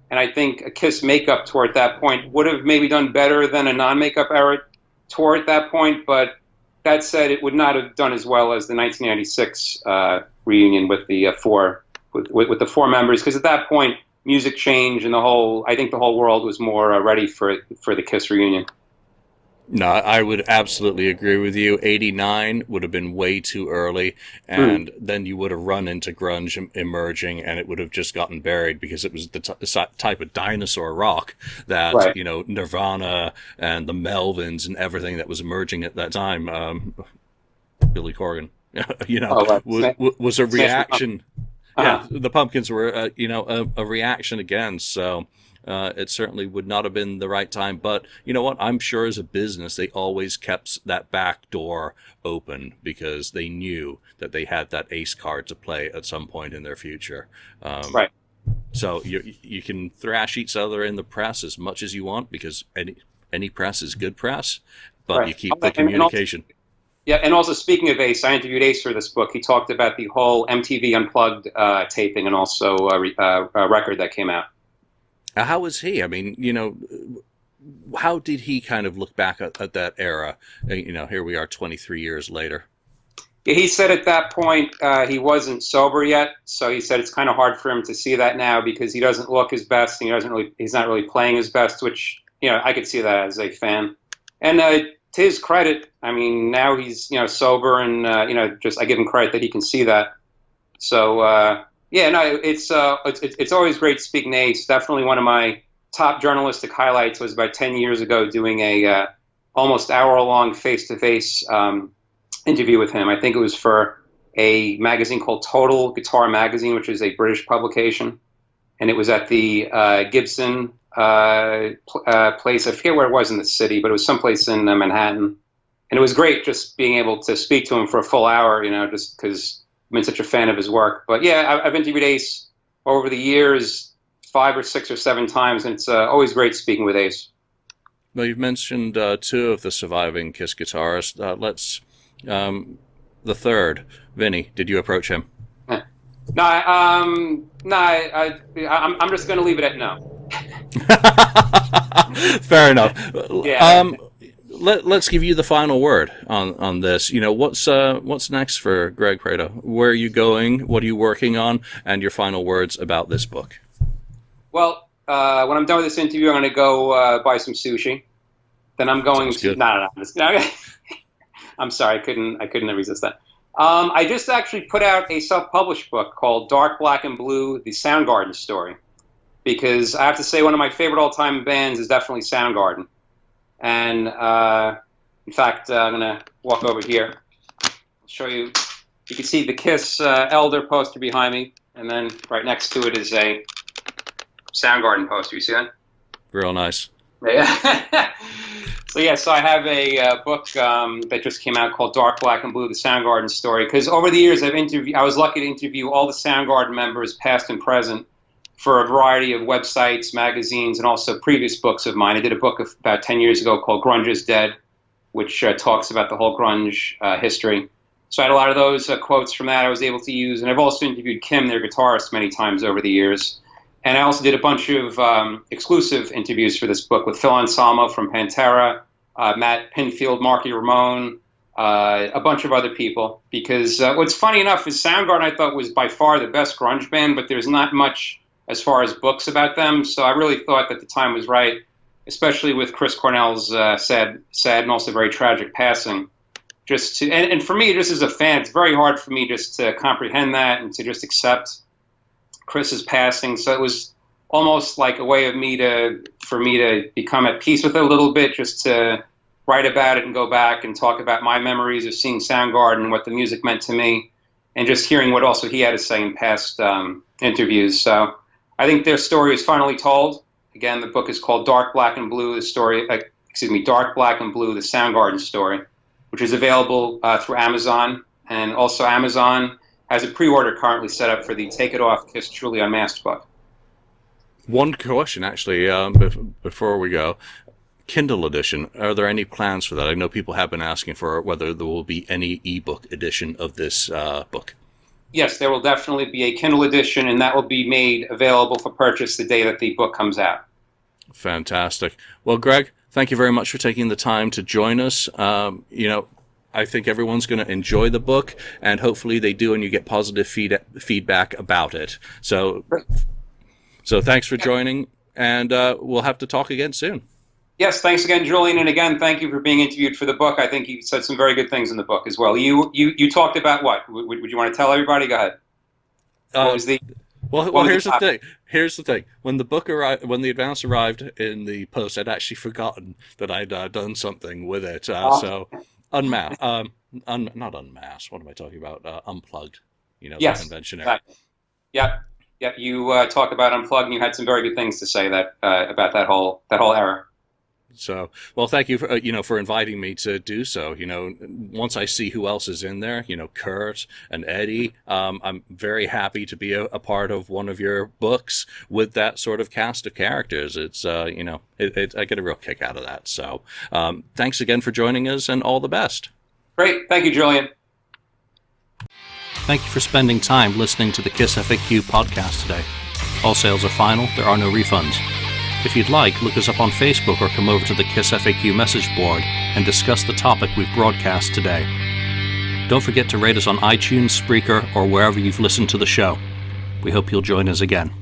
And I think a Kiss makeup tour at that point would have maybe done better than a non-makeup era tour at that point. But that said, it would not have done as well as the 1996 reunion with the with the four members, because at that point music changed, and I think the whole world was more ready for the Kiss reunion. No, I would absolutely agree with you. 89 would have been way too early, and then you would have run into grunge emerging, and it would have just gotten buried, because it was the type of dinosaur rock that, Nirvana and the Melvins and everything that was emerging at that time, Billy Corgan, was a reaction. Yeah, the Pumpkins were, a reaction against. So it certainly would not have been the right time. But you know what? I'm sure as a business, they always kept that back door open, because they knew that they had that ace card to play at some point in their future. So you can thrash each other in the press as much as you want, because any press is good press, but you keep the communication. Yeah, and also speaking of Ace, I interviewed Ace for this book. He talked about the whole MTV Unplugged taping and also a record that came out. How was he? I mean, how did he kind of look back at that era? Here we are 23 years later. Yeah, he said at that point he wasn't sober yet, so he said it's kind of hard for him to see that now because he doesn't look his best and he's not really playing his best, which I could see that as a fan. And to his credit, I mean, now he's sober and just I give him credit that he can see that. So it's always great speaking to Ace. Definitely one of my top journalistic highlights was about 10 years ago doing a almost hour-long face-to-face interview with him. I think it was for a magazine called Total Guitar Magazine, which is a British publication, and it was at the Gibson place. I forget where it was in the city, but it was someplace in Manhattan, and it was great just being able to speak to him for a full hour. Just because I've been such a fan of his work. But yeah, I've interviewed Ace over the years 5 or 6 or 7 times, and it's always great speaking with Ace. Well, you've mentioned 2 of the surviving Kiss guitarists. Let's the third, Vinny. Did you approach him? No, I'm just going to leave it at no. Fair enough. Yeah. Let's give you the final word on this. What's next for Greg Prato? Where are you going? What are you working on? And your final words about this book. Well, when I'm done with this interview, I'm going to go buy some sushi. Then I'm going to. No. I'm sorry, I couldn't resist that. I just actually put out a self-published book called Dark, Black, and Blue: The Soundgarden Story, because I have to say one of my favorite all-time bands is definitely Soundgarden. And in fact, I'm going to walk over here. I'll show you. You can see the Kiss Elder poster behind me, and then right next to it is a Soundgarden poster. You see that? Real nice. Yeah. So I have a book that just came out called Dark, Black, and Blue: The Soundgarden Story. Because over the years, I was lucky to interview all the Soundgarden members, past and present, for a variety of websites, magazines, and also previous books of mine. I did a book about 10 years ago called Grunge is Dead, which talks about the whole grunge history. So I had a lot of those quotes from that I was able to use. And I've also interviewed Kim, their guitarist, many times over the years. And I also did a bunch of exclusive interviews for this book with Phil Anselmo from Pantera, Matt Pinfield, Marky Ramone, a bunch of other people. Because what's funny enough is Soundgarden I thought was by far the best grunge band, but there's not much as far as books about them. So I really thought that the time was right, especially with Chris Cornell's sad and also very tragic passing. And for me, just as a fan, it's very hard for me just to comprehend that and to just accept Chris's passing. So it was almost like a way of for me to become at peace with it a little bit, just to write about it and go back and talk about my memories of seeing Soundgarden and what the music meant to me, and just hearing what also he had to say in past interviews. So I think their story is finally told. Again, the book is called Dark, Black, and Blue: Dark, Black, and Blue: The Soundgarden Story, which is available through Amazon, and also Amazon has a pre-order currently set up for the Take It Off, Kiss Truly Unmasked book. One question, actually, before we go. Kindle edition, are there any plans for that? I know people have been asking for whether there will be any ebook edition of this book. Yes, there will definitely be a Kindle edition, and that will be made available for purchase the day that the book comes out. Fantastic. Well, Greg, thank you very much for taking the time to join us. I think everyone's going to enjoy the book, and hopefully they do, and you get positive feedback about it. So thanks for joining, and we'll have to talk again soon. Yes, thanks again, Julian, and again, thank you for being interviewed for the book. I think you said some very good things in the book as well. You talked about what? Would you want to tell everybody? Go ahead. What was the? Well, here's the thing. Here's the thing. When the book arrived, when the advance arrived in the post, I'd actually forgotten that I'd done something with it. So. Not unmasked. What am I talking about? Unplugged. Yes, the convention era. Yep. You talk about Unplugged, and you had some very good things to say about that whole era. So, well, thank you for inviting me to do so. Once I see who else is in there, Kurt and Eddie, I'm very happy to be a part of one of your books with that sort of cast of characters. It's, I get a real kick out of that. So, thanks again for joining us, and all the best. Great. Thank you, Julian. Thank you for spending time listening to the KissFAQ podcast today. All sales are final, there are no refunds. If you'd like, look us up on Facebook or come over to the KissFAQ message board and discuss the topic we've broadcast today. Don't forget to rate us on iTunes, Spreaker, or wherever you've listened to the show. We hope you'll join us again.